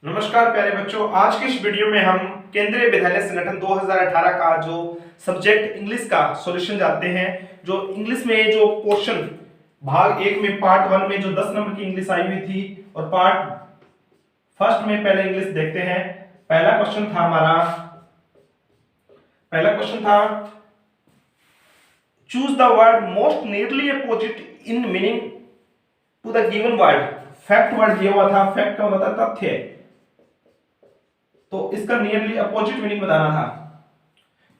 नमस्कार प्यारे बच्चों, आज के इस वीडियो में हम केंद्रीय विद्यालय संगठन 2018 का जो सब्जेक्ट इंग्लिश का सॉल्यूशन जानते हैं। जो इंग्लिश में जो पोर्शन भाग एक में पार्ट वन में जो 10 नंबर की इंग्लिश आई हुई थी और पार्ट फर्स्ट में पहले इंग्लिश देखते हैं। पहला क्वेश्चन था choose the word most nearly opposite in meaning to the given word. Fact word दिया हुआ था, फैक्ट का मतलब तथ्य, तो इसका नियरली अपोजिट मीनिंग बताना था।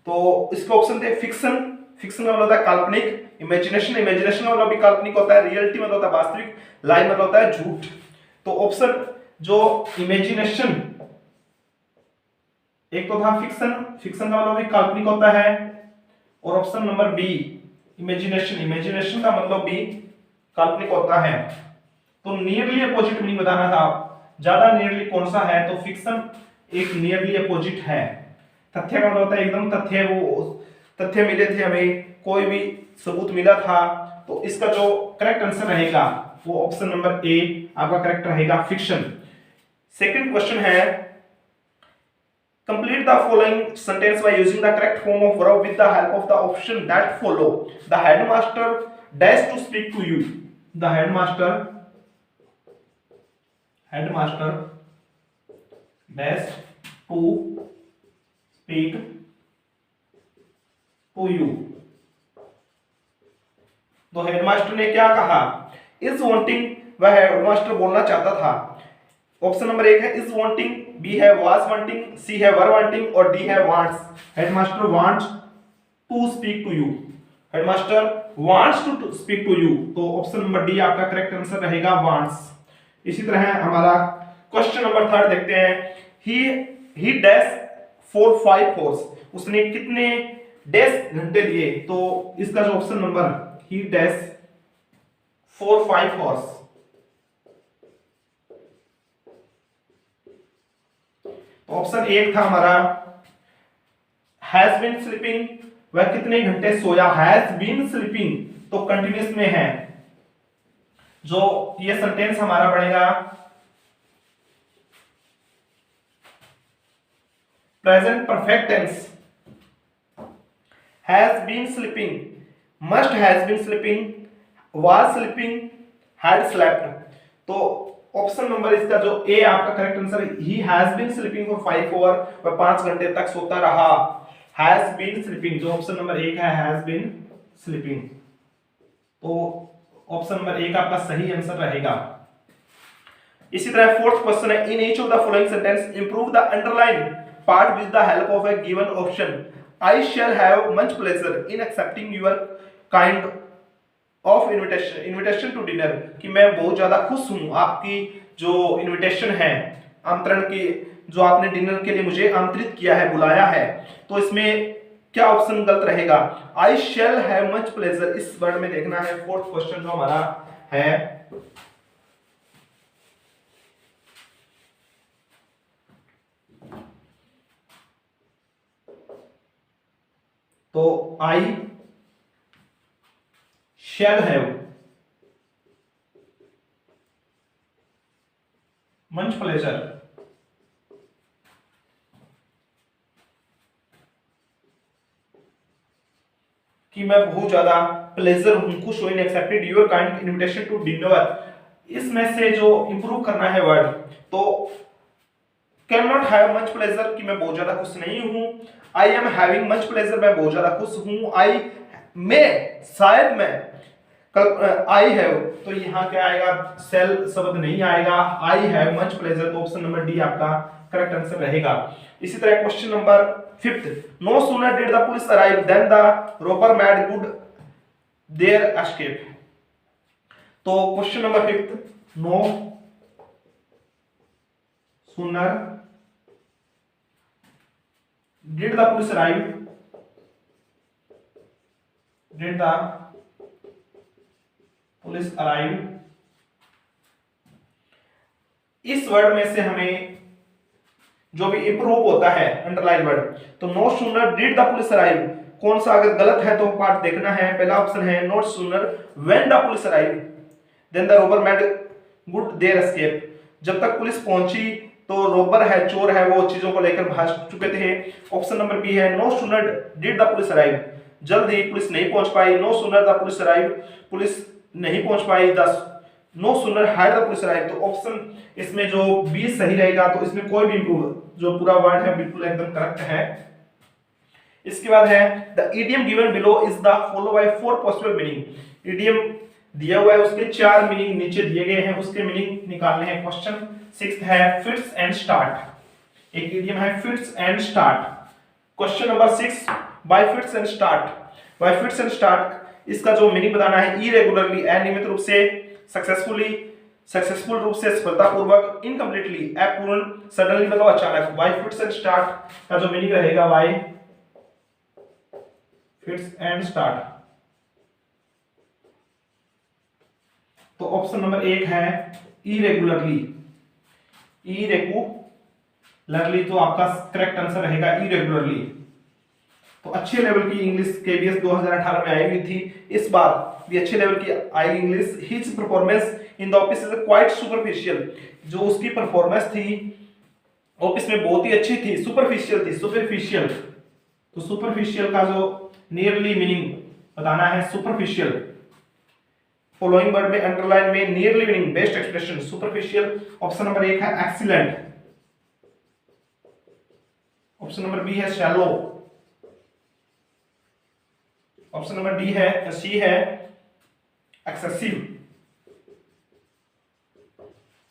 तो इसके ऑप्शन थे फिक्शन, फिक्शन का मतलब होता है काल्पनिक, इमेजिनेशन, इमेजिनेशन का मतलब भी काल्पनिक होता है, रियलिटी मतलब होता है वास्तविक, लाई मतलब होता है झूठ। तो ऑप्शन जो इमेजिनेशन, एक तो था फिक्शन, फिक्शन का मतलब भी काल्पनिक होता है, और option number B imagination, imagination का मतलब भी काल्पनिक होता है। तो नियरली अपोजिट मीनिंग बताना था, ज्यादा नियरली कौन सा है, तो फिक्शन एक नियरली अपोजिट है। तथ्य का मतलब होता है एकदम तथ्य, वो तथ्य मिले थे हमें, कोई भी सबूत मिला था। तो इसका जो करेक्ट आंसर रहेगा वो ऑप्शन नंबर ए आपका करेक्ट रहेगा, फिक्शन। सेकंड क्वेश्चन है complete the following sentence by using the correct form of verb with the help of the option that follow. The headmaster dash to speak to you. The headmaster dash to speak to you. तो headmaster ने क्या कहा? Is wanting, वह headmaster बोलना चाहता था। Option number एक है इज वांटिंग, बी है वाज वांटिंग, सी है वर वांटिंग और डी है wants. Headmaster wants to speak to you, headmaster wants to speak to you. तो ऑप्शन नंबर डी आपका करेक्ट आंसर रहेगा, वांट्स। इसी तरह हमारा क्वेश्चन नंबर थर्ड देखते हैं। ही डैश फॉर 5 hours, उसने कितने डैश घंटे लिए। तो इसका जो option number he dash for 5 hours, तो ऑप्शन एक था हमारा हैज बीन स्लीपिंग, वह कितने घंटे सोया। हैज बीन स्लीपिंग तो कंटिन्यूस में है। जो ये सेंटेंस हमारा बनेगा present perfect tense. Has been sleeping, must has been sleeping, was sleeping, had slept. तो ऑप्शन नंबर इसका जो ए आपका करेक्ट आंसर है, he has been sleeping for 5 hours, वह 5 घंटे तक सोता रहा। हैज बीन स्लीपिंग, जो ऑप्शन नंबर एक है हैज बीन स्लीपिंग, तो ऑप्शन नंबर एक आपका सही आंसर रहेगा। इसी तरह फोर्थ क्वेश्चन है in each of the following sentence improve the underline part with the help of a given option. I shall have much pleasure in accepting your kind of invitation to dinner, कि मैं बहुत ज्यादा खुश हूं आपकी जो invitation है, आमंत्रण की, जो आपने डिनर के लिए मुझे आमंत्रित किया है, बुलाया है। तो इसमें क्या ऑप्शन गलत रहेगा? I shall have much pleasure, इस वर्ड में देखना है। फोर्थ क्वेश्चन जो हमारा है तो I shall have much pleasure, कि मैं बहुत ज्यादा प्लेजर हूं, खुश हूं in accepted your kind invitation to dinner. इसमें से जो इंप्रूव करना है वर्ड, तो can not have much pleasure, कि मैं बहुत ज्यादा खुश नहीं हूं। I am having much pleasure, मैं बहुत ज्यादा खुश हूं। आई में, शायद मैं, आई हैव, तो यहाँ क्या आएगा? सेल शब्द नहीं आएगा। आई हैव मच प्लेजर, तो ऑप्शन नंबर डी आपका करेक्ट आंसर रहेगा। इसी तरह question number fifth, no sooner did the police arrive then the robber made good their escape. तो question number fifth, no sooner did the police arrive, did the police arrive, इस word में से हमें जो भी इंप्रूव होता है underline word, तो no sooner did the police arrive, कौन सा अगर गलत है तो पार्ट देखना है। पहला ऑप्शन है not sooner when the police arrive then the robber made good their escape, जब तक पुलिस पहुंची तो रोबर है, चोर है, वो चीजों को लेकर भाग चुके थे। ऑप्शन नंबर बी है no sooner did the police arrive, जल्द ही पुलिस नहीं पहुंच पाई। No sooner the police arrive, पुलिस नहीं पहुंच पाई। No sooner had the police arrive, तो ऑप्शन इसमें जो बी सही रहेगा, तो इसमें कोई भी जो पूरा वर्ड है बिल्कुल एकदम करेक्ट है। इसके बाद है the idiom given below is the follow by 4 possible meaning. Idiom दिया हुआ है, उसके 4 मीनिंग नीचे दिए गए हैं, उसके मीनिंग निकालने हैं। क्वेश्चन 6 है फिट्स एंड स्टार्ट। एक इडियम है fits and start. Question number 6 bye fits and start. Bye fits and start इसका जो मीनिंग बताना है, इरेगुलरली, अनियमित रूप से, सक्सेसफुली, सक्सेसफुल रूप से, सफलतापूर्वक, इनकम्प्लीटली, अपूर्ण, सडनली मतलब अचानक। बाय फिट्स एंड स्टार्ट का जो मीनिंग रहेगा बाय फिट्स एंड स्टार्ट। तो ऑप्शन नंबर 1 है इरेगुलरली। इरेगुलरली तो आपका करेक्ट आंसर रहेगा इरेगुलरली। तो अच्छे लेवल की इंग्लिश केबीएस 2018 में आई हुई थी, इस बार भी अच्छे लेवल की आई English. His performance in the office is quite superficial, जो उसकी परफॉर्मेंस थी ऑफिस में बहुत ही अच्छी थी, सुपरफिशियल थी, सुपरफिशियल। तो सुपरफिशियल का जो नियरली मीनिंग बताना है, सुपरफिशियल। फॉलोइंग वर्ड में अंडरलाइन में nearly meaning best expression superficial. Option number 1 है एक्सीलेंट। ऑप्शन नंबर बी है शैलो। ऑप्शन नंबर डी है सी है एक्सेसिव।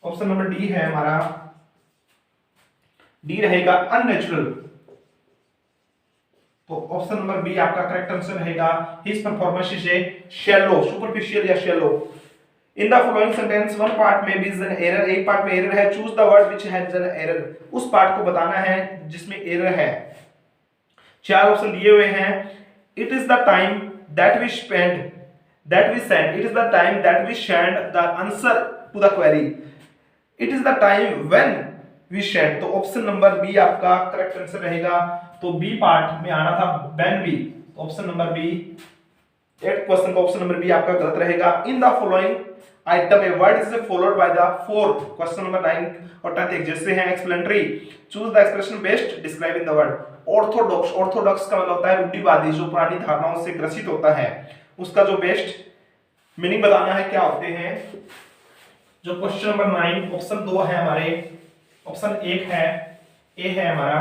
ऑप्शन नंबर डी है हमारा, डी रहेगा अननेचुरल। तो ऑप्शन नंबर बी आपका करेक्ट आंसर रहेगा his performance is a shallow, superficial या shallow. In the following sentence one part में बी इज एन एरर, एक पार्ट में एरर है। Choose the word which has an error, उस part को बताना है जिसमें एरर है। 4 ऑप्शन दिए हुए हैं। It is the time that we spend that we send, it is the time that we send the answer to the query, it is the time when we send. तो option number B आपका correct answer रहेगा। तो B part में आना था when B, तो option number B, 8 question का option number B आपका गलत रहेगा। In the following item a word is followed by the 4, question number 9 और 10 एक जैसे हैं। Explanatory, choose the expression best describe in the word. Orthodox, Orthodox का मतलब होता है रूढ़िवादी, जो पुरानी धारणाओं से ग्रसित होता है, उसका जो बेस्ट मीनिंग बताना है क्या होते हैं। जो क्वेश्चन नंबर 9 ऑप्शन 2 है हमारे, ऑप्शन 1 है ए है हमारा।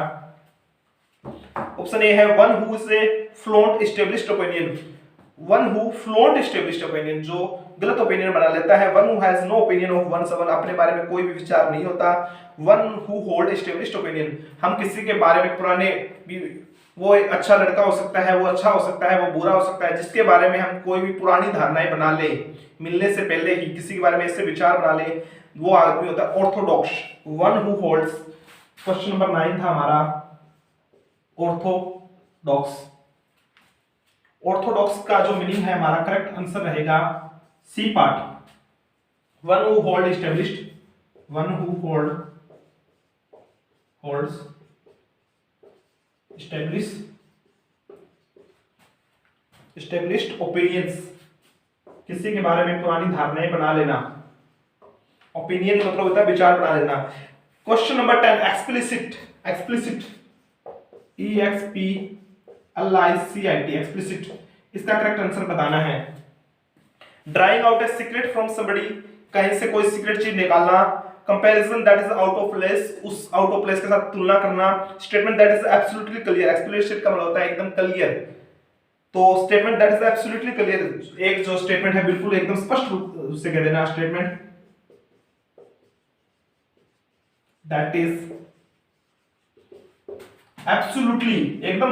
ऑप्शन ए है one who is a flaunt established opinion, one who flaunt established opinion, जो गलत ओपिनियन बना लेता है। One who has no opinion of one one, अपने बारे में कोई भी विचार नहीं होता। One who hold established opinion, हम किसी के बारे में पुराने, वो एक अच्छा लड़का हो सकता है, वो अच्छा हो सकता है, वो बुरा हो सकता है, जिसके बारे में हम कोई भी पुरानी धारणाएं बना ले, मिलने से पहले ही किसी के बारे में ऐसे विचार बना ले, वो आदमी होता है Orthodox. One who holds, question number 9 था हमारा ऑर्थोडॉक्स। ऑर्थोडॉक्स का जो मीनिंग है हमारा करेक्ट आंसर रहेगा C part, one who hold established, one who holds established opinions, किसी के बारे में पुरानी धारणाएं बना लेना। ओपिनियन मतलब होता है विचार बना लेना। Question number 10 explicit, explicit EXPLICIT explicit, इसका करेक्ट आंसर बताना है। Drawing out a secret from somebody, कहीं से कोई सीक्रेट चीज निकालना। Comparison that is out of place, उस आउट ऑफ प्लेस के साथ तुलना करना। Statement that is absolutely clear, explicit का मतलब होता है एकदम क्लियर। तो statement that is absolutely clear, एक जो स्टेटमेंट है बिल्कुल एकदम स्पष्ट रूप से कह देना। स्टेटमेंट दैट इज एब्सोल्युटली, एकदम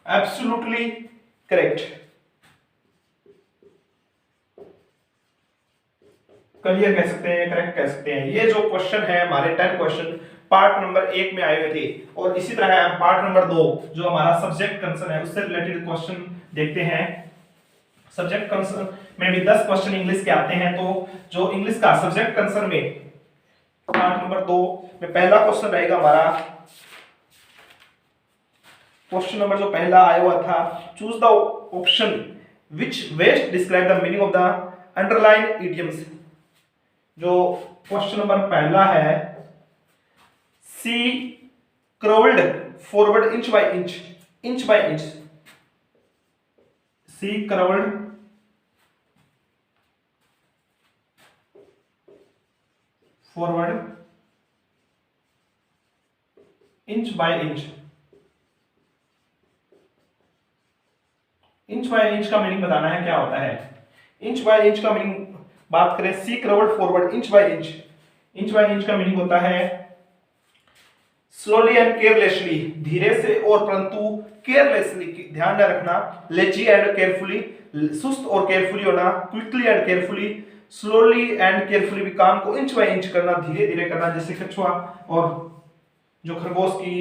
एब्सोल्युटली करेक्ट, क्लियर कह सकते हैं, करेक्ट कह सकते हैं। ये जो क्वेश्चन है हमारे 10 क्वेश्चन पार्ट नंबर 1 में आए हुए थे, और इसी तरह हम पार्ट नंबर 2 जो हमारा सब्जेक्ट कंसर्न है उससे रिलेटेड क्वेश्चन देखते हैं। सब्जेक्ट कंसर्न में भी 10 क्वेश्चन इंग्लिश के आते हैं। तो जो इंग्लिश का सब्जेक्ट कंसर्न में पार्ट नंबर 2 में पहला क्वेश्चन रहेगा हमारा, क्वेश्चन नंबर जो पहला आया हुआ था, choose the option which best describe the meaning of the underline idioms. जो क्वेश्चन नंबर पहला है she crawled forward inch by inch, she crawled forward inch by inch का मीनिंग बताना है क्या होता है। इंच बाय इंच का मीनिंग बात करें, she crawled forward inch by inch का मीनिंग होता है स्लोली एंड केयरलेसली, धीरे से और परंतु केयरलेसली, ध्यान न रखना, लेजी एंड केयरफुली, सुस्त और केयरफुली होना, quickly and carefully, slowly and carefully भी काम को इंच बाय इंच करना, धीरे धीरे करना। जैसे कछुआ और जो खरगोश की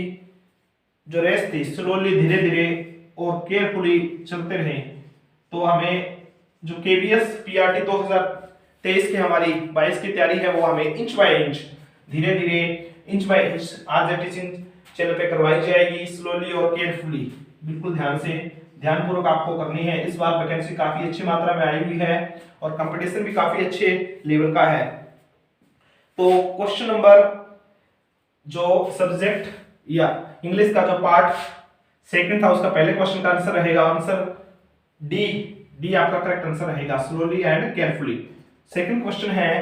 जो रेस थी, स्लोली धीरे धीरे और केयरफुली चलते रहे। तो हमें जो केबीएस पीआरटी 2023 की हमारी 22 की तैयारी है वो हमें इंच बाय इंच, धीरे धीरे, इंच बाय इंच आज टीचिंग चैनल पे करवाई जाएगी, स्लोली और केयरफुली। बिल्कुल ध्यानपूर्वक आपको करनी है। इस बार वैकेंसी काफी अच्छी मात्रा में आई हुई है और कंपटीशन भी काफी अच्छे लेवल का है। तो क्वेश्चन नंबर जो सब्जेक्ट या इंग्लिश का जो पार्ट सेकंड था उसका पहले क्वेश्चन का आंसर रहेगा आंसर डी आपका करेक्ट आंसर रहेगा, slowly and carefully. Second question है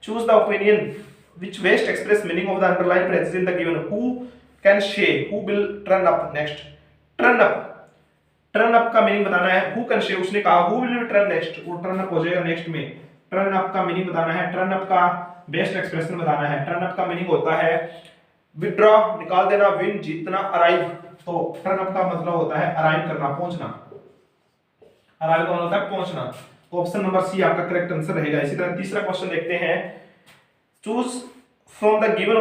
choose the opinion which best express meaning of the underlined phrases in the given, who can say, who will turn up next, turn up का meaning बताना है, who can say उसने कहा who will turn next, वो turn up हो जाएगा next में, turn up का मीनिंग बताना है, turn up का बेस्ट एक्सप्रेशन बताना है। turn up का मीनिंग होता है withdraw निकाल देना, win जीतना, arrive, तो turn up का मतलब होता है arrive करना, पहुंचना, arrive का मतलब होता है पहुंचना। तो ऑप्शन नंबर सी आपका करेक्ट आंसर रहेगा। इसी तरह तीसरा क्वेश्चन देखते हैं, choose from the given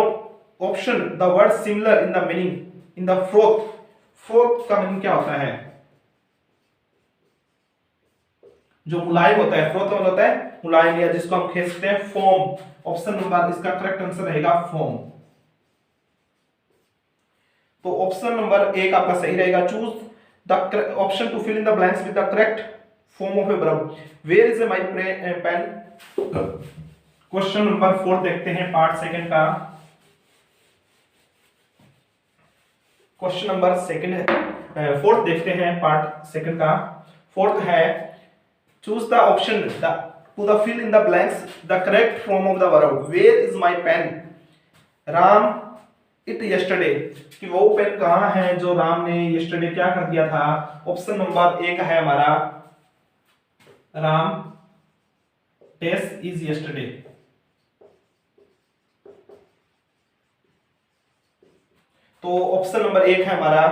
option the word similar in the meaning in the froth का मीनिंग क्या होता है, जो मुलायम होता है, फ्रोथ मतलब होता है मुलायम या जिसको हम खींचते हैं, फोम। ऑप्शन नंबर इसका करेक्ट आंसर रहेगा फोम। तो ऑप्शन नंबर एक आपका सही रहेगा, choose the option to fill in the blanks with the correct form of a verb, where is my pen. Question number 4 देखते हैं पार्ट सेकंड का, क्वेश्चन नंबर फोर्थ देखते हैं पार्ट सेकंड का। फोर्थ है choose the option to the fill in the blanks the correct form of the verb, where is my pen, Ram it yesterday, कि वो pen कहां है जो राम ने यस्टरडे क्या कर दिया था। ऑप्शन नंबर एक है हमारा राम टेस्ट इज यस्टरडे। तो ऑप्शन नंबर एक है हमारा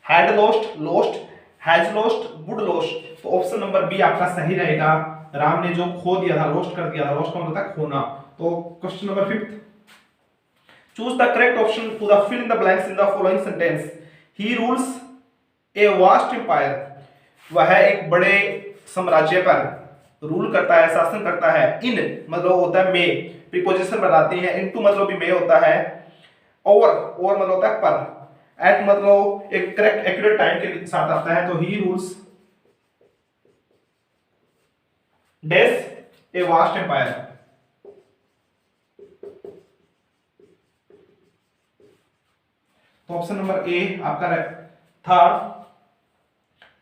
had lost, has lost, would lost. तो ऑप्शन नंबर बी आपका सही रहेगा, राम ने जो खो दिया था, लॉस्ट कर दिया था, लॉस्ट का मतलब था खोना। तो question number 5, choose the correct option to the fill in the blanks in the following sentence, he rules a vast empire, वह एक बड़े साम्राज्य पर रूल करता है, शासन करता है। इन मतलब होता है में, प्रीपोजिशन बताती है, इनटू मतलब भी में होता है, ओवर मतलब होता है पर, एट मतलब एक करेक्ट एक्यूरेट टाइम के साथ आता है। तो he rules dash a vast empire. तो ऑप्शन नंबर ए आपका था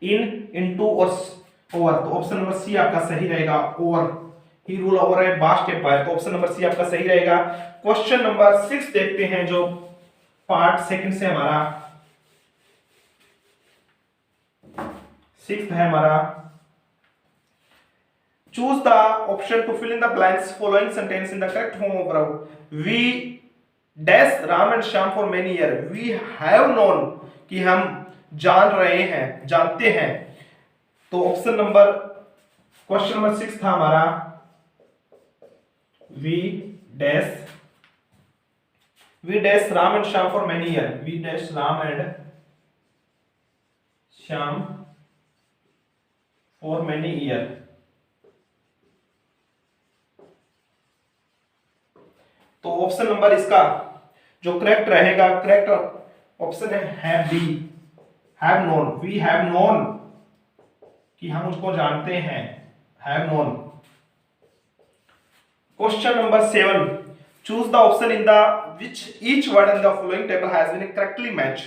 इन, इनटू और ओवर। तो ऑप्शन नंबर सी आपका सही रहेगा, over, he rule over a vast empire. तो ऑप्शन नंबर सी आपका सही रहेगा। क्वेश्चन नंबर 6 देखते हैं जो पार्ट सेकंड से हमारा 6th है हमारा, choose the option to fill in the blanks following sentence in the correct form of verb, we dash Ram and Shyam for many year, we have known, कि हम जान रहे हैं, जानते हैं। तो ऑप्शन नंबर क्वेश्चन नंबर 6 था हमारा we dash Ram and Shyam for many year, we dash Ram and Shyam for many year. तो ऑप्शन नंबर इसका जो करेक्ट रहेगा, करेक्ट ऑप्शन है B, have known, we have known, कि हम उसको जानते हैं, have known. Question number 7, choose the option in the which each word in the following table has been correctly matched,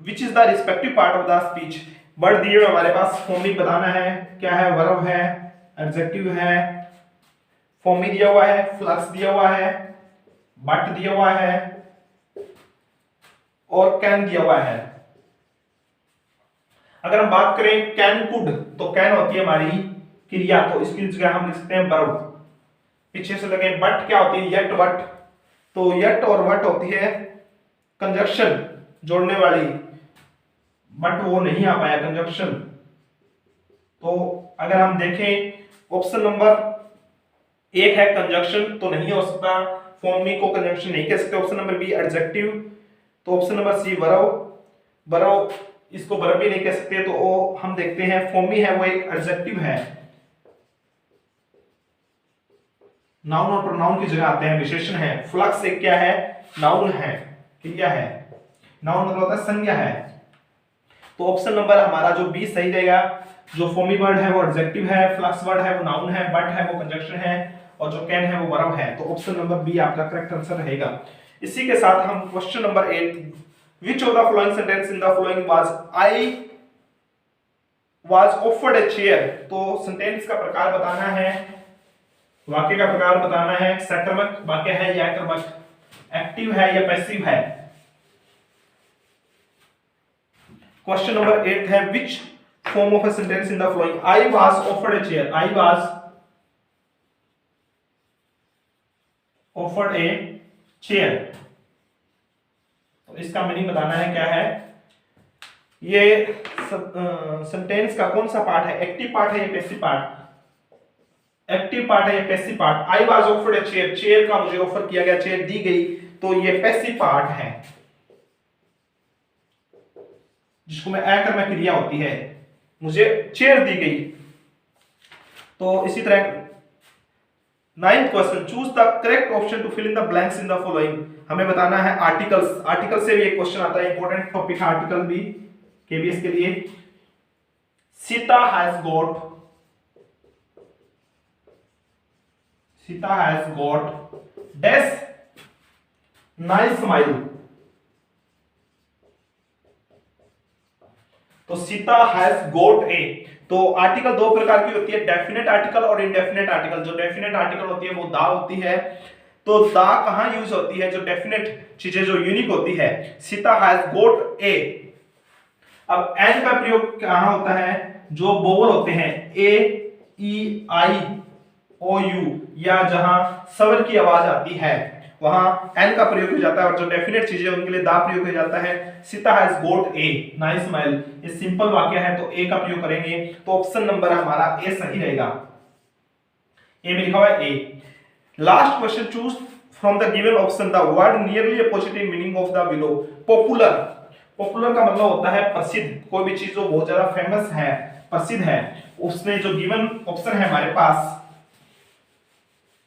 which is the respective part of the speech. Word दिए हुए हमारे पास, फॉर्मी बताना है क्या है, वर्ब है, एडजेक्टिव है, फॉर्मी दिया हुआ है, फ्लक्स दिया हुआ है, बट दिया हुआ है और कैन दिया हुआ है। अगर हम बात करें कैन कुड, तो कैन होती है हमारी क्रिया, तो इसकी जगह हम लिख सकते हैं वर्ब। पीछे से लगे बट क्या होती है, यट वट, तो यट और वट होती है कंजक्शन जोड़ने वाली, बट वो नहीं आ पाया कंजक्शन। तो अगर हम देखें ऑप्शन नंबर एक है कंजक्शन, तो नहीं हो सकता, फॉर्मी को कंजक्शन नहीं कह सकते। ऑप्शन नंबर बी एडजेक्टिव, तो option number C verb, verb इसको वर्ब भी नहीं कह सकते, तो वो हम देखते हैं फॉर्मी है वो एक एडजेक्टिव है, नाउन और प्रोनाउन की जगह आते हैं, विशेषण है। फ्लक्स एक क्या है, नाउन है, क्रिया है, नाउन मतलब होता है संज्ञा है। तो ऑप्शन नंबर हमारा जो बी सही रहेगा। जो फॉर्मी वर्ड है वो एडजेक्टिव है, फ्लक्स वर्ड है वो नाउन है, बट है वो कंजक्शन है और जो कैन है वो वर्ब है। तो ऑप्शन नंबर बी आपका करेक्ट आंसर रहेगा। इसी के साथ हम question number 8, which of the following sentence in the following was I was offered a chair. तो सेंटेंस का प्रकार बताना है, वाक्य का प्रकार बताना है, सकर्मक वाक्य है या कर्मक, एक्टिव है या पैसिव है। क्वेश्चन नंबर 8 है which form of a sentence in the following, I was offered a chair, I was offered a chair. तो इसका मीनिंग बताना है क्या है। ये सेंटेंस का कौन सा पार्ट है, एक्टिव पार्ट है या पैसिव पार्ट, एक्टिव पार्ट है या passive part. I was offered a chair, chair का मुझे ऑफर किया गया, चेयर दी गई, तो ये पैसिव पार्ट है जिसको मैं अकर्मक क्रिया होती है, मुझे चेयर दी गई। तो इसी तरह 9th question, choose the correct option to fill in the blanks in the following. हमें बताना है आर्टिकल्स, आर्टिकल से भी एक क्वेश्चन आता है, इंपॉर्टेंट टॉपिक है आर्टिकल भी केबीएस के लिए। Sita has got, Sita has got dash nice smile. तो सीता हैज गॉट ए, तो आर्टिकल दो प्रकार की होती है, डेफिनेट आर्टिकल और इनडेफिनेट आर्टिकल। जो डेफिनेट आर्टिकल होती है वो दा होती है, तो दा कहां यूज होती है, जो डेफिनेट चीजें जो यूनिक होती है। Sita has got a. अब एन का प्रयोग कहां होता है, जो वोवल होते हैं ए ई आई ओ यू, या जहां स्वर की आवाज आती है वहां एन का प्रयोग हो जाता है, और जो डेफिनेट चीजें उनके लिए दा प्रयोग हो जाता है। Sita has got a nice smile, ये सिंपल वाक्य है तो ए का प्रयोग करेंगे। तो ऑप्शन नंबर हमारा ए सही रहेगा, ए में लिखा हुआ है A. Last question, choose from the given option the word nearly opposite meaning of the below. Popular, popular का मतलब होता है प्रसिद्ध, कोई भी चीज जो बहुत ज्यादा फेमस है, प्रसिद्ध है। उसने जो गिवन ऑप्शन है हमारे पास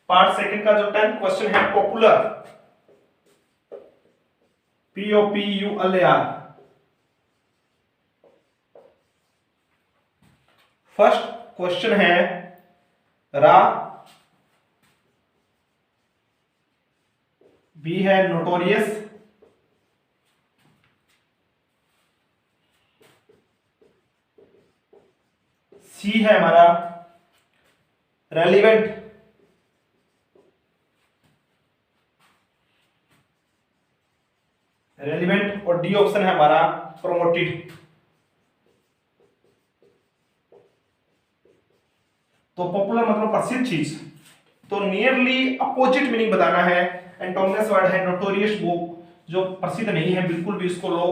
पार्ट सेकंड का जो 10th क्वेश्चन है, पॉपुलर, POPULAR। फर्स्ट क्वेश्चन है रा, बी है नोटोरियस, सी है हमारा रेलिवेंट, रेलिवेंट, और डी ऑप्शन है हमारा प्रोमोटेड। तो पॉपुलर मतलब प्रसिद्ध चीज, तो नियरली अपोजिट मीनिंग बताना है। एंटोनियस वर्ड है नोटोरियस, वो जो प्रसिद्ध नहीं है बिल्कुल भी, उसको लो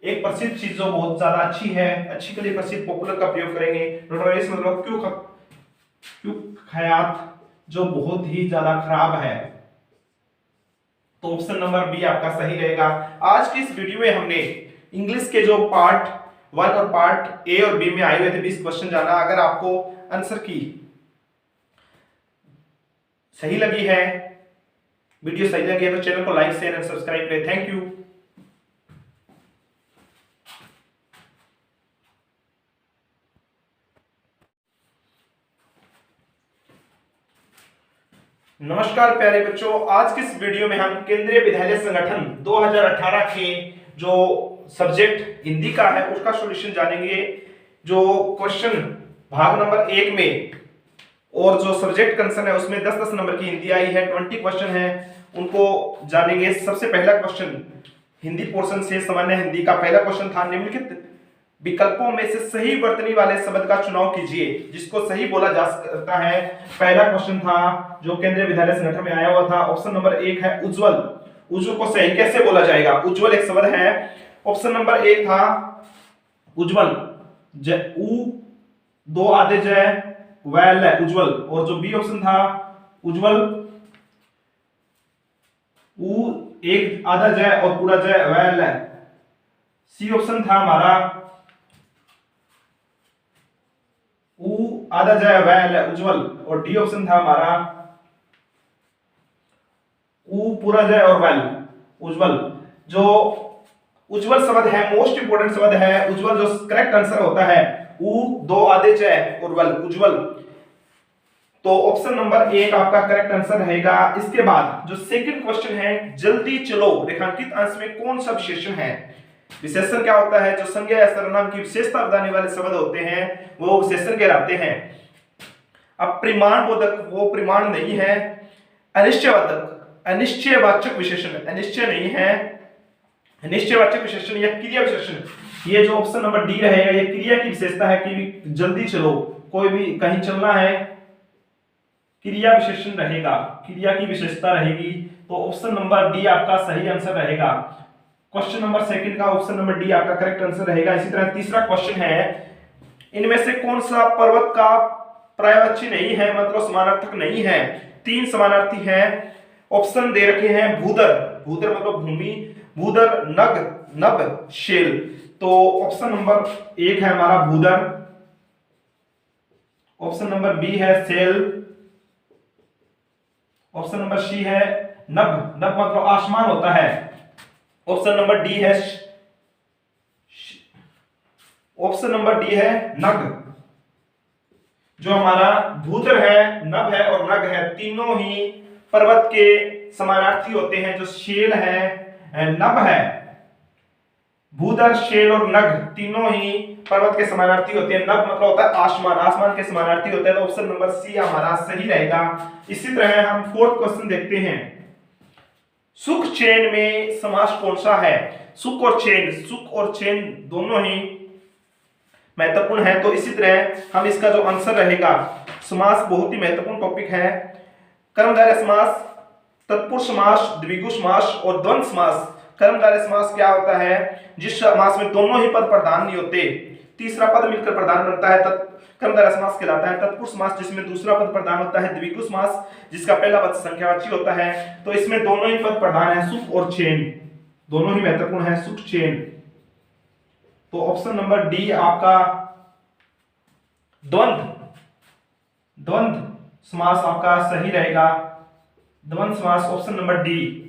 एक प्रसिद्ध चीज जो बहुत ज्यादा अच्छी है, अच्छी के लिए प्रसिद्ध, पॉपुलर का प्रयोग करेंगे। नोटोरियस मतलब क्यों खयात, जो बहुत ही ज्यादा खराब है। तो ऑप्शन नंबर बी आपका सही रहेगा। आज की इस वीडियो में हमने इंग्लिश के जो पार्ट 1 और पार्ट ए और बी में आए हुए थे 20 क्वेश्चन जाना। अगर आपको आंसर की सही लगी है, वीडियो सही लगी है, तो चैनल को लाइक शेयर एंड सब्सक्राइब करें। Thank you. नमस्कार प्यारे बच्चों, आज की इस वीडियो में हम केंद्रीय विद्यालय संगठन 2018 के जो सब्जेक्ट हिंदी का है उसका सॉल्यूशन जानेंगे। जो क्वेश्चन भाग नंबर 1 में और जो सब्जेक्ट कंसर्न है उसमें 10-10 नंबर की हिंदी आई है, 20 क्वेश्चन है, उनको जानेंगे। सबसे पहला क्वेश्चन हिंदी पोर्शन से सामान्य हिंदी का पहला क्वेश्चन था, निम्नलिखित विकल्पों में से सही वर्तनी वाले शब्द का चुनाव कीजिए जिसको सही बोला जा सकता है। पहला क्वेश्चन था जो केंद्रीय विद्यालय संगठन में आया हुआ था। ऑप्शन नंबर 1 है उज्जवल। उज्जवल को सही कैसे बोला जाएगा? उज्जवल एक शब्द है। ऑप्शन नंबर 1 था उज्जवल, उ दो आधे जय वैल है उज्जवल। और जो बी ऑप्शन था उज्जवल, उ एक आधा जय और पूरा जय वैल है। सी ऑप्शन था हमारा उ आधा जय वैल है उज्जवल। और डी ऑप्शन था हमारा उ पूरा जय और वैल उज्जवल। जो उज्जवल शब्द है मोस्ट इंपोर्टेंट शब्द है उज्जवल। जो करेक्ट आंसर होता है उ दो आधे जय और वैल उज्जवल। तो ऑप्शन नंबर 1 आपका करेक्ट आंसर रहेगा। इसके बाद जो सेकंड क्वेश्चन है, जल्दी चलो रेखांकित अंश में कौन सा विशेषण है? विशेषण क्या होता है? जो संज्ञा या सर्वनाम की विशेषता बताने वाले शब्द होते हैं वो विशेषण कहलाते हैं। अब प्रमाण बोधक वो प्रमाण नहीं है। अनिश्चयवाचक अनिश्चयवाचक विशेषण अनिश्चय नहीं है। अनिश्चयवाचक विशेषण या क्रिया विशेषण, ये जो ऑप्शन नंबर डी रहेगा ये क्रिया की विशेषता है कि जल्दी चलो, कोई भी कहीं चलना है, क्रिया विशेषण रहेगा, क्रिया की विशेषता रहेगी। तो ऑप्शन नंबर डी आपका सही आंसर रहेगा। क्वेश्चन नंबर सेकंड का ऑप्शन नंबर डी आपका करेक्ट आंसर रहेगा। इसी तरह तीसरा क्वेश्चन है, इनमें से कौन सा पर्वत का पर्यायवाची नहीं है, मतलब समानार्थक नहीं है? 3 समानार्थी हैं। ऑप्शन दे रखे हैं भूधर, भूधर मतलब भूमि, भूधर, नग, नभ, शेल। तो ऑप्शन नंबर 1 है हमारा भूधर। ऑप्शन नंबर बी है शेल। ऑप्शन नंबर सी है नभ, नभ मतलब आसमान होता है। ऑप्शन नंबर डी है ऑप्शन नंबर डी है नग। जो हमारा भूधर है, नभ है और नग है, तीनों ही पर्वत के समानार्थी होते हैं। जो शेल है, नभ है, भूधर, शेल और नग तीनों ही पर्वत के समानार्थी होते हैं। नभ मतलब होता है आसमान, आसमान के समानार्थी होते हैं। तो ऑप्शन नंबर सी हमारा सही रहेगा। इसी तरह हम फोर्थ क्वेश्चन देखते हैं, सुख चैन में समास कौन सा है? सुख और चैन, सुख और चैन दोनों ही महत्वपूर्ण है। तो इसी तरह हम इसका जो आंसर रहेगा, समास बहुत ही महत्वपूर्ण टॉपिक है। कर्मधारय समास, तत्पुरुष समास, द्विगु समास और द्वंद्व समास। कर्मधारय समास क्या होता है? जिस समास में दोनों ही पद प्रधान नहीं होते, तीसरा पद मिलकर प्रधान बनता है, कर्मधारय समास कहलाता है। तत्पुरुष समास जिसमें दूसरा पद प्रधान होता है, द्विगु समास जिसका पहला पद संख्यावाची होता है। तो इसमें दोनों ही पद प्रधान है, सुख और चैन, दोनों ही महत्वपूर्ण है, सुख चैन। तो ऑप्शन नंबर डी आपका द्वंद्व, द्वंद्व समास आपका सही रहेगा। द्वंद्व समास option number D,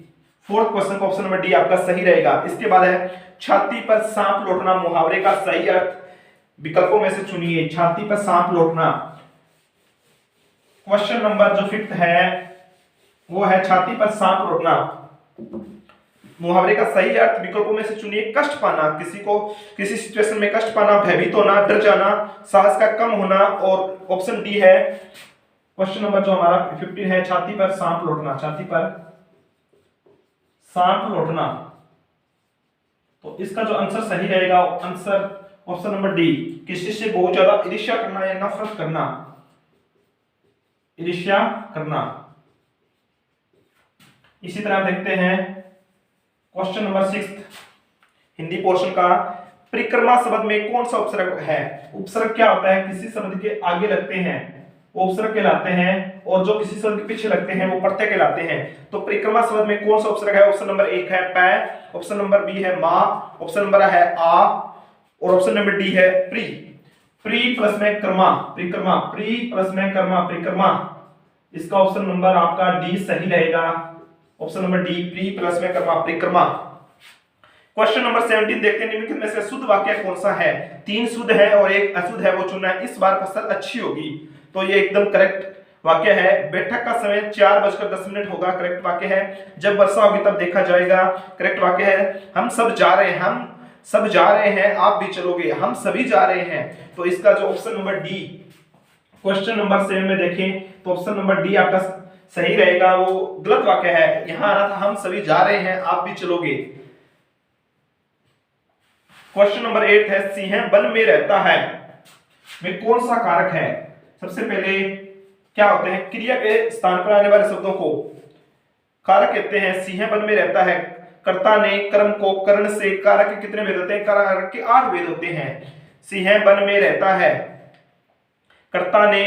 fourth question का ऑप्शन नंबर डी आपका सही रहेगा। इसके बाद है छाती पर सांप लौटना मुहावरे का सही अर्थ विकल्पों में से चुनिए। छाती पर सांप लौटना, क्वेश्चन नंबर जो 5th है वो है छाती पर सांप लौटना मुहावरे का सही अर्थ विकल्पों में से चुनिए। कष्ट पाना, किसी को किसी सिचुएशन में कष्ट पाना, भयभीत होना, डर जाना, साहस का कम होना। और ऑप्शन डी है क्वेश्चन नंबर जो हमारा 15 है, छाती पर सांप लौटना, छाती पर सांप लौटना। तो इसका जो आंसर सही रहेगा आंसर ऑप्शन नंबर डी, किसी से बहुत ज्यादा ईर्ष्या करना या नफरत करना, ईर्ष्या करना। इसी तरह देखते हैं क्वेश्चन नंबर 6 हिंदी पोर्शन का, परिक्रमा शब्द में कौन सा उपसर्ग है? उपसर्ग क्या होता है? किसी शब्द के आगे लगते हैं वो उपसर्ग कहलाते हैं, और जो किसी शब्द के पीछे लगते हैं वो प्रत्यय कहलाते हैं। तो परिक्रमा शब्द में कौन सा उपसर्ग है? ऑप्शन नंबर 1 है पै, ऑप्शन नंबर बी है मां, ऑप्शन नंबर है आ और ऑप्शन नंबर डी है प्री। प्री प्लस में कर्मा, परिक्रमा, प्री प्लस में कर्मा, परिक्रमा। इसका ऑप्शन नंबर आपका डी सही रहेगा। Option number D, pre plus में कर्मा, परिक्रमा। क्वेश्चन नंबर 17 देखते हैं, निम्नलिखित में से शुद्ध वाक्य कौन सा है? 3 शुद्ध है और 1 अशुद्ध है, वो चुनना है। इस बार फसल अच्छी होगी, तो ये एकदम करेक्ट वाक्य है बैठक का समय 4:10 होगा, करेक्ट वाक्य है। जब वर्षा होगी तब देखा जाएगा, करेक्ट वाक्य है। हम सब जा रहे हैं आप भी चलोगे, हम सभी जा रहे हैं। तो इसका जो option number D question number 7 में देखें तो ऑप्शन नंबर डी आपका सही रहेगा, वो गलत वाक्य है। यहां आना था हम सभी जा रहे हैं आप भी चलोगे। क्वेश्चन नंबर 8 है सिंह वन में रहता है में कौन सा कारक है? सबसे पहले क्या होते हैं, क्रिया के स्थान पर आने वाले शब्दों को कारक कहते हैं। सिंह वन में रहता है, कर्ता ने कर्म को करण से, कारक के कितने भेद होते हैं? कारक के 8 भेद होते हैं। सिंह वन में रहता है, कर्ता ने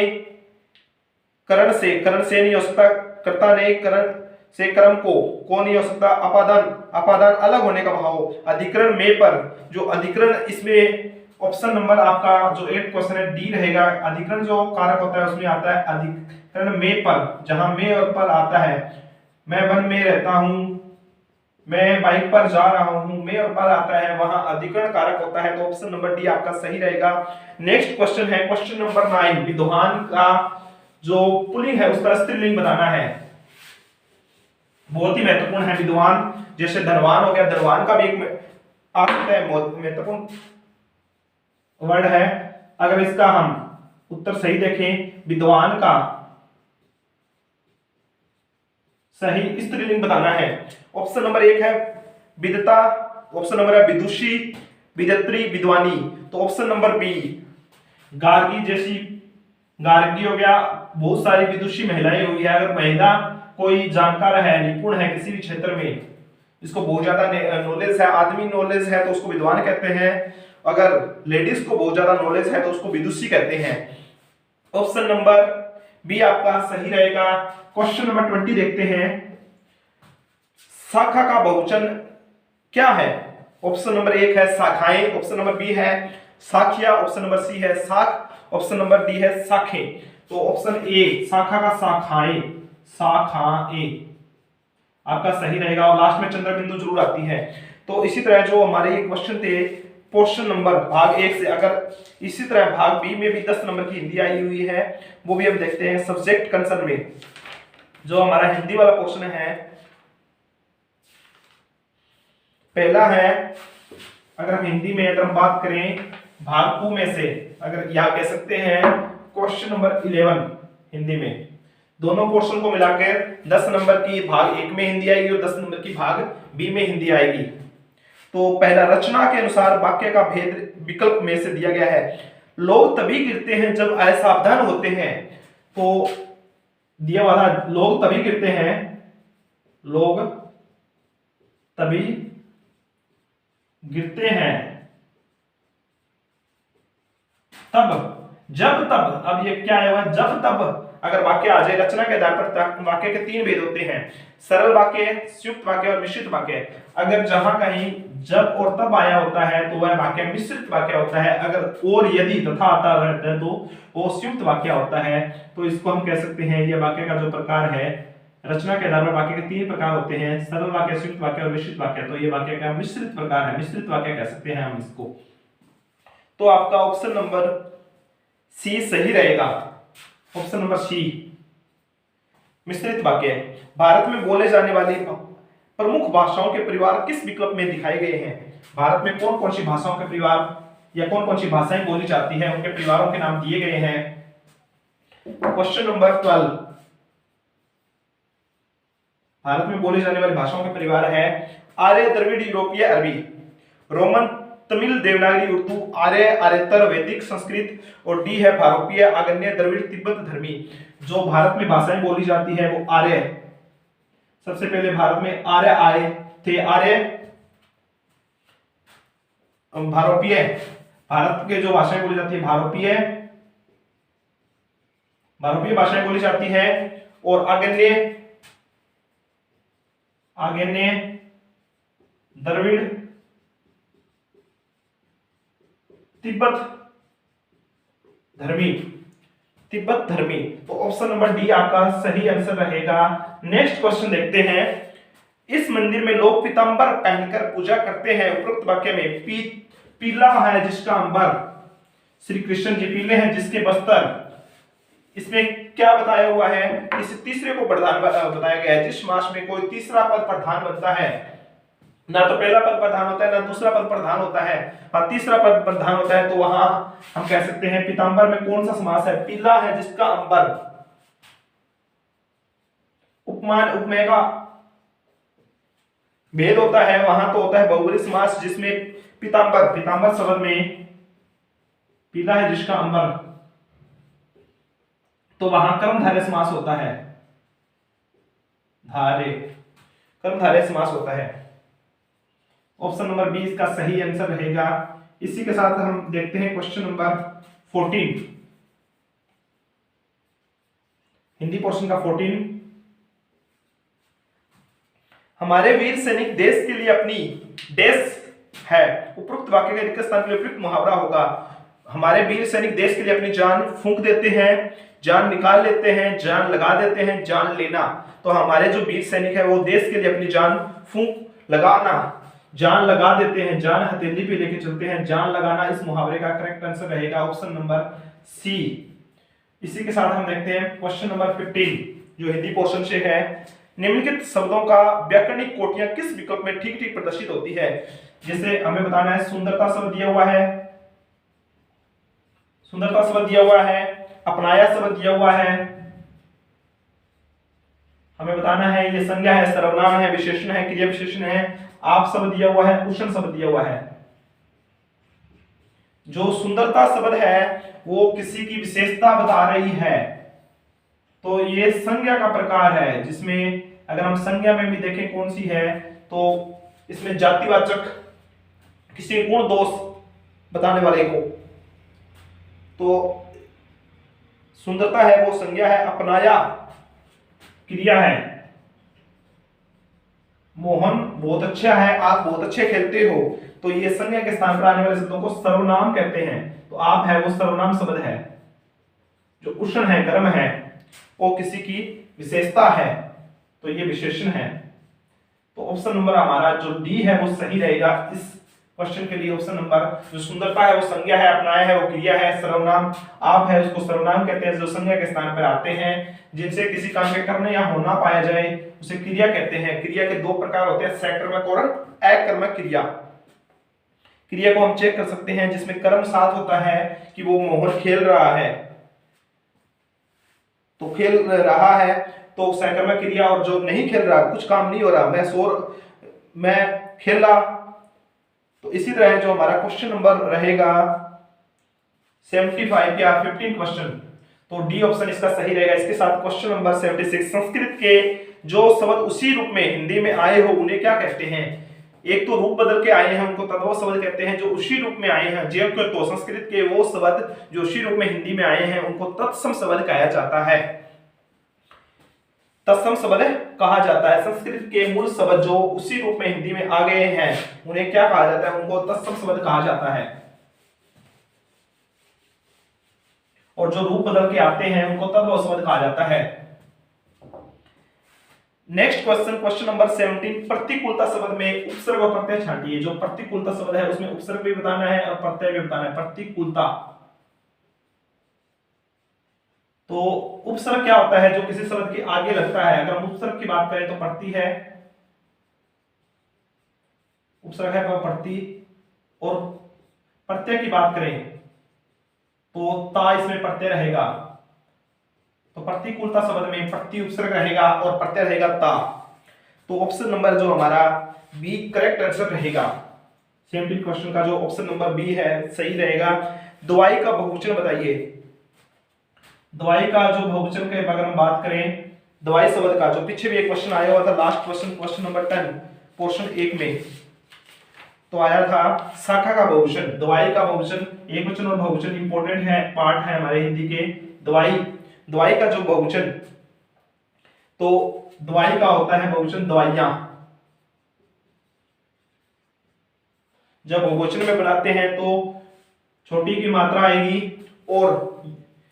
करण से नहीं हो सकता, कर्ता ने करण से कर्म को नहीं हो सकता। अपादान अलग होने का भाव। अधिकरण में पर, जो अधिकरण इसमें ऑप्शन नंबर आपका जो 8 क्वेश्चन है डी रहेगा। अधिकरण जो कारक होता है उसमें आता है अधिकरण में पर, जहां में और पर आता है। मैं वन में रहता हूं, मैं बाइक पर जा रहा हूं, में और पर आता है, वहां अधिकरण कारक होता है। तो ऑप्शन नंबर डी आपका सही रहेगा। नेक्स्ट क्वेश्चन है क्वेश्चन नंबर 9, विद्वान का जो पुल्लिंग है उसका स्त्रीलिंग बताना है। बहुत ही महत्वपूर्ण है विद्वान, जैसे धनवान हो गया, धनवान का भी एक आ सकता है महत्वपूर्ण वर्ड है। अगर इसका हम उत्तर सही देखें, विद्वान का सही स्त्रीलिंग बताना है। ऑप्शन नंबर 1 है विद्वता, ऑप्शन नंबर है विदुषी, विद्वत्री, विद्वानी। तो ऑप्शन नंबर बी गार्गी, जैसी गार्गी हो गया, बहुत सारी विदुषी महिलाएं हो गया। अगर महिला कोई जानकार है, निपुण है किसी भी क्षेत्र में, जिसको बहुत ज्यादा नॉलेज है, आदमी नॉलेज है, तो उसको विद्वान कहते हैं। अगर लेडीज को बहुत ज्यादा नॉलेज है तो उसको विदुषी कहते हैं। ऑप्शन नंबर बी आपका सही रहेगा। क्वेश्चन नंबर 20 देखते हैं, शाखा का बहुवचन क्या है? ऑप्शन नंबर 1 है शाखाएं, ऑप्शन नंबर बी है शाखिया, ऑप्शन नंबर सी है शाख, ऑप्शन नंबर डी है शाखें। तो ऑप्शन ए शाखा का शाखाएं, शाखाएं आपका सही रहेगा, और लास्ट में चंद्र बिंदु जरूर आती है। तो इसी तरह जो हमारे ये क्वेश्चन थे पोर्शन नंबर भाग 1 से, अगर इसी तरह भाग बी में भी 10 नंबर की हिंदी आई हुई है, वो भी हम देखते हैं सब्जेक्ट कंसर्न में। जो हमारा हिंदी वाला पोर्शन है, पहला है, अगर हम हिंदी में अगर हम बात करें भाग 2 में से, अगर यहां कह सकते हैं क्वेश्चन नंबर 11 हिंदी में, दोनों पोर्शन को मिलाकर 10 नंबर की भाग 1 में हिंदी आएगी और 10 नंबर की भाग बी में हिंदी आएगी। तो पहला, रचना के अनुसार वाक्य का भेद विकल्प में से दिया गया है। लोग तभी गिरते हैं जब असावधान होते हैं। तो दिया वाला लोग तभी गिरते हैं, लोग तभी गिरते हैं तब, जब तब, अब ये क्या है, जब तब अगर वाक्य आ जाए रचना के आधार पर, वाक्य के 3 भेद होते हैं, सरल वाक्य, संयुक्त वाक्य और मिश्रित वाक्य। अगर जहां कहीं जब और तब आया होता है तो वह वाक्य मिश्रित वाक्य होता है। अगर और यदि तथा आता है तो वो संयुक्त वाक्य होता है। तो इसको हम कह सकते हैं, ये वाक्य का जो प्रकार है, रचना के आधार पर वाक्य के 3 प्रकार होते हैं, सरल वाक्य, संयुक्त वाक्य और मिश्रित वाक्य। तो ये वाक्य का मिश्रित प्रकार है, मिश्रित वाक्य कह सकते हैं हम इसको। तो आपका ऑप्शन नंबर सी सही रहेगा, ऑप्शन नंबर सी मिश्रित वाक्य। भारत में बोले जाने वाली प्रमुख भाषाओं के परिवार किस विकल्प में दिखाए गए हैं? भारत में कौन कौन सी भाषाओं के परिवार या कौन कौन सी भाषाएं बोली जाती है, उनके परिवारों के नाम दिए गए हैं। क्वेश्चन नंबर 12, भारत में बोली जाने वाली भाषाओं के परिवार है आर्य, द्रविड़, यूरोपीय, अरबी, रोमन, तमिल, देवनागरी, उर्दू, आर्य, आर्यतर, वैदिक, संस्कृत, और डी है भारोपीय, आग्नेय, द्रविड़, तिब्बत धर्मी। जो भारत में भाषाएं बोली जाती है वो आर्य, सबसे पहले भारत में आर्य आए थे, आर्य, भारोपीय, भारत के जो भाषाएं बोली जाती है भारोपीय भाषाएं बोली जाती है, और आग्नेय, द्रविड़, तिब्बत धर्मी। तो ऑप्शन नंबर डी आपका सही आंसर रहेगा। नेक्स्ट क्वेश्चन देखते हैं, इस मंदिर में लोग पीतांबर पहनकर पूजा करते हैं। उपरोक्त वाक्य में पीला है जिसका अंबर, श्री कृष्ण जी पीले हैं जिसके बस्तर, इसमें क्या बताया हुआ है, इस तीसरे को प्रधान बताया गया है। जिस समास में कोई तीसरा पद प्रधान बनता है, ना तो पहला पद प्रधान होता है ना दूसरा पद प्रधान होता है, हाँ तीसरा पद प्रधान होता है, तो वहां हम कह सकते हैं पीतांबर में कौन सा समास है, पीला है जिसका अंबर। उपमान उपमेय का भेद होता है, वहां तो होता है बहुब्रीहि समास जिसमें पीतांबर, पीतांबर शब्द में पीला है जिसका अंबर, तो वहां कर्मधारय समास होता है, धारे कर्मधारय समास होता है। ऑप्शन नंबर बी इसका सही आंसर रहेगा। इसी के साथ हम देखते हैं क्वेश्चन नंबर 14, हिंदी पोर्शन का 14। हमारे वीर सैनिक देश के लिए अपनी डैश है, उपरोक्त वाक्य के रिक्त स्थान के लिए उपयुक्त मुहावरा होगा। हमारे वीर सैनिक देश के लिए अपनी जान फूंक देते हैं, जान निकाल लेते हैं, जान लगा देते हैं, जान लेना। तो हमारे जो वीर सैनिक है वो देश के लिए अपनी जान फूंक लगाना, जान लगा देते हैं, जान हथेली पे लेके चलते हैं, जान लगाना, इस मुहावरे का करेक्ट आंसर रहेगा ऑप्शन नंबर सी। इसी के साथ हम देखते हैं क्वेश्चन नंबर 15 जो हिंदी पोर्शन से है। निम्नलिखित शब्दों का व्याकरणिक कोटियां किस विकल्प में ठीक ठीक प्रदर्शित होती है। जैसे हमें बताना है सुंदरता शब्द दिया हुआ है, सुंदरता शब्द दिया हुआ है, अपनाया शब्द दिया हुआ है, हमें बताना है ये संज्ञा है, सर्वनाम है, विशेषण है, क्रिया विशेषण है, आप शब्द दिया हुआ है, उष्ण शब्द दिया हुआ है। जो सुंदरता शब्द है वो किसी की विशेषता बता रही है, तो ये संज्ञा का प्रकार है, जिसमें अगर हम संज्ञा में भी देखें कौन सी है, तो इसमें जातिवाचक किसी गुण दोष बताने वाले को, तो सुंदरता है वो संज्ञा है, अपनाया क्रिया है, मोहन बहुत अच्छा है, आप बहुत अच्छे खेलते हो, तो ये संज्ञा के स्थान पर आने वाले शब्दों को सर्वनाम कहते हैं। तो आप है वो सर्वनाम शब्द है। जो उष्ण है, गर्म है, वो किसी की विशेषता है, तो ये विशेषण है। तो ऑप्शन नंबर हमारा जो डी है वो सही रहेगा इस क्वेश्चन के लिए। ऑप्शन नंबर जो सुंदरता है वो संज्ञा है, अपनाया है वो क्रिया है, सर्वनाम आप है उसको सर्वनाम कहते हैं, जो संज्ञा के स्थान पर आते हैं, जिनसे किसी काम के करने या होना पाया जाए उसे क्रिया कहते हैं। क्रिया के दो प्रकार होते हैं, सकर्मक और अकर्मक क्रिया। क्रिया को हम चेक कर सकते हैं जिसमें कर्म साथ होता है कि वो मोहन खेल रहा है, तो खेल रहा है तो सकर्मक क्रिया, और जो नहीं खेल रहा, कुछ काम नहीं हो रहा, मैं खेला, तो इसी तरह जो हमारा क्वेश्चन नंबर रहेगा 75 या 15 क्वेश्चन, तो डी ऑप्शन इसका सही रहेगा। इसके साथ क्वेश्चन नंबर 76, संस्कृत के जो शब्द उसी रूप में हिंदी में आए हो उन्हें क्या कहते हैं। एक तो रूप बदल के आए हैं उनको तद्भव शब्द कहते हैं, जो उसी रूप में आए हैं, जो तो संस्कृत के वो शब्द जो उसी रूप में हिंदी में आए हैं उनको तत्सम शब्द कहा जाता है, तत्सम शब्द कहा जाता है। संस्कृत के मूल शब्द जो उसी रूप में हिंदी में आ गए हैं उन्हें क्या कहा जाता है, उनको तत्सम शब्द कहा जाता है, और जो रूप बदल के आते हैं उनको तद्भव शब्द कहा जाता है। नेक्स्ट क्वेश्चन, क्वेश्चन नंबर 17, प्रतिकूलता शब्द में उपसर्ग और प्रत्यय छांटिए। जो प्रतिकूलता शब्द है उसमें उपसर्ग भी बताना है और प्रत्यय भी बताना है। प्रतिकूलता, तो उपसर्ग क्या होता है, जो किसी शब्द के आगे लगता है। अगर हम उपसर्ग की बात करें तो प्रति है, उपसर्ग है प्रति, और प्रत्यय की बात करें तो ता इसमें प्रत्यय रहेगा, तो प्रतिकूलता शब्द में प्रति उपसर्ग रहेगा और प्रत्यय रहेगा ता। तो ऑप्शन नंबर जो हमारा बी करेक्ट आंसर रहेगा। 17 क्वेश्चन का जो ऑप्शन नंबर बी है सही रहेगा। दवाई का बहुवचन बताइए। दवाई का जो बहुवचन के अगर हम बात करें, दवाई शब्द का जो पीछे भी एक क्वेश्चन आया हुआ था, last question, question number 10 portion 1 में तो आया था शाखा का बहुवचन। दवाई का बहुवचन, एक वचन और बहुवचन इंपॉर्टेंट है, पार्ट है हमारे हिंदी के। दवाई का जो बहुवचन, तो दवाई का होता है बहुवचन दवाइयां। जब बहुवचन में बनाते हैं तो छोटी की मात्रा आएगी और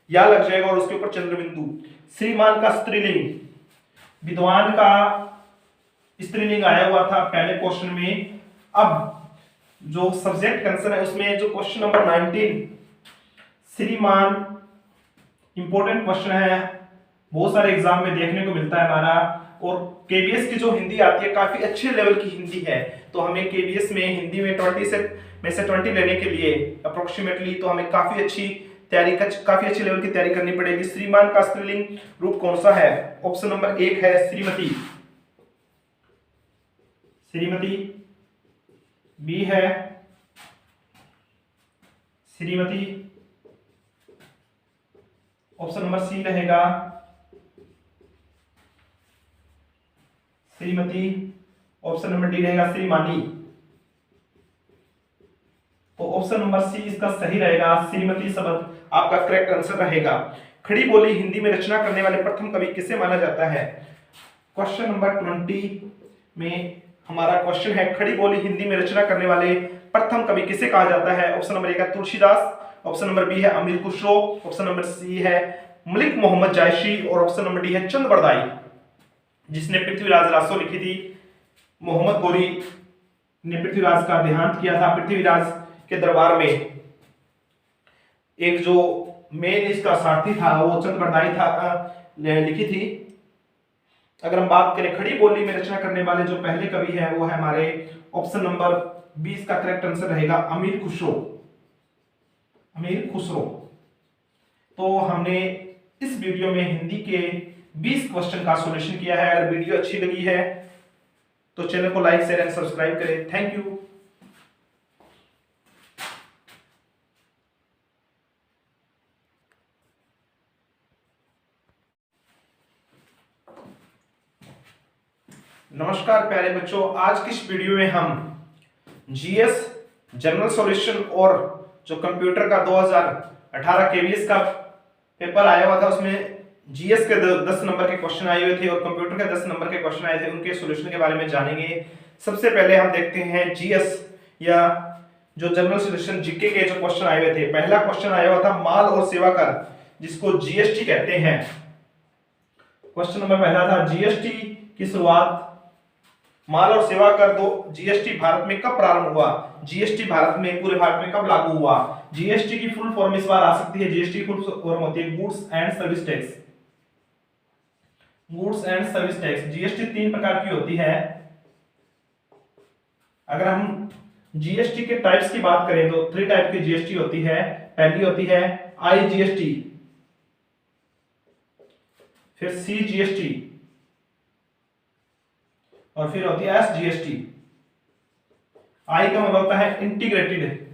या लग जाएगा और उसके ऊपर चंद्र बिंदु। श्रीमान का स्त्रीलिंग, विद्वान का स्त्रीलिंग आया हुआ था पहले क्वेश्चन में। अब जो सब्जेक्ट कंसर्न है उसमें जो क्वेश्चन नंबर 19 श्रीमान इंपॉर्टेंट क्वेश्चन है, बहुत सारे एग्जाम में देखने को मिलता है हमारा। और केबीएस की जो हिंदी आती है काफी अच्छे लेवल की हिंदी है, तो हमें केबीएस में हिंदी में 20 लेने के लिए अप्रोक्सीमेटली तो हमें काफी अच्छी लेवल की तैयारी करनी पड़ेगी। श्रीमान का स्त्रीलिंग रूप कौन सा है? ऑप्शन नंबर 1 है श्रीमती, श्रीमती। बी है श्रीमती। ऑप्शन नंबर सी रहेगा श्रीमती। ऑप्शन नंबर डी रहेगा श्रीमानी। तो ऑप्शन नंबर सी इसका सही रहेगा, श्रीमती शब्द आपका करेक्ट आंसर रहेगा। खड़ी बोली हिंदी में रचना करने वाले प्रथम कवि किसे माना जाता है? क्वेश्चन नंबर 20 में हमारा क्वेश्चन है, खड़ी बोली हिंदी में रचना करने वाले प्रथम कवि किसे कहा जाता है? ऑप्शन नंबर 1 है तुलसीदास, ऑप्शन नंबर बी है अमीर खुसरो, ऑप्शन नंबर सी है मलिक मोहम्मद जायसी और ऑप्शन नंबर डी है चंद बरदाई। जिसने पृथ्वीराज रासो लिखी थी, मोहम्मद गौरी ने पृथ्वीराज का देहांत किया था। पृथ्वीराज के दरबार में एक जो मेन इसका सारथी था वो चंद बरदाई था, लिखी थी। अगर हम बात करें खड़ी बोली में रचना करने वाले जो पहले कवि है वो है हमारे ऑप्शन नंबर 20 का करेक्ट आंसर रहेगा अमीर खुसरो, अमीर खुसरो। तो हमने इस वीडियो में हिंदी के 20 क्वेश्चन का सॉल्यूशन किया है। अगर वीडियो अच्छी लगी है तो चैनल को लाइक शेयर एंड सब्सक्राइब करें। Thank you. नमस्कार प्यारे बच्चों, आज की इस वीडियो में हम जीएस जनरल सॉल्यूशन और जो कंप्यूटर का 2018 केवीएस का पेपर आया हुआ था उसमें जीएस के 10 नंबर के क्वेश्चन आए हुए थे और कंप्यूटर के 10 नंबर के क्वेश्चन आए थे, उनके सॉल्यूशन के बारे में जानेंगे। सबसे पहले हम देखते हैं जीएस या जो जनरल सॉल्यूशन जीके के जो क्वेश्चन आए हुए थे। पहला क्वेश्चन आया हुआ था माल और सेवा कर, जिसको जीएसटी कहते हैं। क्वेश्चन नंबर पहला था जीएसटी की शुरुआत, माल और सेवा कर दो जीएसटी भारत में कब प्रारंभ हुआ? जीएसटी भारत में पूरे भारत में कब लागू हुआ? जीएसटी की फुल फॉर्म इस बार आ सकती है। जीएसटी की फुल फॉर्म होती है goods and service tax, goods and service tax. GST 3 प्रकार की होती है। अगर हम जीएसटी के टाइप्स की बात करें तो 3 टाइप की जीएसटी होती है। पहली होती है आईजीएसटी, फिर सीजीएसटी और फिर होती है एसजीएसटी। आई का मतलब होता है integrated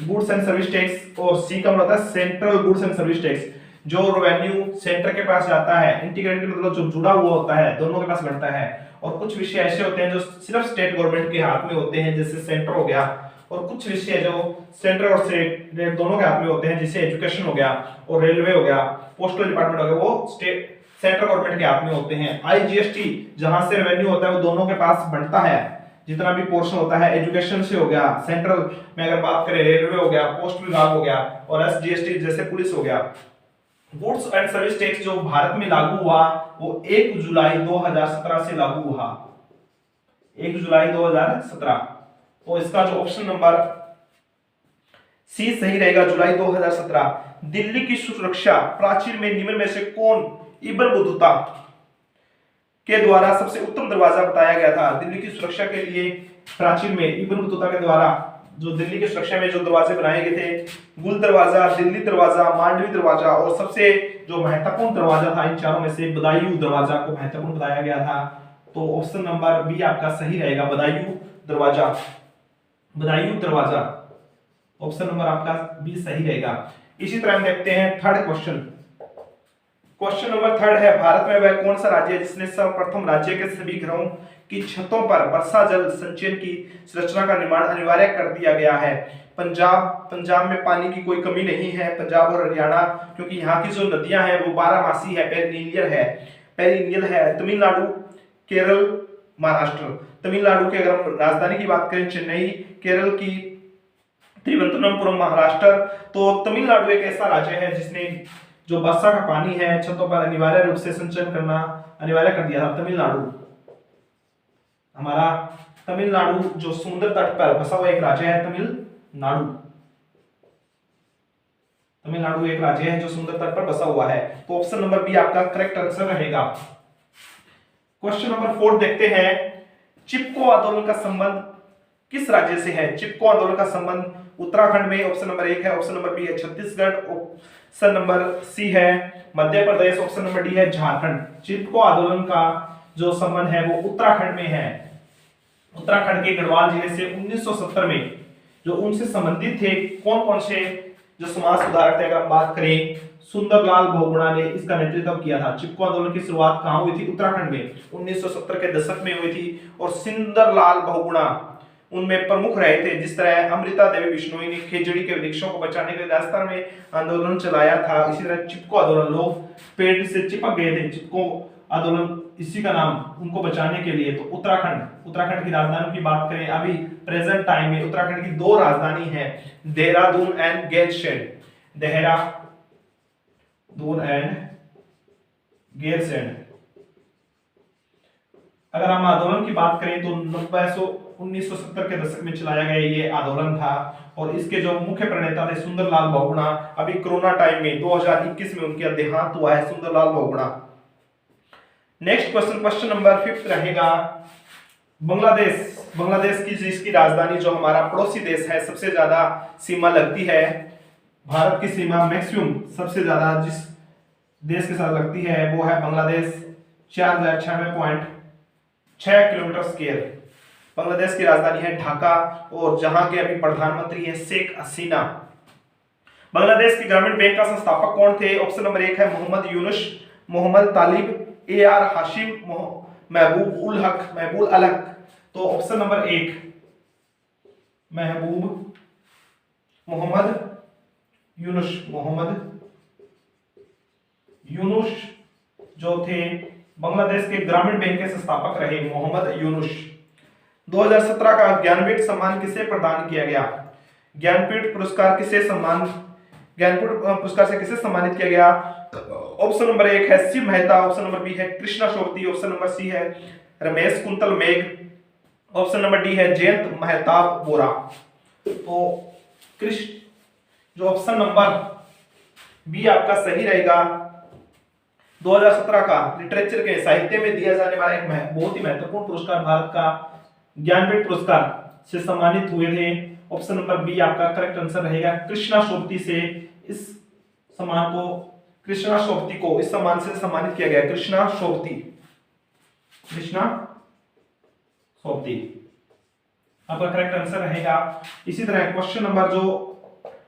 goods and service tax और सी का मतलब होता है central goods and service tax, जो रेवेन्यू सेंटर के पास जाता है। इंटीग्रेटेड मतलब जो जुड़ा हुआ होता है, दोनों के पास बढ़ता है। और कुछ विषय ऐसे होते हैं जो सिर्फ स्टेट गवर्नमेंट के हाथ में होते हैं, जैसे सेंटर हो गया, और कुछ विषय जो सेंटर और स्टेट दोनों के हाथ में होते हैं, जैसे एजुकेशन हो गया और रेलवे हो गया, पोस्टल डिपार्टमेंट हो गया, वो स्टेट सेंट्रल गवर्नमेंट के हाथ में होते हैं। आईजीएसटी जहां से रेवेन्यू होता है वो दोनों के पास बढ़ता है, जितना भी पोर्शन होता है। एजुकेशन से हो गया, सेंट्रल में अगर बात करें रेलवे हो गया, पोस्ट विभाग हो गया, और एसजीएसटी जैसे पुलिस हो गया। गुड्स एंड सर्विस टैक्स जो भारत में लागू हुआ वो 1 जुलाई 2017 से लागू हुआ, 1 जुलाई 2017। तो इसका जो ऑप्शन नंबर सी सही रहेगा, जुलाई 2017। दिल्ली की सुरक्षा प्राचीर में निम्न में से कौन इब्न बतूता के द्वारा सबसे उत्तम दरवाजा बताया गया था? दिल्ली की सुरक्षा के लिए प्राचीन में इब्न बतूता के द्वारा जो दिल्ली की सुरक्षा में जो दरवाजे बनाए गए थे, गुल दरवाजा, दिल्ली दरवाजा, मांडवी दरवाजा और सबसे जो महत्वपूर्ण दरवाजा था इन चारों में से बदायूं दरवाजा को महत्वपूर्ण बताया गया था। तो ऑप्शन नंबर बी आपका सही रहेगा, बदायूं दरवाजा, बदायूं दरवाजा। ऑप्शन नंबर आपका बी सही रहेगा। इसी तरह हम देखते हैं थर्ड क्वेश्चन। क्वेश्चन नंबर 3 है, भारत में वह कौन सा राज्य है जिसने सर्वप्रथम राज्य के सभी घरों की छतों पर वर्षा जल संचयन की संरचना का निर्माण अनिवार्य कर दिया गया है? पंजाब में पानी की कोई कमी नहीं है, पंजाब और हरियाणा, क्योंकि यहाँ की जो नदियां हैं वो 12 है, पेरिनियल है। तमिलनाडु, केरल, महाराष्ट्र। तमिलनाडु के अगर हम राजधानी की बात करें चेन्नई, केरल की तिरुवनंतपुरम, महाराष्ट्र। तो तमिलनाडु एक ऐसा राज्य है जिसने जो वर्षा का पानी है छतों पर अनिवार्य रूप से संचयन करना अनिवार्य कर दिया था। तमिलनाडु, हमारा तमिलनाडु जो समुद्र तट पर बसा हुआ एक राज्य है, तमिलनाडु। तमिलनाडु एक राज्य है जो समुद्र तट पर बसा हुआ है। तो ऑप्शन नंबर बी आपका करेक्ट आंसर रहेगा। क्वेश्चन नंबर 4 देखते हैं, चिपको आंदोलन का संबंध किस राज्य से है? चिपको आंदोलन का संबंध उत्तराखंड में ऑप्शन नंबर 1 है, ऑप्शन नंबर बी है छत्तीसगढ़, ऑप्शन नंबर सी है Madhya Pradesh, option number D है झारखंड। चिपको आंदोलन का जो संबंध है वो उत्तराखंड में है। उत्तराखंड के गढ़वाल जिले से 1970 में जो उनसे संबंधित थे कौन कौन से जो समाज सुधारक थे, अगर हम बात करें सुंदरलाल बहुगुणा ने इसका नेतृत्व किया था। चिपको आंदोलन की शुरुआत कहां हुई थी? उत्तराखंड में 1970 के दशक में हुई थी और सुंदरलाल बहुगुणा उनमें प्रमुख रहे थे। जिस तरह अमृता देवी बिश्नोई ने खेजड़ी के वृक्षों को बचाने के लिए राजस्थान में आंदोलन चलाया था, इसी तरह चिपको आंदोलन लोग पेड़ से चिपक गए थे, चिपको आंदोलन इसी का नाम उनको बचाने के लिए। तो उत्तराखंड की राजधानी की बात करें, अभी प्रेजेंट टाइम में उत्तराखंड की 2 राजधानी है, देहरादून एंड गैरसैंण। देहरादून एंड गैरसैंण। अगर हम आंदोलन की बात करें तो 1970 के दशक में चलाया गया ये आंदोलन था और इसके जो मुख्य प्रणेता थे सुंदरलाल बहुगुणा। अभी कोरोना टाइम में 2021 में उनका देहांत हुआ है Sundarlal Bahuguna. Next question number 5 रहेगा, बांग्लादेश की जिसकी राजधानी जो हमारा पड़ोसी देश है, सबसे ज्यादा सीमा लगती है, भारत की सीमा मैक्सिमम सबसे ज्यादा जिस देश के साथ लगती है वो है बांग्लादेश, 4096.6 किलोमीटर स्क्वायर। बांग्लादेश की राजधानी है ढाका और जहां के अभी प्रधानमंत्री है शेख हसीना। बांग्लादेश की ग्रामीण बैंक का संस्थापक कौन थे? ऑप्शन नंबर 1 है मोहम्मद यूनुस, मोहम्मद तालिब, AR हाशिम, महबूब अल हक। तो ऑप्शन नंबर 1 मोहम्मद यूनुस जो थे बांग्लादेश के ग्रामीण बैंक के संस्थापक रहे मोहम्मद यूनुस। 2017 का ज्ञानपीठ सम्मान किसे प्रदान किया गया? ज्ञानपीठ पुरस्कार से किसे सम्मानित किया गया? ऑप्शन नंबर 1 है Shiv Mehta, option number B है Krishna Sobti, option number C है Ramesh Kuntal Megh, option number D है जयंत महताब बोरा। तो जो ऑप्शन नंबर बी आपका सही रहेगा। 2017 का लिटरेचर के साहित्य में दिया जाने वाला एक बहुत ही महत्वपूर्ण पुरस्कार, भारत का ज्ञानपीठ पुरस्कार से सम्मानित हुए थे। ऑप्शन नंबर बी आपका करेक्ट आंसर रहेगा। कृष्णा शोभती से इस सम्मान से सम्मानित किया गया। कृष्णा शोभती आपका करेक्ट आंसर रहेगा। इसी तरह क्वेश्चन नंबर जो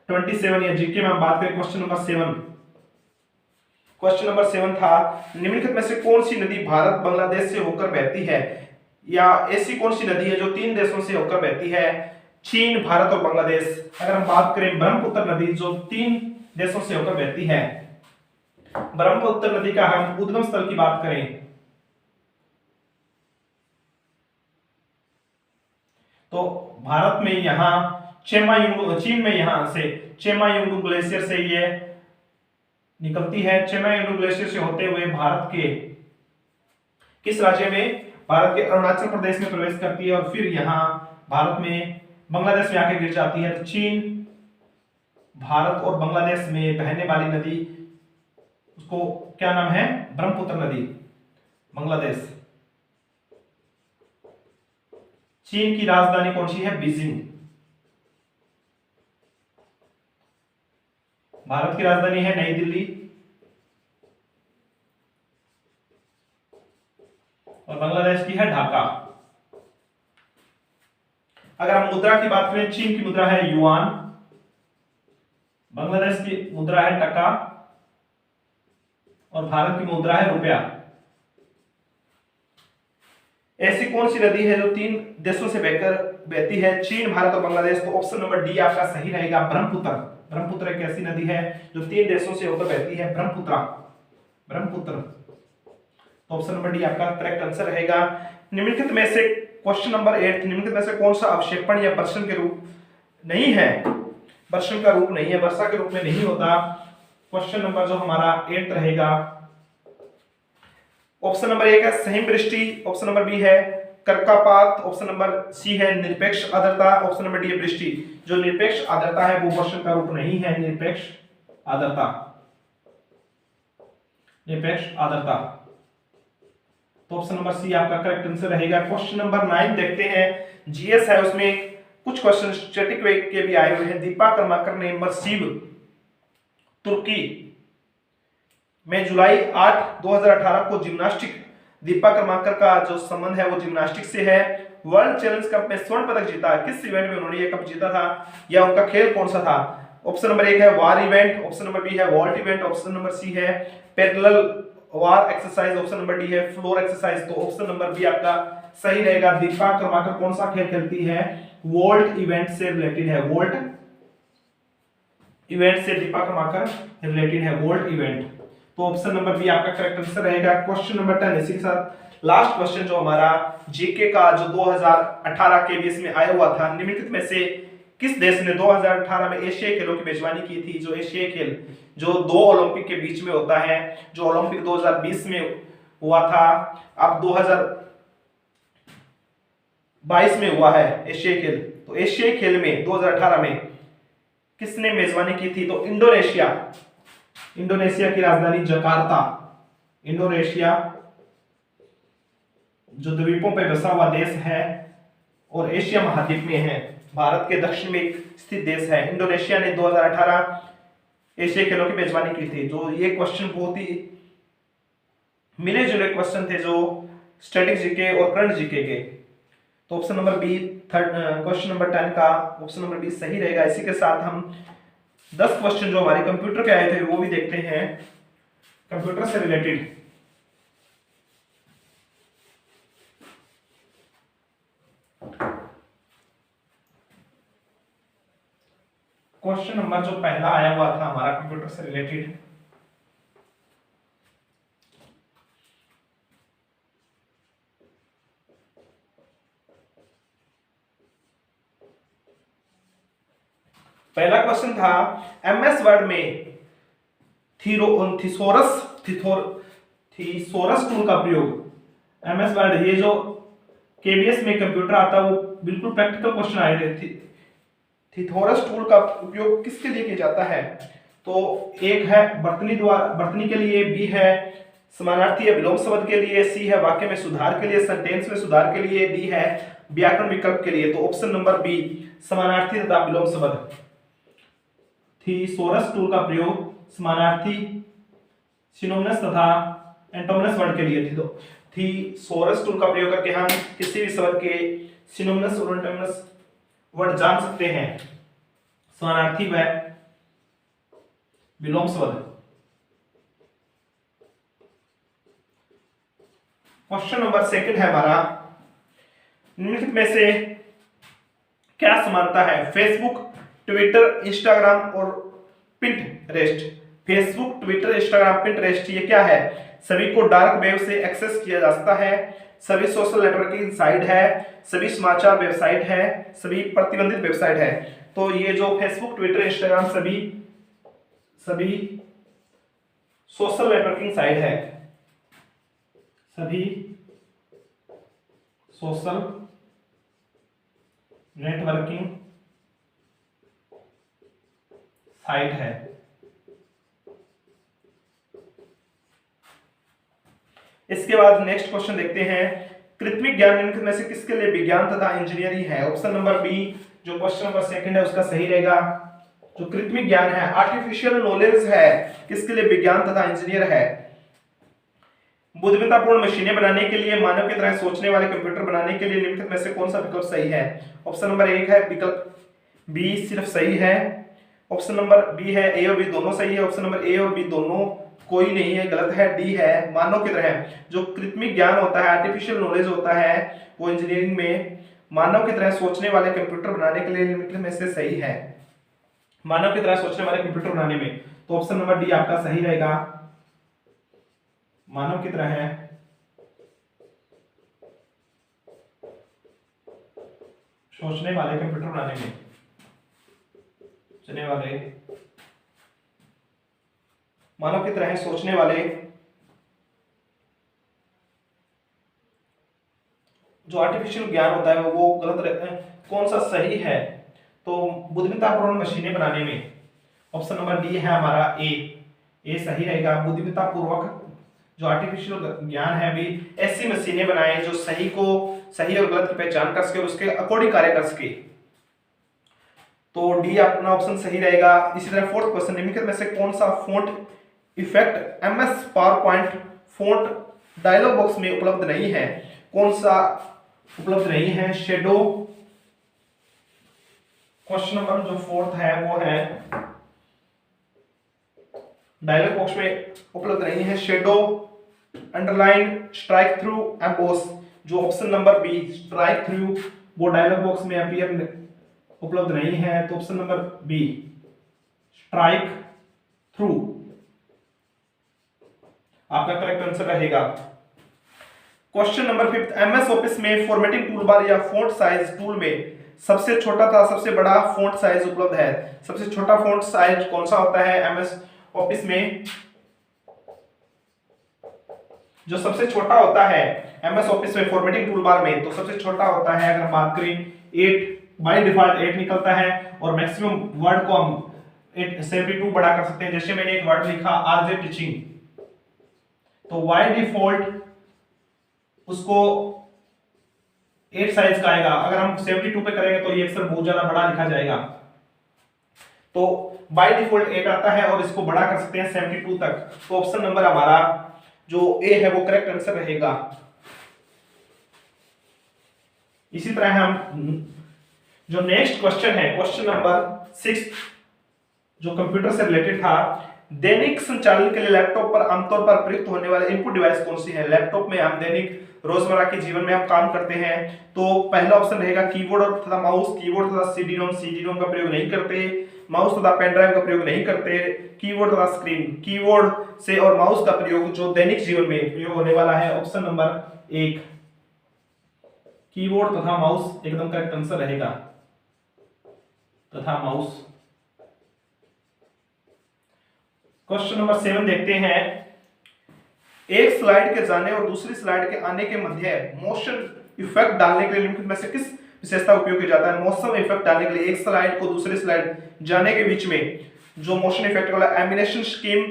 27 या जीके में हम बात करें, क्वेश्चन नंबर 7 था, निम्नलिखित में से कौन सी नदी भारत बांग्लादेश से होकर बहती है, या ऐसी कौन सी नदी है जो 3 देशों से होकर बहती है? चीन, भारत और बांग्लादेश। अगर हम बात करें ब्रह्मपुत्र नदी जो 3 देशों से होकर बहती है, ब्रह्मपुत्र नदी का हम उद्गम स्थल की बात करें तो भारत में यहां चीन में यहां से चेमायुंगडू ग्लेशियर से ये निकलती है। चेमायुंगडू ग्लेशियर से होते हुए भारत के किस राज्य में? भारत के अरुणाचल प्रदेश में प्रवेश करती है और फिर यहां भारत में बांग्लादेश में आके गिर जाती है। तो चीन, भारत और बांग्लादेश में बहने वाली नदी उसको क्या नाम है? ब्रह्मपुत्र नदी। बांग्लादेश। चीन की राजधानी कौन सी है? बीजिंग। भारत की राजधानी है नई दिल्ली और बांग्लादेश की है ढाका। अगर हम मुद्रा की बात करें, चीन की मुद्रा है युआन, बांग्लादेश की मुद्रा है टका और भारत की मुद्रा है रुपया। ऐसी कौन सी नदी है जो 3 देशों से बहती है? चीन, भारत और बांग्लादेश। तो ऑप्शन नंबर डी आपका सही रहेगा, ब्रह्मपुत्र एक ऐसी नदी है जो 3 देशों से होकर बहती है, ब्रह्मपुत्र। तो ऑप्शन नंबर डी आपका करेक्ट आंसर रहेगा। निम्नलिखित में से क्वेश्चन नंबर 8, निम्नलिखित में से कौन सा अवक्षेपण या वर्षण के रूप नहीं है? वर्षण का रूप नहीं है, वर्षा के रूप में नहीं होता। क्वेश्चन नंबर जो हमारा 8 रहेगा, ऑप्शन नंबर 1 है सहिमवृष्टि, ऑप्शन नंबर बी है कर्कापात, ऑप्शन नंबर सी है निरपेक्ष आर्द्रता, ऑप्शन नंबर डी है वृष्टि। जो निरपेक्ष आर्द्रता है वो वर्षण का रूप नहीं है, निरपेक्ष आर्द्रता, निरपेक्ष आर्द्रता। तो ऑप्शन नंबर सी आपका करेक्ट आंसर रहेगा। क्वेश्चन नंबर 9 देखते हैं, जीएस है, उसमें कुछ क्वेश्चन स्टैटिक वेग के भी आए हुए हैं। दीपा कर्माकर ने मर्सीव तुर्की में जुलाई 8 2018 को जिम्नास्टिक, दीपा कर्माकर का जो संबंध है वो जिम्नास्टिक से है, वर्ल्ड चैलेंज कप में स्वर्ण पदक जीता। किस इवेंट में उन्होंने ये कप जीता था या उनका खेल कौन सा था? ऑप्शन नंबर 1 है bar event, option number B है vault event, option number C है parallel bar exercise, option number D है फ्लोर एक्सरसाइज। तो ऑप्शन नंबर बी आपका सही रहेगा। दीपा कर्माकर कौन सा खेल खेलती है? वॉल्ट इवेंट से रिलेटेड है, वॉल्ट इवेंट से दीपा कर्माकर रिलेटेड है, वॉल्ट इवेंट। तो ऑप्शन नंबर बी आपका करेक्ट आंसर रहेगा। क्वेश्चन नंबर 10 इसी के साथ लास्ट क्वेश्चन जो हमारा जीके का जो 2018 के बीस में आया हुआ था, निम्नलिखित में से किस देश ने 2018 में एशियाई खेलों की मेजबानी की थी? जो एशियाई खेल जो दो ओलंपिक के बीच में होता है, जो ओलंपिक 2020 में हुआ था, अब 2022 में हुआ है एशियाई खेल। तो एशियाई खेल में 2018 में किसने मेजबानी की थी? तो इंडोनेशिया, इंडोनेशिया की राजधानी जकार्ता, इंडोनेशिया जो द्वीपों पर बसा हुआ देश है और एशिया महाद्वीप में है, भारत के दक्षिण में स्थित देश है। इंडोनेशिया ने 2018 एशियाई खेलों की मेजबानी की थी। जो ये क्वेश्चन बहुत ही मिले जुले क्वेश्चन थे, जो स्टैटिक जीके और करंट जीके के। तो option number B question number 10 का ऑप्शन नंबर बी सही रहेगा। इसी के साथ हम 10 क्वेश्चन जो हमारे कंप्यूटर के आए थे वो भी देखते हैं, कंप्यूटर से रिलेटेड। क्वेश्चन नंबर जो पहला आया हुआ था हमारा कंप्यूटर से रिलेटेड, पहला क्वेश्चन था एमएस वर्ड में थीसोरस टूल का प्रयोग। एमएस वर्ड ये जो केबीएस में कंप्यूटर आता है वो बिल्कुल प्रैक्टिकल क्वेश्चन आए थे। थीसोरस टूल का उपयोग किसके लिए किया जाता है? तो एक है वर्तनी के लिए, बी है समानार्थी या विलोम शब्द के लिए, सी है वाक्य में सुधार के लिए, सेंटेंस में सुधार के लिए, डी है व्याकरण विकल्प के लिए। तो ऑप्शन नंबर बी समानार्थी तथा विलोम शब्द, थीसोरस टूल का प्रयोग समानार्थी, सिनोनिमस तथा एंटोनिमस वर्ड के लिए थी। तो थीसोरस टूल का प्रयोग करके हम किसी भी शब्द के सिनोनिमस और एंटोनिमस वर्ड जान सकते हैं, समानार्थी व विलोम शब्द। क्वेश्चन नंबर 2 है हमारा, निम्नलिखित में से क्या समानता है फेसबुक, ट्विटर, इंस्टाग्राम और Pinterest? Facebook, Twitter, Instagram, Pinterest ये क्या है? सभी को डार्क वेब से एक्सेस किया जा सकता है, सभी सोशल नेटवर्किंग साइट है, सभी समाचार वेबसाइट है, सभी प्रतिबंधित वेबसाइट है। तो ये जो फेसबुक, ट्विटर, इंस्टाग्राम सभी सोशल नेटवर्किंग साइट है, सभी सोशल नेटवर्किंग साइट है। इसके बाद नेक्स्ट क्वेश्चन देखते हैं, कृत्रिम ज्ञान निम्नलिखित में से किसके लिए विज्ञान तथा इंजीनियरिंग है? ऑप्शन नंबर बी जो क्वेश्चन नंबर 2 है उसका सही रहेगा। जो कृत्रिम ज्ञान है, आर्टिफिशियल नॉलेज है, किसके लिए विज्ञान तथा इंजीनियर है? बुद्धिमत्तापूर्ण मशीनें बनाने के लिए, मानव की तरह सोचने वाले कंप्यूटर बनाने के लिए निम्नलिखित में से कौन सा विकल्प सही है? ऑप्शन नंबर 1 है विकल्प बी सिर्फ सही है, ऑप्शन नंबर बी है ए और बी दोनों सही है, ऑप्शन नंबर ए और बी दोनों कोई नहीं है, गलत है, डी है मानव की तरह। जो कृत्रिम ज्ञान होता है, आर्टिफिशियल नॉलेज होता है, वो इंजीनियरिंग में मानव की तरह सोचने वाले कंप्यूटर बनाने के लिए निम्नलिखित में से सही है, मानव की तरह सोचने वाले कंप्यूटर बनाने में। तो ऑप्शन नंबर डी आपका सही रहेगा, मानव की तरह है सोचने वाले कंप्यूटर बनाने में, सोचने वाले मानव की तरह सोचने वाले जो आर्टिफिशियल ज्ञान होता है वो गलत रहता है। कौन सा सही है? तो बुद्धिमत्तापूर्ण मशीनें बनाने में, ऑप्शन नंबर डी है हमारा ए सही रहेगा। बुद्धिमत्ता पूर्वक जो आर्टिफिशियल ज्ञान है भी ऐसी मशीनें बनाए जो सही और गलत की पहचान कर सके और उसके अकॉर्डिंग कार्य कर सके। तो डी अपना ऑप्शन सही रहेगा। इसी तरह फोर्थ क्वेश्चन, निम्नलिखित में से कौन सा font effect MS PowerPoint font dialog box में उपलब्ध नहीं है? कौन सा उपलब्ध नहीं है? शेडो। क्वेश्चन नंबर जो फोर्थ है वो है डायलॉग बॉक्स में उपलब्ध नहीं है shadow, underline, strike through, emboss. जो option number B strike through वो डायलॉग बॉक्स में अपीयर उपलब्ध नहीं है। तो option number B strike through आपका करेक्ट आंसर रहेगा। क्वेश्चन नंबर 5, एमएस ऑफिस में फॉर्मेटिंग टूलबार या फॉन्ट साइज टूल में सबसे छोटा तथा सबसे बड़ा फॉन्ट साइज उपलब्ध है। सबसे छोटा फॉन्ट साइज कौन सा होता है एमएस ऑफिस में? जो सबसे छोटा होता है एमएस ऑफिस में फॉर्मेटिंग टूलबार में, तो सबसे छोटा होता है अगर हम बात करें 8, बाय डिफॉल्ट 8 निकलता है और मैक्सिमम वर्ड को हम 72 बड़ा कर सकते हैं। जैसे मैंने एक वर्ड लिखा आरजे टीचिंग, तो बाय डिफॉल्ट उसको 8 साइज का आएगा। अगर हम 72 पे करेंगे तो ये अक्सर बहुत ज्यादा बड़ा लिखा जाएगा। तो बाय डिफॉल्ट 8 आता है और इसको बड़ा कर सकते हैं 72 तक। तो ऑप्शन नंबर हमारा जो ए है वो करेक्ट आंसर रहेगा। इसी तरह हम जो नेक्स्ट क्वेश्चन है क्वेश्चन नंबर 6 जो कंप्यूटर से रिलेटेड था, दैनिक संचालन के लिए लैपटॉप पर आमतौर पर प्रयुक्त होने वाले इनपुट डिवाइस कौन सी है? लैपटॉप में हम दैनिक रोजमर्रा के जीवन में हम काम करते हैं, तो पहला ऑप्शन रहेगा कीबोर्ड तथा माउस। कीबोर्ड तथा सीडी-रोम का प्रयोग नहीं करते, माउस तथा पेन ड्राइव का प्रयोग नहीं करते, कीबोर्ड तथा स्क्रीन। कीबोर्ड से और माउस का प्रयोग जो दैनिक जीवन में प्रयोग होने वाला है ऑप्शन नंबर 1 कीबोर्ड तथा माउस एकदम करेक्ट आंसर रहेगा, तथा माउस। क्वेश्चन नंबर 7 देखते हैं, एक स्लाइड के जाने और दूसरी स्लाइड के आने के मध्य मोशन इफेक्ट डालने के लिए निम्नलिखित में से किस विशेषता उपयोग किया जाता है? मोशन इफेक्ट डालने के लिए एक स्लाइड को दूसरी स्लाइड जाने के बीच में जो मोशन इफेक्ट वाला animation scheme,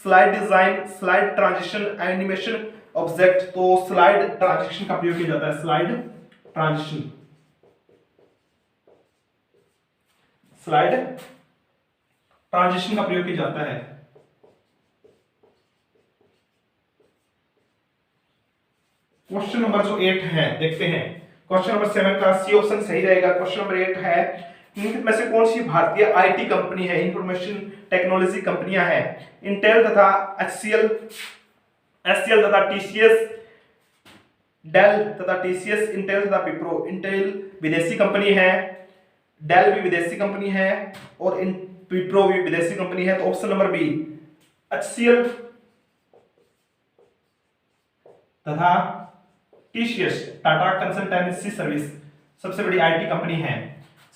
slide design, slide transition, animation object. तो स्लाइड ट्रांजिशन का प्रयोग किया जाता है, स्लाइड ट्रांजिशन, स्लाइड ट्रांजिशन का प्रयोग किया जाता है। क्वेश्चन नंबर जो 8 है देखते हैं। क्वेश्चन नंबर 7 का सी ऑप्शन सही रहेगा। क्वेश्चन नंबर 8 है, निम्नलिखित में से कौन सी भारतीय आईटी कंपनी है, इंफॉर्मेशन टेक्नोलॉजी कंपनियां हैं? इंटेल तथा एचसीएल तथा टीसीएस, डेल तथा टीसीएस, इंटेल तथा विप्रो। इंटेल विदेशी कंपनी है, डेल भी विदेशी कंपनी है और विप्रो भी विदेशी कंपनी है। तो ऑप्शन नंबर बी एचसीएल तथा टीसीएस, टाटा कंसल्टेंसी सर्विस सबसे बड़ी आईटी कंपनी है।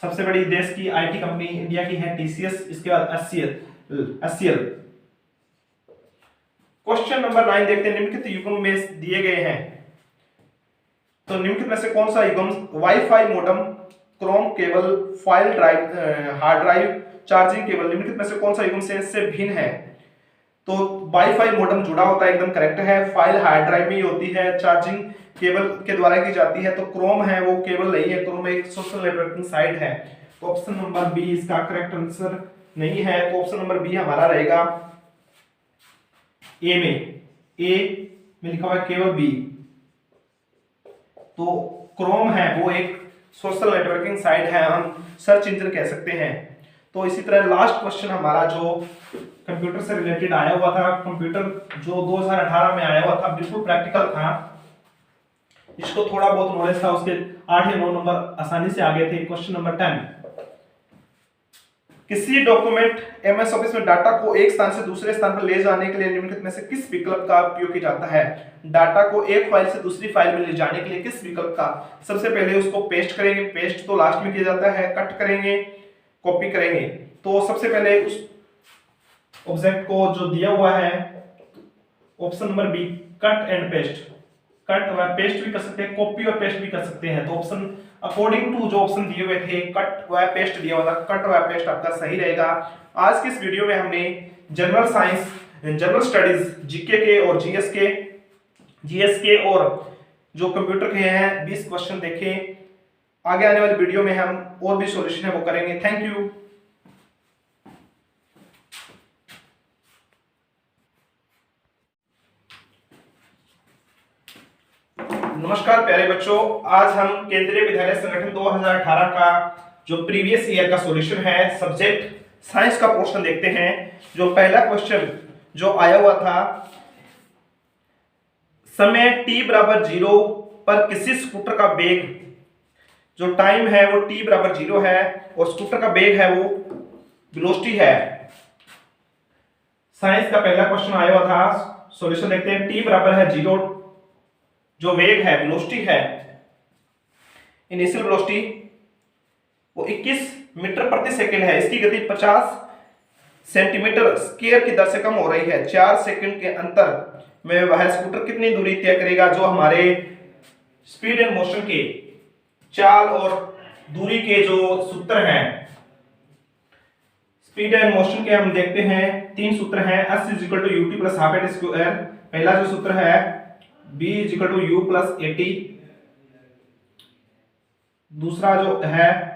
सबसे बड़ी देश की आईटी कंपनी इंडिया की है टीसीएस, इसके बाद एचसीएल। क्वेश्चन नंबर 9 देखते हैं, निम्नलिखित युग्म में दिए गए हैं, तो निम्नलिखित में से कौन सा युग्म wifi modem, Chrome cable, file drive, hard drive, charging cable, निम्नलिखित में से कौन सा युग्म से इससे भिन्न है? तो वाईफाई मॉडेम जुड़ा होता है, एकदम करेक्ट है। फाइल हार्ड ड्राइव में ही होती है, चार्जिंग केबल के द्वारा की जाती है। तो क्रोम है वो केबल नहीं है, क्रोम एक सोशल नेटवर्किंग साइट है। तो ऑप्शन नंबर बी इसका करेक्ट आंसर नहीं है। तो ऑप्शन नंबर बी हमारा रहेगा ए में लिखा हुआ है केवल बी। तो क्रोम है वो एक सोशल नेटवर्किंग साइट है, हम सर्च इंजन कह सकते हैं। तो इसी तरह लास्ट क्वेश्चन हमारा जो कंप्यूटर से रिलेटेड आया हुआ था, कंप्यूटर जो 2018 में आया हुआ था, बिल्कुल प्रैक्टिकल था, इसको थोड़ा बहुत नॉलेज था, उसके 8 या 9 नंबर आसानी से आ गए थे। क्वेश्चन नंबर 10, किसी डॉक्यूमेंट एमएस ऑफिस में डाटा को एक स्थान से दूसरे स्थान पर ले जाने के लिए निम्नलिखित में से किस विकल्प का उपयोग किया जाता है? डाटा को एक फाइल से दूसरी फाइल में ले जाने के लिए किस विकल्प का? सबसे पहले उसको पेस्ट करेंगे, पेस्ट तो लास्ट में किया जाता है, कट करेंगे, कॉपी करेंगे। तो सबसे पहले उस ऑब्जेक्ट को जो दिया हुआ है option number B cut and paste, cut व पेस्ट भी कर सकते हैं, कॉपी और पेस्ट भी कर सकते हैं। तो ऑप्शन अकॉर्डिंग टू जो ऑप्शन दिए हुए थे कट व पेस्ट दिया हुआ था, कट व पेस्ट आपका सही रहेगा। आज की इस वीडियो में हमने general science, general studies, GK के और जीएस के और जो कंप्यूटर के हैं 20 क्वेश्चन देखे। आगे आने वाली वीडियो में हम और भी सॉल्यूशन है वो करेंगे। Thank you. नमस्कार प्यारे बच्चों, आज हम केंद्रीय विद्यालय संगठन 2018 का जो प्रीवियस ईयर का सॉल्यूशन है सब्जेक्ट साइंस का पोर्शन देखते हैं। जो पहला क्वेश्चन जो आया हुआ था, समय t बराबर 0 पर किसी स्कूटर का वेग, जो टाइम है वो t बराबर 0 है और स्कूटर का वेग है वो वेलोसिटी है। साइंस का पहला क्वेश्चन आया हुआ था, सॉल्यूशन देखते हैं। t बराबर है 0, जो वेग है वेलोसिटी है, इनिशियल वेलोसिटी वो 21 मीटर प्रति सेकंड है। इसकी गति 50 सेंटीमीटर स्क्वायर की दर से कम हो रही है। 4 सेकंड के अंतर में वह स्कूटर कितनी दूरी तय करेगा? जो हमारे स्पीड एंड मोशन के चाल और दूरी के जो सूत्र हैं, स्पीड एंड मोशन के हम देखते हैं 3 सूत्र हैं। s = ut + half at square. पहला जो सूत्र है b = u + at। दूसरा जो है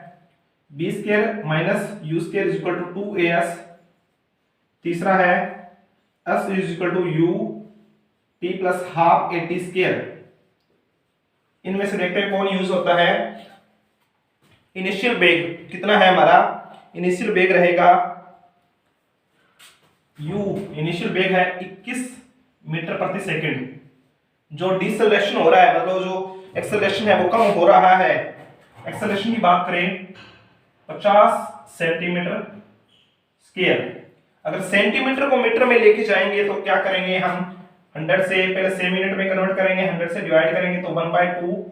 b² - u² = 2as। तीसरा है s = u t + half at²। इनमें से देखते हैं कौन यूज होता है। इनिशियल वेग कितना है हमारा? इनिशियल वेग रहेगा u, इनिशियल वेग है 21 मीटर प्रति सेकंड। जो डिसेलेरेशन हो रहा है, मतलब जो एक्सेलरेशन है वो कम हो रहा है। एक्सेलरेशन की बात करें 50 सेंटीमीटर स्क्वायर। अगर सेंटीमीटर को मीटर में लेके जाएंगे तो क्या करेंगे हम? 100 से पहले 6 मिनट में कन्वर्ट करेंगे, 100 से डिवाइड करेंगे तो 1/2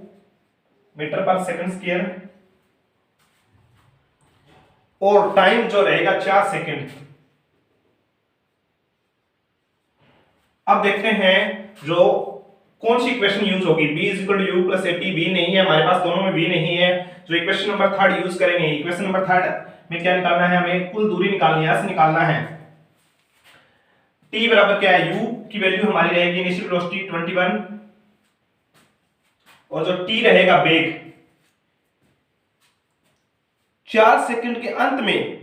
मीटर पर सेकंड स्क्वायर। और टाइम जो रहेगा 4 सेकंड। अब देखते हैं जो कौन सी इक्वेशन यूज होगी। b = u + at। v नहीं है हमारे पास, दोनों में v नहीं है। जो इक्वेशन नंबर 3 यूज करेंगे, इक्वेशन नंबर 3 में क्या निकालना है? हमें कुल दूरी निकालनी है, s निकालना है। t बराबर क्या है? u की वैल्यू हमारी रहेगी इनिशियल वेलोसिटी 21 और जो t रहेगा वेग। 4 सेकंड के अंत में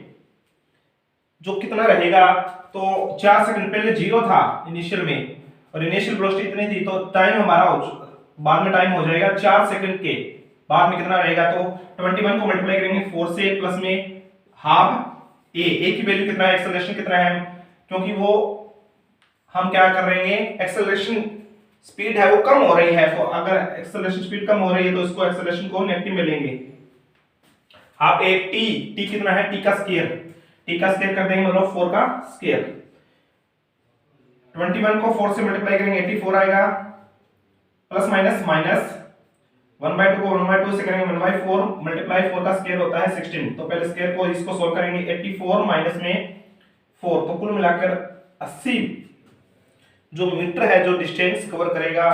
जो कितना रहेगा? तो 4 सेकंड पहले 0 था इनिशियल में और इनिशियल वेलोसिटी इतनी थी, तो टाइम हमारा बाद में टाइम हो जाएगा 4 सेकंड के बाद में कितना रहेगा? तो 21 को मल्टीप्लाई करेंगे 4 से, प्लस में हाफ a की वैल्यू कितना है? एक्सेलरेशन कितना है? क्योंकि वो हम क्या कर रहे हैं, एक्सेलरेशन स्पीड है वो कम हो रही है, तो अगर एक्सेलरेशन स्पीड कम हो रही है तो इसको एक्सेलरेशन को नेगेटिव में लेंगे। हाफ a t कितना है? t का स्क्वायर कर देंगे, मतलब 4 का स्क्वायर। 21 को 4 से मल्टीप्लाई करेंगे 84 आएगा, प्लस माइनस 1/2 को 1/2 से करेंगे 1/4, मल्टीप्लाई 4 का स्क्वायर होता है 16। तो पहले स्क्वायर को इसको सॉल्व करेंगे, 84 माइनस में 4, तो कुल मिलाकर 80 जो मीटर है, जो डिस्टेंस कवर करेगा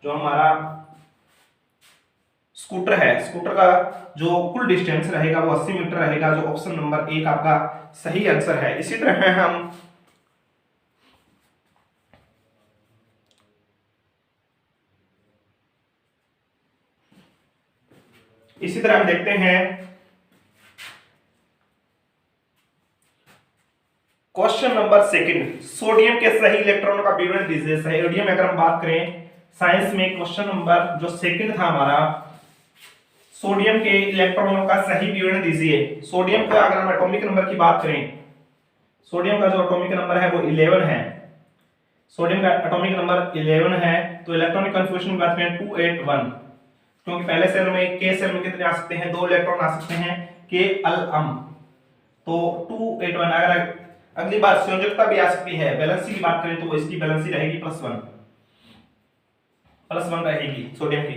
जो हमारा स्कूटर है, स्कूटर का जो कुल डिस्टेंस रहेगा वो 80 मीटर रहेगा। जो ऑप्शन नंबर 1 आपका सही आंसर है। इसी तरह हम देखते हैं क्वेश्चन नंबर 2। सोडियम के सही इलेक्ट्रॉनों का विवरण दीजिए। सोडियम अगर हम बात करें साइंस में, क्वेश्चन नंबर जो 2 था हमारा, सोडियम के इलेक्ट्रॉनों का सही विवरण दीजिए। सोडियम का अगर हम एटॉमिक नंबर की बात करें, सोडियम का जो एटॉमिक नंबर है वो 11 है। सोडियम का एटॉमिक नंबर 11 है। तो इलेक्ट्रॉनिक कन्फिग्रेशन की बात करें 281, क्योंकि पहले सेल में k सेल में कितने आ सकते हैं? 2 इलेक्ट्रॉन आ सकते हैं, k Al तो 281। अगर अगली बार संयोजकता भी आ सकती है। वैलेंसी की बात करें तो इसकी वैलेंसी रहेगी +1 रहेगी सोडियम की।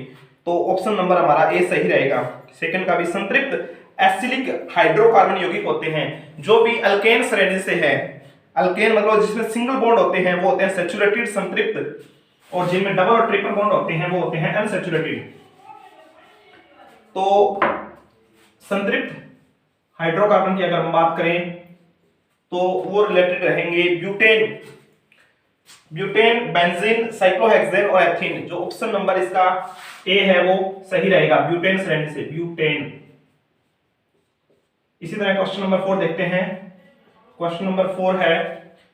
तो ऑप्शन नंबर हमारा ए सही रहेगा। सेकंड का भी। संतृप्त एसिडिक हाइड्रोकार्बन यौगिक होते हैं जो भी अल्केन श्रेणी से है। अल्केन मतलब जिसमें सिंगल बॉन्ड होते हैं वो होते हैं सैचुरेटेड संतृप्त, और जिनमें डबल और ट्रिपल बॉन्ड होते हैं वो होते हैं अनसैचुरेटेड। तो संतृप्त हाइड्रोकार्बन की अगर हम बात करें तो वो रिलेटेड रहेंगे ब्यूटेन, बेंजीन, साइक्लोहेक्सेन और एथीन। जो ऑप्शन नंबर इसका ए है वो सही रहेगा, ब्यूटेन से रहने से ब्यूटेन। इसी तरह क्वेश्चन नंबर 4 देखते हैं। क्वेश्चन नंबर 4 है,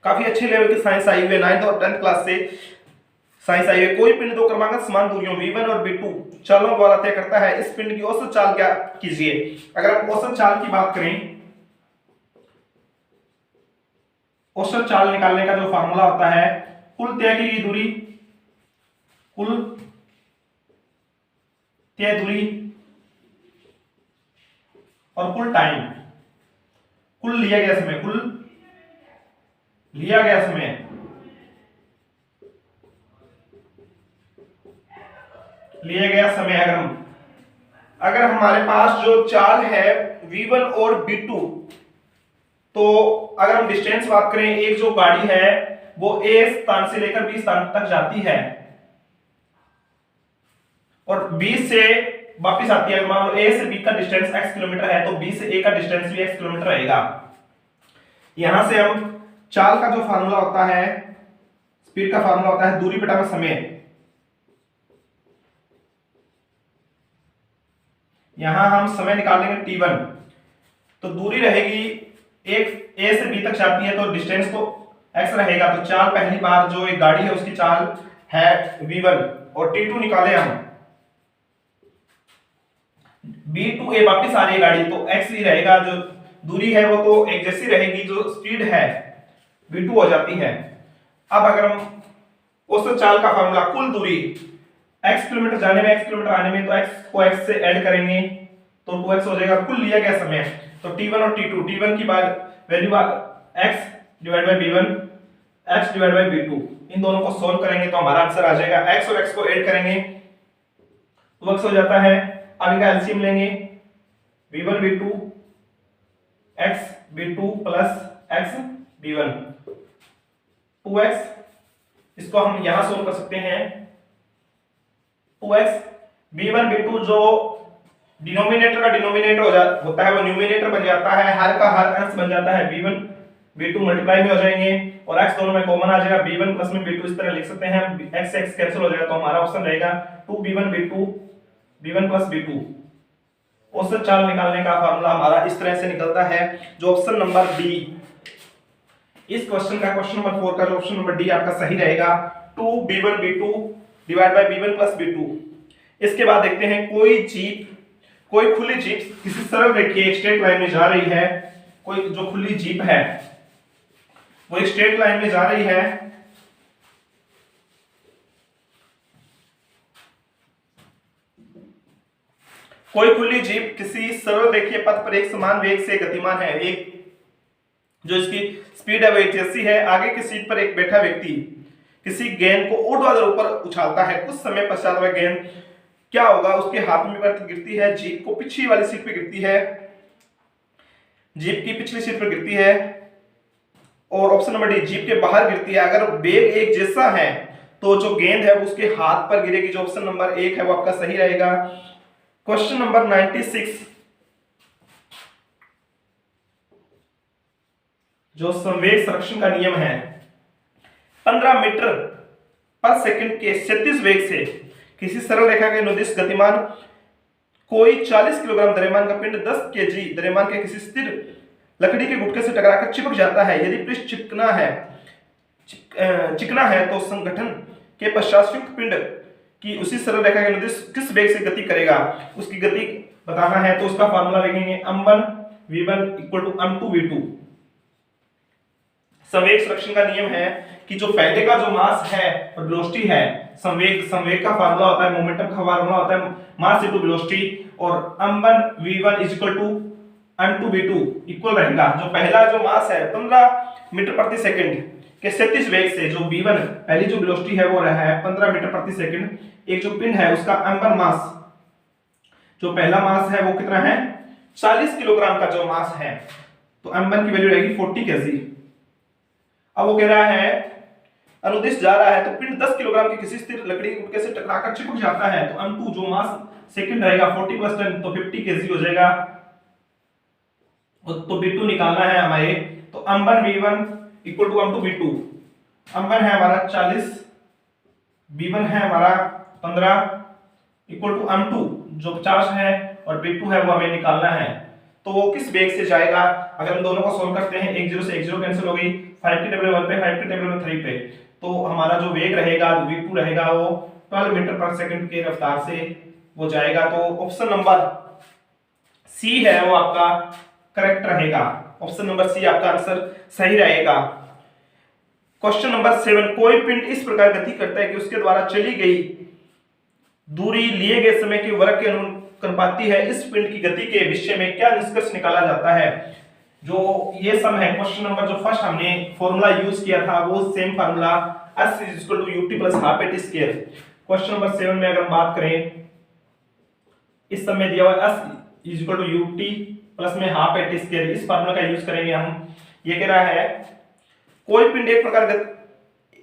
काफी अच्छे लेवल की साइंस आई हुई है, 9th और 10th क्लास से साइंस आई है। कोई पिंड दो क्रमांक समान दूरियों v1 और v2 चालों द्वारा तय करता है, इस पिंड की औसत चाल क्या कीजिए। अगर हम औसत चाल की बात करें, औसत चाल निकालने का जो फार्मूला होता है, कुल तय की गई दूरी, कुल तय दूरी और कुल टाइम, कुल लिया गया समय, कुल लिया गया समय, लिया गया समय। अगर हमारे पास जो चाल है v1 और v2, तो अगर हम डिस्टेंस बात करें, एक जो गाड़ी है वो a स्थान से लेकर b स्थान तक जाती है और b से वापस आती है। मान लो a से b का डिस्टेंस x किलोमीटर है, तो b से a का डिस्टेंस भी x किलोमीटर रहेगा। यहां से हम चाल का जो फार्मूला होता है, स्पीड का फार्मूला होता है दूरी बटा समय। यहां हम समय निकाल लेंगे t1, तो दूरी रहेगी एक a से b तक जाती है तो डिस्टेंस तो x रहेगा। तो चाल पहली बार जो एक गाड़ी है उसकी चाल है v1 और t2 निकाले हम, b2a वापस आ रही है गाड़ी तो x ही रहेगा। जो दूरी है वो तो एक जैसी रहेगी, जो स्पीड है v2 हो जाती है। अब अगर हम उस चाल का फार्मूला कुल दूरी x किलोमीटर जाने में x किलोमीटर आने में, तो x को x से ऐड करेंगे तो 2x हो जाएगा। कुल लिया गया समय तो t1 और t2, t1 की value x divide by b1, x divide by b2, इन दोनों को सॉल्व करेंगे तो हमारा आंसर आ जाएगा। x और x को ऐड करेंगे 2x हो जाता है। अब इनका एलसीएम लेंगे, b1 b2 x b2 plus x b1 2x, इसको हम यहां सोल्व कर सकते हैं। 2x b1 b2 जो डिनोमिनेटर का डिनोमिनेटर होता है वो न्यूमिनेटर बन जाता है, हर का हर अंश बन जाता है। b1 b2 मल्टीप्लाई में हो जाएंगे और x दोनों में कॉमन आ जाएगा, b1 प्लस में b2 इस तरह लिख सकते हैं। x से x कैंसिल हो जाएगा तो हमारा ऑप्शन रहेगा 2b1 b2 b1 plus b2। औसत चाल निकालने का फार्मूला हमारा इस तरह से निकलता है, जो ऑप्शन नंबर डी, इस क्वेश्चन का क्वेश्चन नंबर 4 का जो ऑप्शन नंबर डी आपका सही रहेगा, 2b1 b2 divide by b1 plus b2। इसके बाद देखते हैं, कोई खुली जीप किसी सरल रेखीय एक स्ट्रेट लाइन में जा रही है। कोई जो खुली जीप है वो एक स्ट्रेट लाइन में जा रही है, कोई खुली जीप किसी सरल रेखीय पथ पर एक समान वेग से गतिमान है। एक जो इसकी स्पीड है वो एक जैसी है। आगे की सीट पर एक बैठा व्यक्ति किसी गेंद को ऊर्ध्वाधर ऊपर उछालता है। कुछ समय पश्चात वह गेंद क्या होगा, उसके हाथ में गिरती है, जीप को पिछली वाली सीट पे गिरती है, जीप की पिछली सीट पर गिरती है। और ऑप्शन नंबर डी, जीप के बाहर गिरती है। अगर वेग एक जैसा है तो जो गेंद है वो उसके हाथ पर गिरेगी, जो ऑप्शन नंबर 1 है वो आपका सही रहेगा। क्वेश्चन नंबर 96, जो संवेग संरक्षण का नियम है, 15 मीटर पर सेकंड के 36 वेग से किसी सरल रेखा के अनुदिश गतिमान कोई 40 किलोग्राम द्रव्यमान का पिंड 10 केजी द्रव्यमान के किसी स्थिर लकड़ी के गुटके से टकराकर चिपक जाता है। यदि पृष्ठ चिकना है तो संगठन के पश्चात संयुक्त पिंड की उसी सरल रेखा के अनुदिश किस वेग से गति करेगा, उसकी गति बताना है। तो उसका फार्मूला लिखेंगे m1 v1 = m2 v2। संवेग संरक्षण का नियम है कि जो पहले का जो मास है और वेलोसिटी है, संवेग का फार्मूला होता है, मोमेंटम का फार्मूला होता है मास इनटू वेलोसिटी, और m1 v1 = m2 v2 equal रहेगा। जो पहला जो मास है 15 मीटर प्रति सेकंड के 37 वेग से, जो v1 पहली जो वेलोसिटी है वो रहा है 15 मीटर प्रति सेकंड, एक जो पिंड है उसका m1 मास, जो पहला मास है वो कितना है 40 किलोग्राम का जो मास है, तो m1 की वैल्यू रहेगी 40 केजी। अब वो कह रहा है अनुदिश जा रहा है तो पिंड 10 किलोग्राम की किसी स्थिर लकड़ी के गुटके से टकराकर चिपक जाता है, तो m2 जो मास सेकंड रहेगा 40 + 10 तो 50 केजी हो जाएगा। तो b2 निकालना है हमारे तो M1 V1 equal to M2 V2। M1 है हमारा 40, V1 है हमारा 15 इक्वल टू M2 जो 50 है और V2 है वो हमें निकालना है। तो वो किस वेग से जाएगा, अगर हम दोनों को सोल्व करते हैं, एक जीरो से एक जीरो कैंसिल हो गई, 5 की टेबल 1 पे 5 की टेबल 3 पे, तो हमारा जो वेग रहेगा V2 रहेगा वो 12 मीटर पर सेकंड के रफ्तार से वो जाएगा। तो ऑप्शन नंबर सी है वो आपका करेक्ट रहेगा। ऑप्शन नंबर सी आपका आंसर सही रहेगा। क्वेश्चन नंबर 7, कोई पिंड इस प्रकार गति करता है कि उसके द्वारा चली गई दूरी लिए गए समय के वर्ग के अनुपाती है। इस पिंड की गति के विषय में क्या निष्कर्ष निकाला जाता है? जो ये सम है, क्वेश्चन नंबर जो फर्स्ट हमने फॉर्मूला यूज किया था वो same formula s = ut + half at square. Question number 7 में अगर हम बात करें, इस सम में दिया हुआ s = ut प्लस में हाफ एट स्क्वायर, इस फॉर्मूला का यूज करेंगे हम। ये कह रहा है कोई पिंड एक प्रकार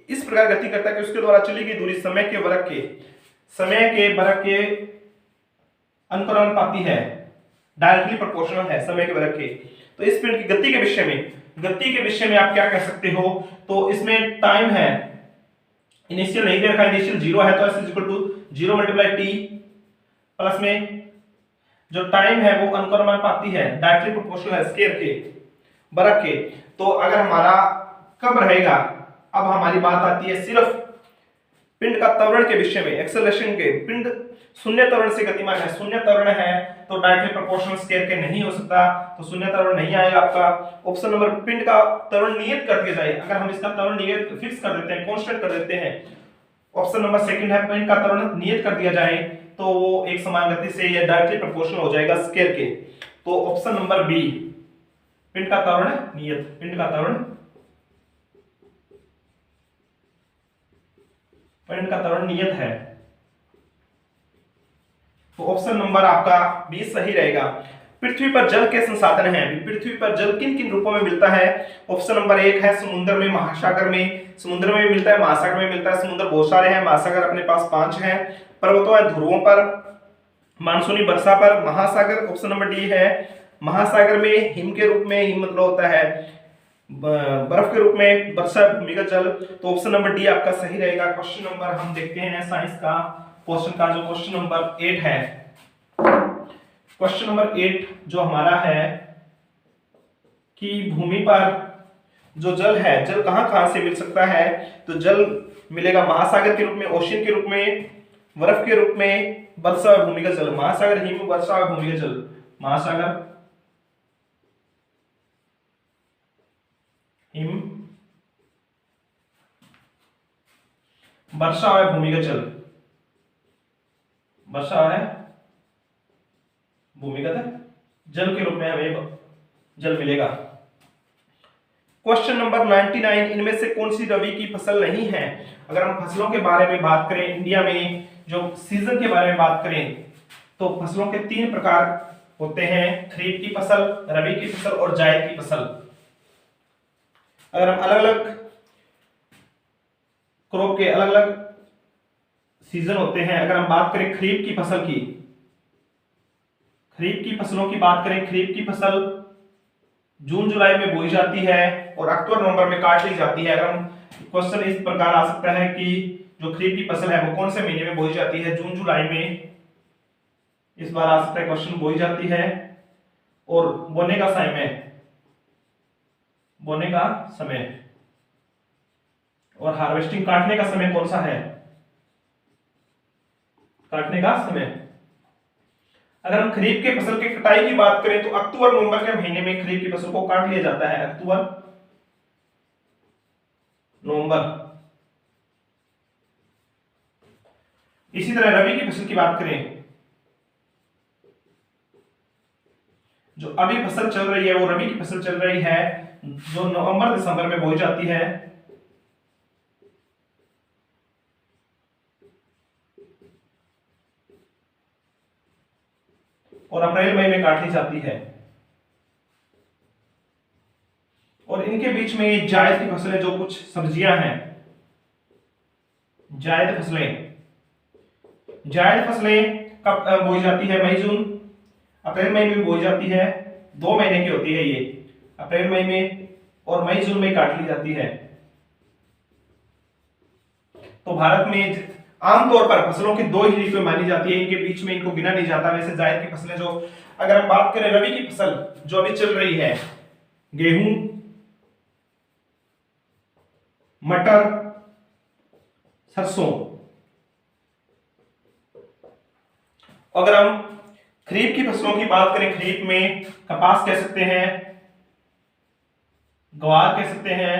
इस प्रकार गति करता है कि उसके द्वारा चली गई दूरी समय के वर्ग के अनुपाती है, डायरेक्टली प्रोपोर्शनल है समय के वर्ग के। तो इस पिंड की गति के विषय में आप क्या कह सकते हो? तो इसमें टाइम है, इनिशियल नहीं दे रखा, इनिशियल 0 है, तो s = 0 × t प्लस में जो टाइम है वो अनुपाती है, डायरेक्टली प्रोपोर्शनल है स्क्वायर के वर्ग के। तो अगर हमारा कब रहेगा, अब हमारी बात आती है सिर्फ पिंड का त्वरण के विषय में, एक्सेलरेशन के। पिंड शून्य त्वरण से गतिमान है, शून्य त्वरण है तो डायरेक्टली प्रोपोर्शनल स्क्वायर के नहीं हो सकता, तो शून्य त्वरण नहीं आएगा आपका। ऑप्शन नंबर, पिंड का त्वरण नियत कर दिया जाए, अगर हम इसका त्वरण नियत फिक्स कर देते हैं, कांस्टेंट कर देते हैं, ऑप्शन नंबर सेकंड है, पिंड का त्वरण नियत कर दिया जाए तो वो एक समान गति से या डायरेक्टली प्रोपोर्शनल हो जाएगा स्क्वायर के। तो ऑप्शन नंबर बी, पिंड का त्वरण नियत, पिंड का त्वरण नियत है। तो ऑप्शन नंबर आपका बी सही रहेगा। पृथ्वी पर जल के संसाधन हैं, पृथ्वी पर जल किन किन रूपों में मिलता है? ऑप्शन नंबर 1 है समुद्र में, महासागर में, समुद्र में मिलता है, महासागर में मिलता है। समुद्र बहुत सारे हैं, महासागर अपने पास 5 हैं। पर्वतों और ध्रुवों पर, मानसूनी वर्षा पर, महासागर। ऑप्शन नंबर डी है महासागर में हिम के रूप में, हिम मतलब होता है बर्फ के रूप में, वर्षा भूमिगत जल। तो ऑप्शन नंबर डी आपका सही रहेगा। क्वेश्चन नंबर हम देखते हैं साइंस का क्वेश्चन का, जो क्वेश्चन नंबर 8 है। क्वेश्चन नंबर 8 जो हमारा है कि भूमि पर जो जल है, जल कहां से मिल सकता है? तो जल मिलेगा महासागर के रूप में, ओशियन के रूप में, बर्फ के रूप में, वर्षा और भूमिगत जल। महासागर, हिम, वर्षा और भूमिगत जल। महासागर, हिम, वर्षा और भूमिगत जल, वर्षा है भूमिगत जल के रूप में हमें जल मिलेगा। क्वेश्चन नंबर 99, इनमें से कौन सी रबी की फसल नहीं है? अगर हम फसलों के बारे में बात करें, इंडिया में जो सीजन के बारे में बात करें, तो फसलों के 3 प्रकार होते हैं, खरीफ की फसल, रबी की फसल और जायद की फसल। अगर हम अलग अलग क्रॉप के अलग अलग सीजन होते हैं, अगर हम बात करें खरीफ की फसल की, खरीफ की फसलों की बात करें, खरीफ की फसल जून जुलाई में बोई जाती है और अक्टूबर नवंबर में काट ली जाती है। अगर हम क्वेश्चन इस प्रकार आ सकता है कि जो खरीफ की फसल है वो कौन से महीने में बोई जाती है? जून जुलाई में इस बार आ सकता है क्वेश्चन, बोई जाती है। और बोने का समय और हार्वेस्टिंग, काटने का समय कौन सा है? काटने का समय, अगर हम खरीफ के फसल की कटाई की बात करें तो अक्टूबर नवंबर के महीने में खरीफ की फसल को काट लिया जाता है, अक्टूबर नवंबर। इसी तरह रबी की फसल की बात करें, जो अभी फसल चल रही है वो रबी की फसल चल रही है, जो नवंबर दिसंबर में बोई जाती है। और अप्रैल मई में काट ली जाती है। और इनके बीच में ये जायद की फसलें, जो कुछ सब्जियां हैं, जायद फसलें कब बोई जाती है? मई जून, अप्रैल मई में बोई जाती है। 2 महीने की होती है ये, अप्रैल मई में और मई जून में काट ली जाती है। तो भारत में आमतौर पर फसलों की दो ही ऋतुएं मानी जाती है, इनके बीच में इनको गिना नहीं जाता। वैसे जायद की फसलें जो, अगर हम बात करें रबी की फसल जो अभी चल रही है, गेहूं, मटर, सरसों। अगर हम खरीफ की फसलों की बात करें, खरीफ में कपास कह सकते हैं, ग्वार कह सकते हैं,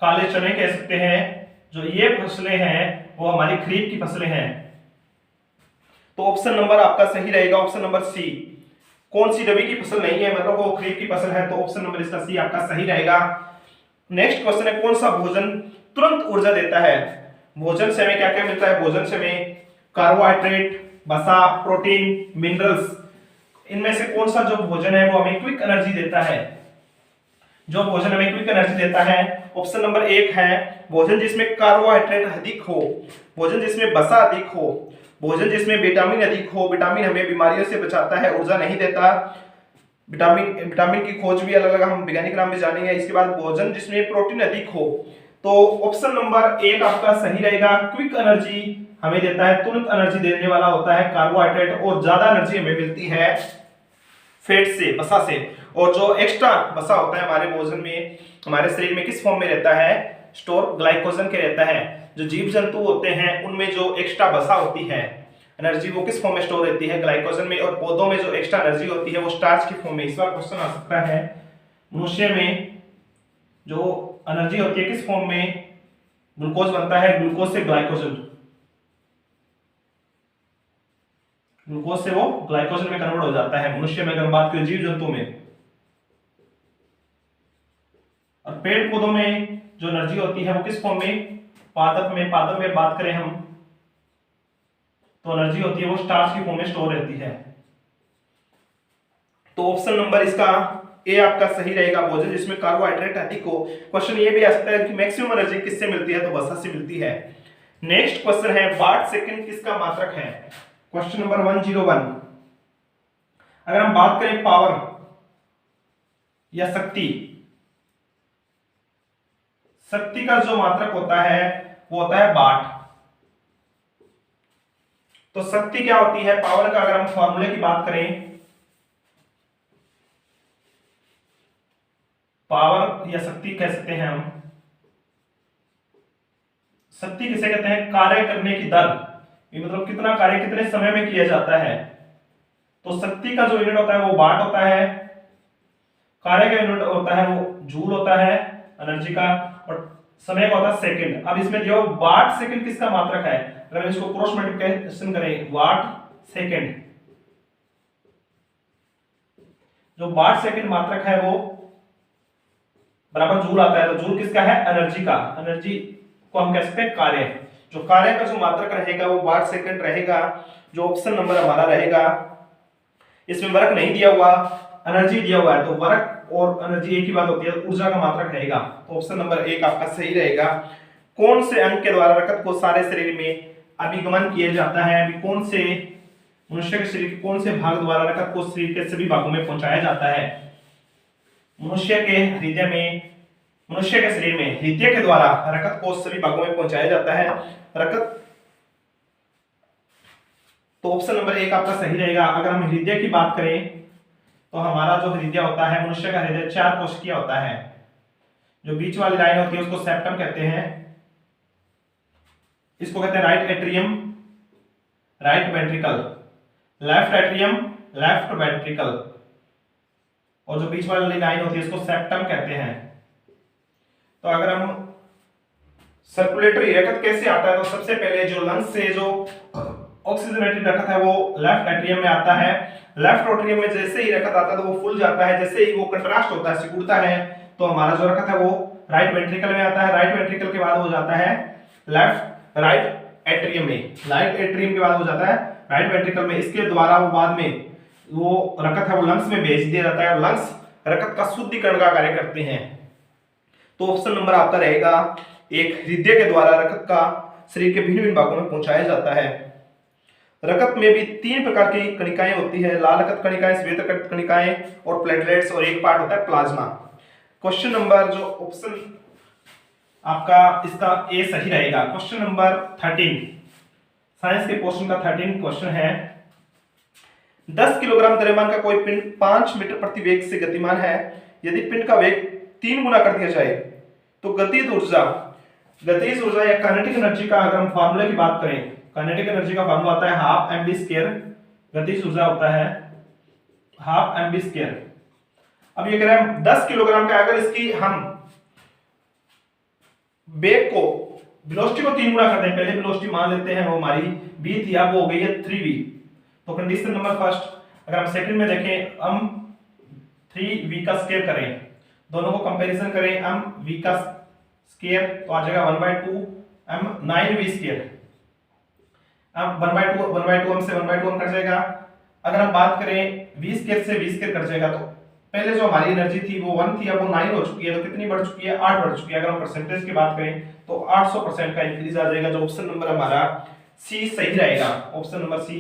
काले चने कह सकते हैं। जो ये फसलें हैं वो हमारी खरीफ की फसलें हैं। तो ऑप्शन नंबर आपका सही रहेगा, ऑप्शन नंबर सी। कौन सी रबी की फसल नहीं है, मतलब वो खरीफ की फसल है, तो ऑप्शन नंबर इसका सी आपका सही रहेगा। नेक्स्ट क्वेश्चन है, कौन सा भोजन तुरंत ऊर्जा देता है? भोजन से हमें क्या क्या मिलता है? भोजन से हमें कार्बोहाइड्रेट, वसा, प्रोटीन, मिनरल्स। इनमें से कौन सा जो भोजन है वो हमें क्विक एनर्जी देता है? जो भोजन हमें क्विक एनर्जी देता है, ऑप्शन नंबर एक है भोजन जिसमें कार्बोहाइड्रेट अधिक हो, भोजन जिसमें वसा अधिक हो, भोजन जिसमें विटामिन अधिक हो। विटामिन हमें बीमारियों से बचाता है, ऊर्जा नहीं देता। विटामिन की खोज भी अलग अलग हम वैज्ञानिक नाम में जानेंगे। इसके बाद भोजन जिसमें प्रोटीन अधिक हो। तो ऑप्शन नंबर एक आपका सही रहेगा। क्विक एनर्जी हमें देता है, तुरंत एनर्जी देने वाला होता है कार्बोहाइड्रेट, और ज्यादा एनर्जी हमें मिलती है फैट से, वसा से। और जो एक्स्ट्रा वसा होता है हमारे भोजन में, हमारे शरीर में किस फॉर्म में रहता है? स्टोर ग्लाइकोजन के रहता है। जो जीव जंतु होते हैं उनमें जो एक्स्ट्रा वसा होती है, एनर्जी, वो किस फॉर्म में स्टोर रहती है? ग्लाइकोजन में। और पौधों में जो एक्स्ट्रा एनर्जी होती है वो स्टार्च की फॉर्म में। इस बार क्वेश्चन आ सकता है, मनुष्य में जो एनर्जी होती है किस फॉर्म में ग्लूकोज बनता है? ग्लूकोज से ग्लाइकोजन, ग्लूकोज से वो ग्लाइकोजन में कन्वर्ट हो जाता है मनुष्य में, अगर बात करें जीव जंतु में। और पेड़ पौधों में जो एनर्जी होती है वो किस फॉर्म में? पादप में। पादप में बात करें हम तो एनर्जी होती है वो स्टार्च की फॉर्म में स्टोर रहती है। तो ऑप्शन नंबर इसका ए आपका सही रहेगा, भोजन जिसमें कार्बोहाइड्रेट अधिक हो। क्वेश्चन ये भी आ सकता है कि मैक्सिमम एनर्जी किससे मिलती है? तो वसा से मिलती है। नेक्स्ट क्वेश्चन है, वाट सेकंड किसका मात्रक है? Question number 101। अगर हम बात करें पावर या शक्ति, शक्ति का जो मात्रक होता है वो होता है वाट। तो शक्ति क्या होती है पावर का? अगर हम फॉर्मूले की बात करें, पावर या शक्ति कह सकते हैं हम, शक्ति किसे कहते हैं? कार्य करने की दर, ये मतलब कितना कार्य कितने समय में किया जाता है। तो शक्ति का जो यूनिट होता है वो वाट होता है, कार्य का यूनिट होता है वो जूल होता है एनर्जी का, और समय का होता है सेकंड। अब इसमें जो वाट सेकंड किसका मात्रक है? अगर हम इसको क्रॉस मल्टीप्लिकेशन करें, वाट सेकंड, जो वाट सेकंड मात्रक है वो बराबर जूल आता है। तो जूल किसका है? एनर्जी का। एनर्जी को हम कह सकते हैं कार्य। जो कार्य का जो मात्रक रहेगा वो वाट सेकंड रहेगा, जो ऑप्शन नंबर हमारा रहेगा। इसमें वर्क नहीं दिया हुआ, एनर्जी दिया हुआ है, तो वर्क और एनर्जी एक ही बात होती है, ऊर्जा का मात्रक रहेगा। तो ऑप्शन नंबर एक आपका सही रहेगा। कौन से अंग के द्वारा रक्त को सारे शरीर में अभिगमन किया जाता है? अभी कौन से मनुष्य के शरीर के कौन से भाग द्वारा रक्त को शरीर के सभी भागों में पहुंचाया जाता है? मनुष्य के हृदय में, मनुष्य के शरीर में हृदय के द्वारा रक्त को सभी भागों में पहुंचाया जाता है रक्त। तो ऑप्शन नंबर एक आपका सही रहेगा। अगर हम हृदय की बात करें तो हमारा जो हृदय होता है, मनुष्य का हृदय 4 कोशिकीय होता है। जो बीच वाली लाइन होती है उसको सेप्टम कहते हैं, इसको कहते हैं right atrium, right ventricle, left atrium, left ventricle, और जो बीच वाली लाइन होती है इसको सेप्टम कहते हैं। तो अगर हम सर्कुलेटरी रक्त कैसे आता है, तो सबसे पहले जो लंग्स से जो ऑक्सीजनेटेड रक्त है वो लेफ्ट एट्रियम में आता है। लेफ्ट एट्रियम में जैसे ही रक्त आता है तो वो फूल जाता है, जैसे ही वो कंट्रास्ट होता है, सिकुड़ता है, तो हमारा जो रक्त है वो राइट वेंट्रिकल में आता है। राइट वेंट्रिकल के बाद हो जाता है राइट एट्रियम में, राइट एट्रियम के बाद हो जाता है राइट वेंट्रिकल में। इसके द्वारा वो बाद में वो रक्त है वो लंग्स में भेज दिया जाता है, लंग्स रक्त का शुद्धिकरण का कार्य करते हैं। तो ऑप्शन नंबर आपका रहेगा एक, हृदय के द्वारा रक्त का शरीर के भिन्न भिन्न भागों में पहुंचाया जाता है। रक्त में भी 3 प्रकार की कणिकाएं होती है, लाल रक्त कणिकाएं, श्वेत रक्त कणिकाएं और प्लेटलेट्स, और एक पार्ट होता है प्लाज्मा। क्वेश्चन नंबर जो ऑप्शन आपका इसका ए सही रहेगा। क्वेश्चन नंबर 13 साइंस के पोर्शन का 13 क्वेश्चन है 10 किलोग्राम द्रव्यमान का कोई पिंड 5 मीटर प्रति वेग से गतिमान है। यदि पिंड का वेग 3 गुना कर दिया जाए तो गतिज ऊर्जा या काइनेटिक एनर्जी का अगर हम फार्मूले की बात करें, काइनेटिक एनर्जी का फार्मूला आता है हाफ एम बी स्क्वायर, गतिज ऊर्जा होता है हाफ एम बी स्क्वायर। अब ये कह रहे हैं 10 किलोग्राम का, अगर इसकी हम वेग को वेलोसिटी को 3 गुना करते हैं, पहले वेलोसिटी मान लेते हैं वो हमारी v थी, अब वो हो गई है 3v। तो कंडीशन नंबर फर्स्ट, अगर हम सेकंड में देखें, हम 3v का स्क्वायर करें, दोनों को कंपैरिजन करें, हम v का स्क्वायर तो आ जाएगा 1/2 m 9v स्क्वायर। अब 1/2 हम से 1/2 हम कट जाएगा। अगर हम बात करें v स्क्वायर से v स्क्वायर कट जाएगा, तो पहले जो हमारी एनर्जी थी वो 1 थी, अब वो 9 हो चुकी है, तो कितनी बढ़ चुकी है, 8 बढ़ चुकी है। अगर हम परसेंटेज की बात करें तो 800% का इंक्रीज आ जाएगा। जो ऑप्शन नंबर हमारा सी सही रहेगा, ऑप्शन नंबर सी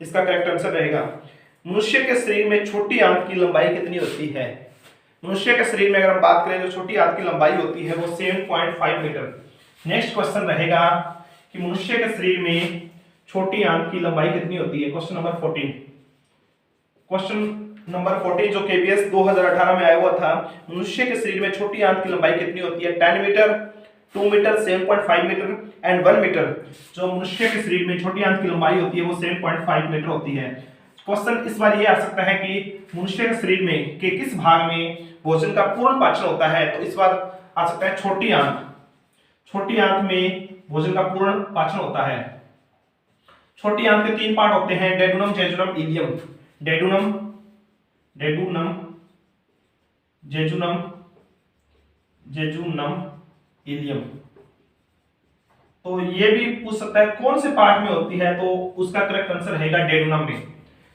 इसका करेक्ट आंसर रहेगा। मनुष्य के शरीर में छोटी आंत की लंबाई कितनी होती है? मनुष्य के शरीर में अगर हम बात करें जो छोटी आंत की लंबाई होती है वो 7.5 मीटर। नेक्स्ट क्वेश्चन रहेगा कि मनुष्य के शरीर में छोटी आंत की लंबाई कितनी होती है? Question number 14। क्वेश्चन नंबर 14 जो केबीएस 2018 में आया हुआ था, मनुष्य के शरीर में छोटी आंत की लंबाई कितनी होती है? 10 metre, 2 metre, 7.5 metre and 1 metre. जो मनुष्य के शरीर में छोटी आंत की लंबाई होती है वो 7.5 मीटर होती है। क्वेश्चन इस बार ये आ सकता है कि मनुष्य के शरीर में के किस भाग में भोजन का पूर्ण पाचन होता है? तो इस बार आ सकता है छोटी आंत। छोटी आंत में भोजन का पूर्ण पाचन होता है। छोटी आंत के 3 पार्ट होते हैं, duodenum, jejunum, ileum. Duodenum, jejunum, ileum. तो ये भी पूछ सकता है कौन से पार्ट में होती है, तो उसका करेक्ट आंसर रहेगा डेडुनम में।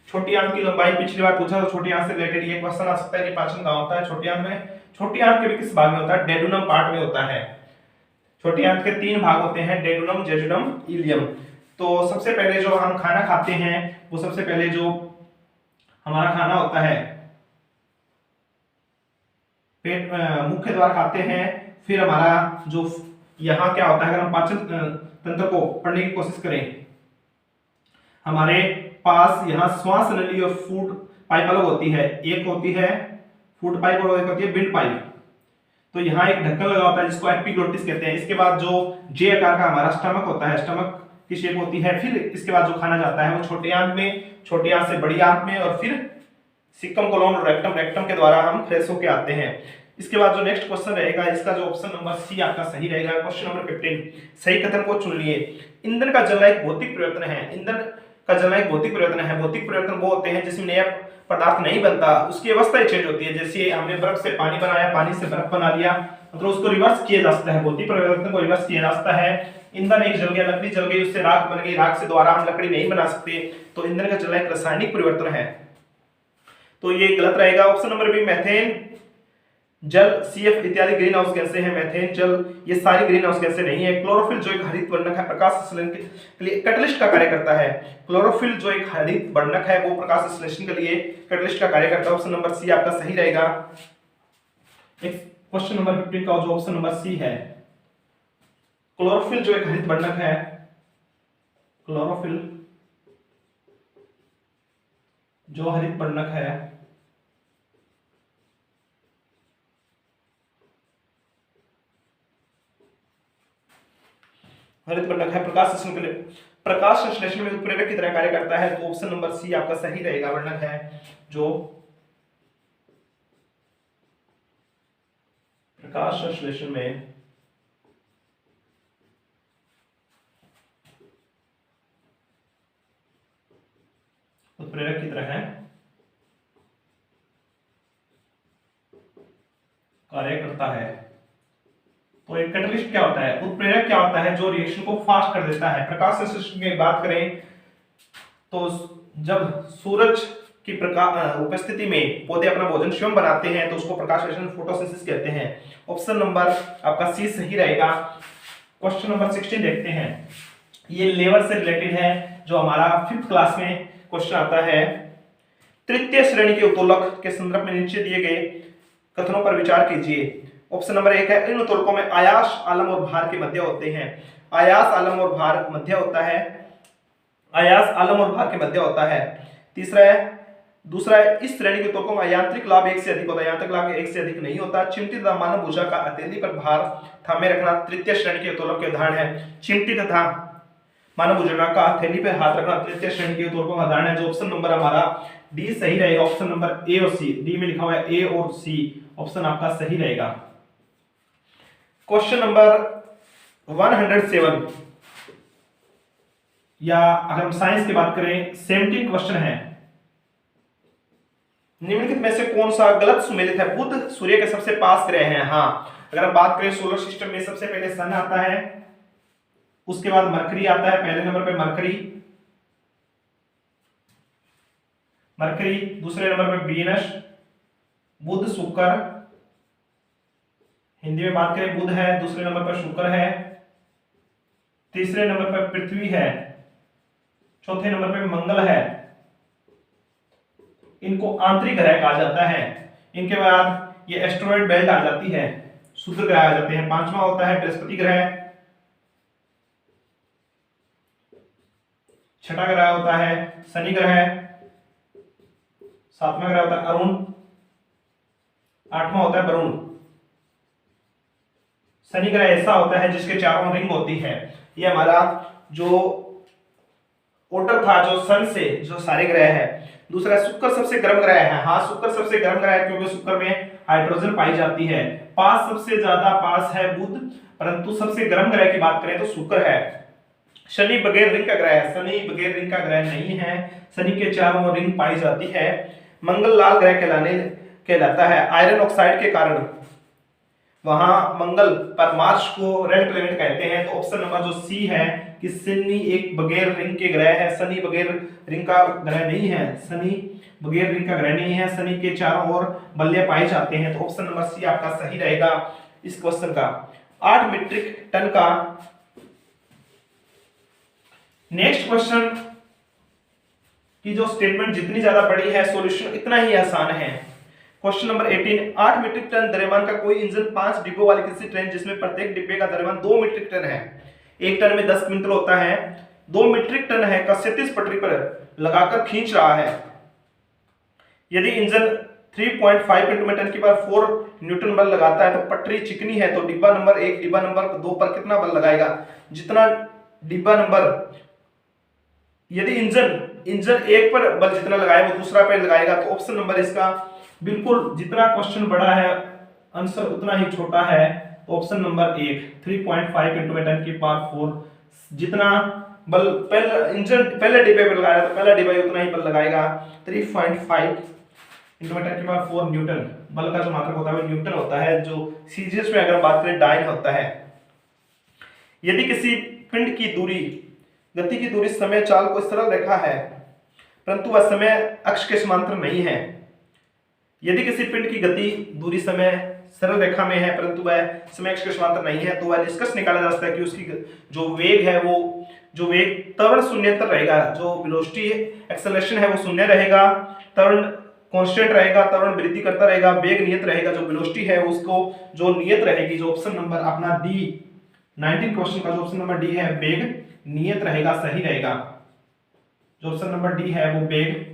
छोटी आंत की लंबाई पिछली बार पूछा था, छोटी आंत से रिलेटेड ये क्वेश्चन आ सकता है कि पाचन कहां होता है छोटी आंत में। छोटी आंत के भी किस भाग में होता है? डेडुनम पार्ट में होता है। छोटी आंत के 3 भाग होते हैं, डेडुनम, जेजुनम, इलियम। तो सबसे पहले जो हम खाना खाते हैं वो सबसे पहले जो हमारा खाना होता है पेट मुख्य द्वार खाते हैं, फिर हमारा जो यहाँ क्या होता है, अगर हम पाचन तंत्र को पढ़ने की कोशिश करें, हमारे पास यहाँ श्वास नली और फूड पाइप अलग होती है। एक होती है फूड पाइप और एक होती है विंड पाइप। तो यहाँ एक ढक्कन लगा होता है जिसको एपिग्लोटिस कहते हैं। इसके बाद जो जे आकार का हमारा स्टमक होता है, स्टमक की शेप होती है। फिर इसके बाद जो खाना जाता है वो छोटी आंत में, छोटी आंत से बड़ी आंत में, और फिर सिक्कम, कोलोन और रेक्टम, रेक्टम के द्वारा हम फ्रेश होके आते हैं। इसके बाद जो नेक्स्ट क्वेश्चन रहेगा इसका जो ऑप्शन नंबर सी आपका सही रहेगा। क्वेश्चन नंबर 15, सही कथन को चुन लिए। ईंधन का जलना एक भौतिक परिवर्तन है। ईंधन का जलना एक भौतिक परिवर्तन है। भौतिक परिवर्तन वो होते हैं जिसमें नया पदार्थ नहीं बनता, उसकी अवस्था ही चेंज होती है। जैसे हमने बर्फ से पानी बनाया, पानी से बर्फ बना लिया, मतलब उसको रिवर्स किया जा सकता है। भौतिक परिवर्तन को रिवर्स किया जा सकता है। ईंधन एक जल गया, लकड़ी जल गई, उससे राख बन गई, राख से दोबारा हम लकड़ी नहीं बना सकते, तो ईंधन का जलना एक रासायनिक परिवर्तन है। तो ये गलत रहेगा। ऑप्शन नंबर बी, मैथेन, जल, सीएफ इत्यादि ग्रीन हाउस गैसें हैं। मैथेन, जल, ये सारी ग्रीन हाउस गैसें नहीं है। क्लोरोफिल जो एक हरित वर्णक है, प्रकाश संश्लेषण के लिए कैटलिस्ट का कार्य करता है। क्लोरोफिल जो एक हरित वर्णक है वो प्रकाश संश्लेषण के लिए कैटलिस्ट का कार्य करता है। ऑप्शन नंबर सी आपका सही रहेगा। क्वेश्चन नंबर 15 का जो ऑप्शन नंबर सी है, क्लोरोफिल जो एक हरित वर्णक है, क्लोरोफिल जो हरित वर्णक है, हरित वर्णक है, प्रकाश संश्लेषण में उत्प्रेरक की तरह कार्य करता है। तो ऑप्शन नंबर सी आपका सही रहेगा। वर्णक है जो प्रकाश संश्लेषण में उत्प्रेरक की तरह है कार्य करता है। तो एक कैटलिस्ट क्या होता है? उत्प्रेरक क्या होता है? जो रिएक्शन को फास्ट कर देता है। प्रकाश संश्लेषण की बात करें तो जब सूरज की उपस्थिति में पौधे अपना भोजन स्वयं बनाते हैं तो उसको प्रकाश संश्लेषण, फोटोसिंथेसिस कहते हैं। ऑप्शन नंबर आपका सी सही रहेगा। क्वेश्चन नंबर 16 देखते हैं। ये लेवल से रिलेटेड है, जो हमारा 5th क्लास में क्वेश्चन आता है। तृतीय श्रेणी के उत्तोलक के संदर्भ में नीचे दिए गए कथनों पर विचार कीजिए। ऑप्शन नंबर 1 है इन उत्तोलकों में आयास आलम और भार के मध्य होते हैं। आयास आलम और भार मध्य होता है, आयास आलम और भार के मध्य होता है। दूसरा है इस श्रेणी के उत्तोलकों में यांत्रिक लाभ एक से अधिक होता है, यांत्रिक लाभ एक से अधिक नहीं होता। चिमटी तथा मानव भुजा का हथेली पर भार थामे रखना तृतीय श्रेणी के उत्तोलक के उदाहरण है। चिमटी तथा मानव भुजा का हथेली पर हाथ रखना तृतीय श्रेणी के उत्तोलकों का उदाहरण है। जो ऑप्शन नंबर हमारा डी सही रहेगा। ऑप्शन नंबर ए और सी, डी में लिखा हुआ है ए और सी, ऑप्शन आपका सही रहेगा। क्वेश्चन नंबर 107 या अगर हम साइंस की बात करें 17 क्वेश्चन है। निम्नलिखित में से कौन सा गलत सुमेलित है? बुध सूर्य के सबसे पास ग्रह है। हाँ, अगर हम बात करें सोलर सिस्टम में सबसे पहले सन आता है, उसके बाद मरकरी आता है, पहले नंबर पे मरकरी, दूसरे नंबर पे वीनस, बुध, शुक्र, हिंदी में बात करें बुध है, दूसरे नंबर पर शुक्र है, तीसरे नंबर पर पृथ्वी है, चौथे नंबर पे मंगल है। इनको आंतरिक ग्रह कहा जाता है। इनके बाद ये एस्टेरॉयड बेल्ट आ जाती है, शुद्ध ग्रह आ जाते हैं। पांचवा होता है बृहस्पति ग्रह, छठा ग्रह होता है शनि ग्रह, सातवां ग्रह होता है अरुण, आठवां होता है वरुण। शनि ग्रह ऐसा होता है जिसके चारों रिंग होती है। ये हमारा जो ओटर था जो सन से जो सारे ग्रह है। दूसरा शुक्र सबसे गर्म ग्रह है। हाँ, शुक्र सबसे गर्म ग्रह है क्योंकि शुक्र में हाइड्रोजन पाई जाती है। पास सबसे ज्यादा पास है बुध, परंतु सबसे गर्म ग्रह की बात करें तो शुक्र है। शनि बगैर रिंग का ग्रह है, शनि बगैर रिंग का ग्रह नहीं है। शनि के चारों रिंग पाई जाती है। मंगल लाल ग्रह कहलाता है आयरन ऑक्साइड के कारण। वहां मंगल पर मार्स को रेड प्लेनेट कहते हैं। तो ऑप्शन नंबर जो सी है कि शनि एक बगैर रिंग के ग्रह है। शनि बगैर रिंग का ग्रह नहीं है, शनि बगैर रिंग का ग्रह नहीं है। शनि के चारों ओर बल्ले पाए जाते हैं। तो ऑप्शन नंबर सी आपका सही रहेगा इस क्वेश्चन का। 8 मीट्रिक टन का नेक्स्ट क्वेश्चन की जो स्टेटमेंट जितनी ज्यादा बड़ी है सॉल्यूशन इतना ही आसान है। क्वेश्चन नंबर 18, 8 मीट्रिक टन द्रव्यमान का कोई इंजन 5 डिब्बों वाली किसी ट्रेन जिसमें प्रत्येक डिब्बे का द्रव्यमान 2 मीट्रिक टन है, एक टन में 10 क्विंटल होता है, 2 मीट्रिक टन है का क्षैतिज पटरी पर लगाकर खींच रहा है। यदि इंजन 3.5 न्यूटन की पर 4 न्यूटन बल लगाता है तो पटरी चिकनी है, तो डिब्बा नंबर 1 डिब्बा नंबर 2 पर कितना बल लगाएगा? जितना डिब्बा नंबर, यदि इंजन 1 पर बल जितना लगाए वो दूसरा पे लगाएगा। तो ऑप्शन नंबर इसका बिल्कुल जितना क्वेश्चन बड़ा है आंसर उतना ही छोटा है। तो ऑप्शन नंबर 1 3.5 न्यूटन की पावर 4 जितना बल पहले डिब्बे पर लगाया तो पहला डिब्बा उतना ही बल लगाएगा। 3.5 न्यूटन की पावर 4 न्यूटन बल का जो मात्रक होता है वो न्यूटन होता है, जो सीजीएस में अगर बात करें डाइन होता है। यदि किसी पिंड की दूरी गति की दूरी समय चाल को सरल रेखा है परंतु वह समय अक्ष के समांतर नहीं है। यदि किसी पिंड की गति दूरी समय सरल रेखा में है परंतु वह समय अक्ष के समांतर नहीं है, तो वह निष्कर्ष निकाला जा सकता है कि उसकी जो वेग है वो जो वेग त्वरण शून्यतर रहेगा, जो वेलोसिटी एक्सेलरेशन है वो शून्य रहेगा, त्वरण कांस्टेंट रहेगा, त्वरण वृद्धि करता रहेगा, वेग नियत रहेगा, जो वेलोसिटी है उसको जो नियत रहेगी। जो ऑप्शन नंबर अपना डी 19 क्वेश्चन का जो ऑप्शन नंबर डी है वेग नियत रहेगा, सही रहेगा। जो ऑप्शन नंबर डी है वो वेग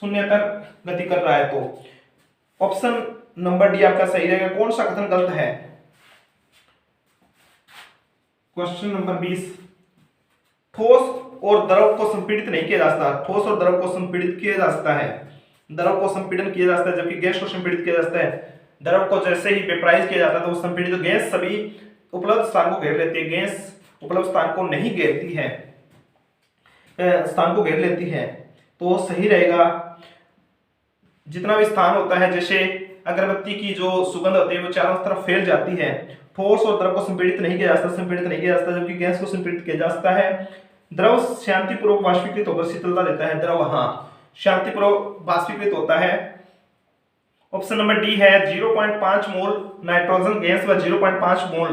शून्यतर गति कर रहा है। तो ऑप्शन नंबर डी आपका सही रहेगा। कौन सा कथन गलत है? क्वेश्चन नंबर 20, ठोस और द्रव को संपीड़ित नहीं किया जा सकता। ठोस और द्रव को संपीड़ित किया जा सकता है, द्रव को संपीड़न किया जा सकता है जबकि गैस को संपीड़ित किया जा सकता है। द्रव को जैसे ही वेपराइज किया जाता है तो वो संपीड़ित, गैस सभी उपलब्ध स्थान को घेर लेती है, गैस उपलब्ध स्थान को नहीं घेरती है, स्थान को घेर लेती है। तो सही रहेगा जितना भी स्थान होता है, जैसे अगरबत्ती की जो सुगंध होती है वो चारों तरफ फैल जाती है। ठोस और द्रव को संपीड़ित नहीं किया जा सकता, संपीड़ित नहीं किया जा सकता, जबकि गैस को संपीड़ित किया जा सकता है। द्रव शांतिपूर्वक वाष्पीकृत होकर शीतलता देता है। द्रव हाँ शांतिपूर्वक वाष्पीकृत होता है। ऑप्शन नंबर डी है 0.5 मोल नाइट्रोजन गैस व 0.5 मोल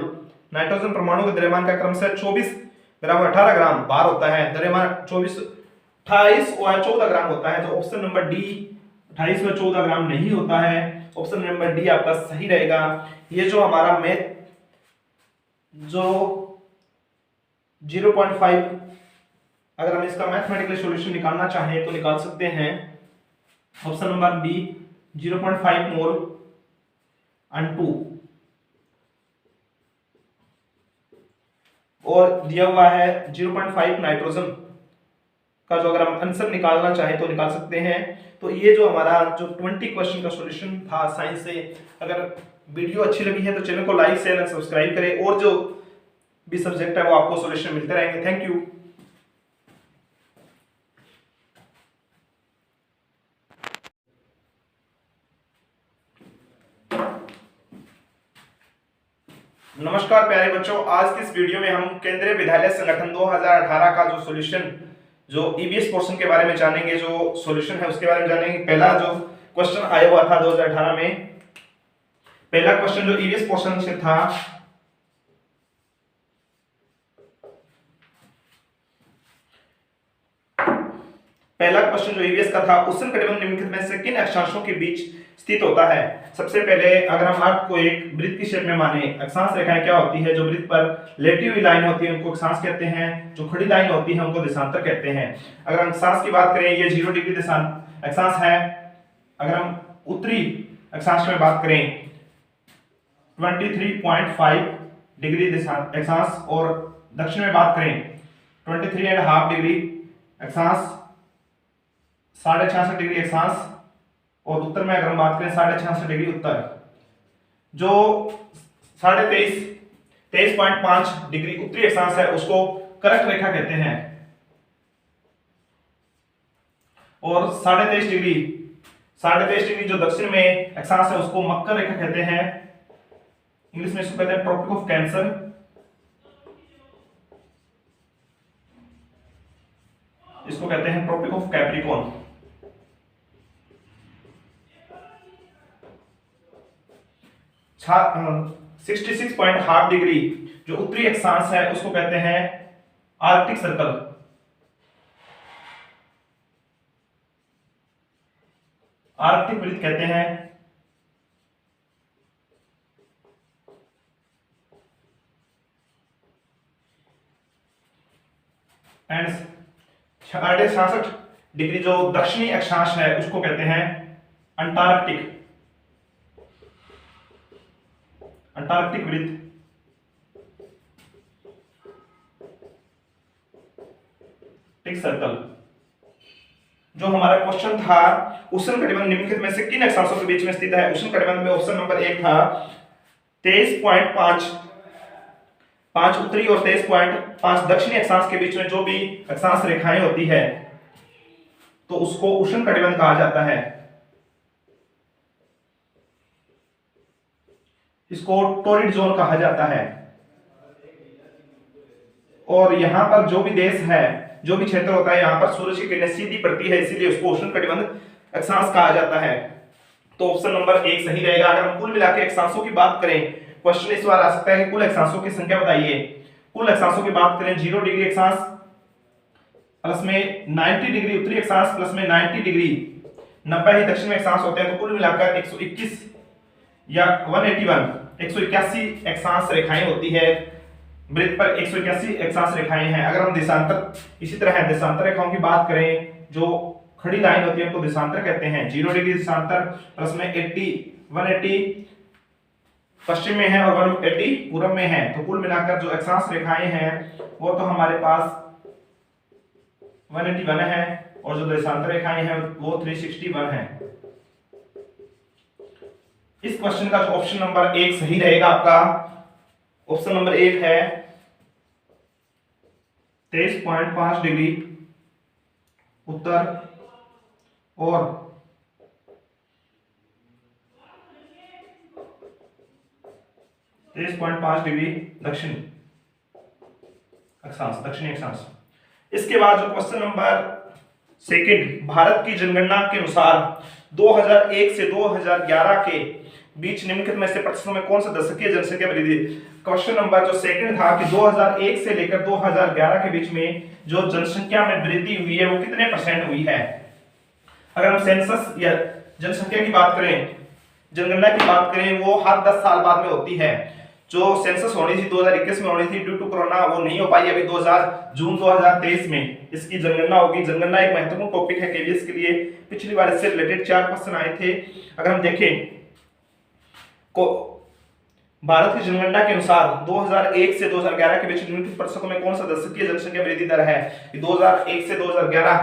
नाइट्रोजन परमाणु के द्रव्यमान का क्रमशः 24 ग्राम 18 ग्राम भार होता है। द्रव्यमान 28 और 14 ग्राम होता है। तो ऑप्शन नंबर डी 28 व 14 ग्राम नहीं होता है। ऑप्शन नंबर डी आपका सही रहेगा। ये जो हमारा मैथ जो 0.5, अगर हम इसका मैथमेटिकल सॉल्यूशन निकालना चाहें तो निकाल सकते हैं। ऑप्शन नंबर बी 0.5 मोल N2, और दिया हुआ है 0.5 नाइट्रोजन का जो अगर हम आंसर निकालना चाहें तो निकाल सकते हैं। तो ये जो हमारा जो 20 क्वेश्चन का सॉल्यूशन था साइंस से। अगर वीडियो अच्छी लगी है तो चैनल को लाइक शेयर एंड सब्सक्राइब करें, और जो भी सब्जेक्ट है वो आपको सॉल्यूशन मिलते रहेंगे। Thank you. नमस्कार प्यारे बच्चों, आज की इस वीडियो में हम केंद्रीय विद्यालय संगठन 2018 का जो सॉल्यूशन, जो ईवीएस पोर्शन के बारे में जानेंगे, जो सॉल्यूशन है उसके बारे में जानेंगे। पहला जो क्वेश्चन आया हुआ था 2018 में, पहला क्वेश्चन जो ईवीएस पोर्शन से था, पहला क्वेश्चन जो ईवीएस का था, उष्णकटिबंध निम्नलिखित में से किन अक्षांशों के बीच स्थित होता है। सबसे पहले अगर हम अर्थ को एक वृत्त की शेप में माने, अक्षांश रेखाएं क्या होती है, जो वृत्त पर लेटी हुई लाइन होती है उनको अक्षांश कहते हैं, जो खड़ी लाइन होती है उनको देशांतर कहते हैं। अगर हम अक्षांश की बात करें, ये 0 डिग्री देशांत अक्षांश है। अगर हम उत्तरी अक्षांश में बात करें 23.5 डिग्री देशांत अक्षांश, और दक्षिण में बात करें 23.5 डिग्री अक्षांश, 66.5 डिग्री अक्षांश, और उत्तर में अगर हम बात करें 66.5 डिग्री उत्तर। जो 23.5 डिग्री उत्तरी अक्षांश है उसको कर्क रेखा कहते हैं, और 23.5 डिग्री जो दक्षिण में अक्षांश है उसको मकर रेखा कहते हैं। इंग्लिश में इसको कहते हैं ट्रॉपिक ऑफ कैंसर। इसको कहते हैं ट्रॉपिक ऑफ कैप्रिकॉर्न। 66.5 डिग्री जो उत्तरी अक्षांश है उसको कहते हैं आर्कटिक सर्कल। आर्कटिक वृत्त कहते हैं। एंड 66.5 डिग्री जो दक्षिणी अक्षांश है उसको कहते हैं अंटार्कटिक वृत्त। सर्कल। जो हमारा क्वेश्चन था, उष्णकटिबंध निम्नलिखित में से किन अक्षांशों के बीच में स्थित है। उष्णकटिबंध में ऑप्शन नंबर 1 था 23.5 उत्तरी और 23.5 दक्षिणी अक्षांश के बीच में जो भी अक्षांश रेखाएं होती है तो उसको उष्णकटिबंध कहा जाता है। इसको टोरिड जोन कहा जाता है। और यहां पर जो भी देश है, जो भी क्षेत्र होता है, यहां पर सूरज की किरणें सीधी पड़ती है, इसीलिए उसको उष्णकटिबंध अक्षांश कहा जाता है। तो ऑप्शन नंबर 1 सही रहेगा। अगर हम कुल मिलाकर अक्षांशों की बात करें, क्वेश्चन इस बार आ सकता है कि कुल अक्षांशों की संख्या बताइए। कुल अक्षांशों की बात करें, 0 डिग्री अक्षांश प्लस में 90 डिग्री उत्तरी अक्षांश प्लस में 90 डिग्री 90 ही दक्षिण में अक्षांश होते हैं, तो कुल मिलाकर 121 या 181 अक्षांश रेखाएं होती है। वृत्त पर 181 अक्षांश रेखाएं हैं। अगर हम देशांतर, इसी तरह देशांतर रेखाओं की बात करें, जो खड़ी लाइन होती है उनको देशांतर कहते हैं। 0 डिग्री देशांतर प्लस में 180 पश्चिम में है और 180 पूर्व में है, तो कुल मिलाकर जो अक्षांश रेखाएं हैं वो तो हमारे पास 181 है, और जो देशांतर रेखाएं हैं वो 361 है। इस क्वेश्चन का जो ऑप्शन नंबर 1 सही रहेगा आपका। ऑप्शन नंबर 1 है 23.5 डिग्री उत्तर और 23.5 डिग्री दक्षिणी अक्षांश। इसके बाद जो क्वेश्चन नंबर 2, भारत की जनगणना के अनुसार 2001 से 2011 के बीच निम्नलिखित में से प्रतिशतों में कौन सा दशकीय जनसंख्या वृद्धि। क्वेश्चन नंबर जो 2 था कि 2001 से लेकर 2011 के बीच में जो जनसंख्या में वृद्धि हुई है वो कितने % हुई है। अगर हम सेंसस या जनसंख्या की बात करें जनगणना की बात करें वो हर 10 साल बाद में होती है। जो सेंसस होनी थी 2021 में होनी थी, ड्यू टू कोरोना वो नहीं हो पाई अभी जून 2023 में इसकी जनगणना होगी। जनगणना एक महत्वपूर्ण टॉपिक है केवीएस के लिए। पिछली बार इससे रिलेटेड 4 क्वेश्चन आए थे। अगर हम देखें को भारत की जनगणना के अनुसार 2001 से 2011 के बीच निम्नलिखित प्रतिशतों में कौन सा दशकीय जनसंख्या वृद्धि दर है? 2001 से 2011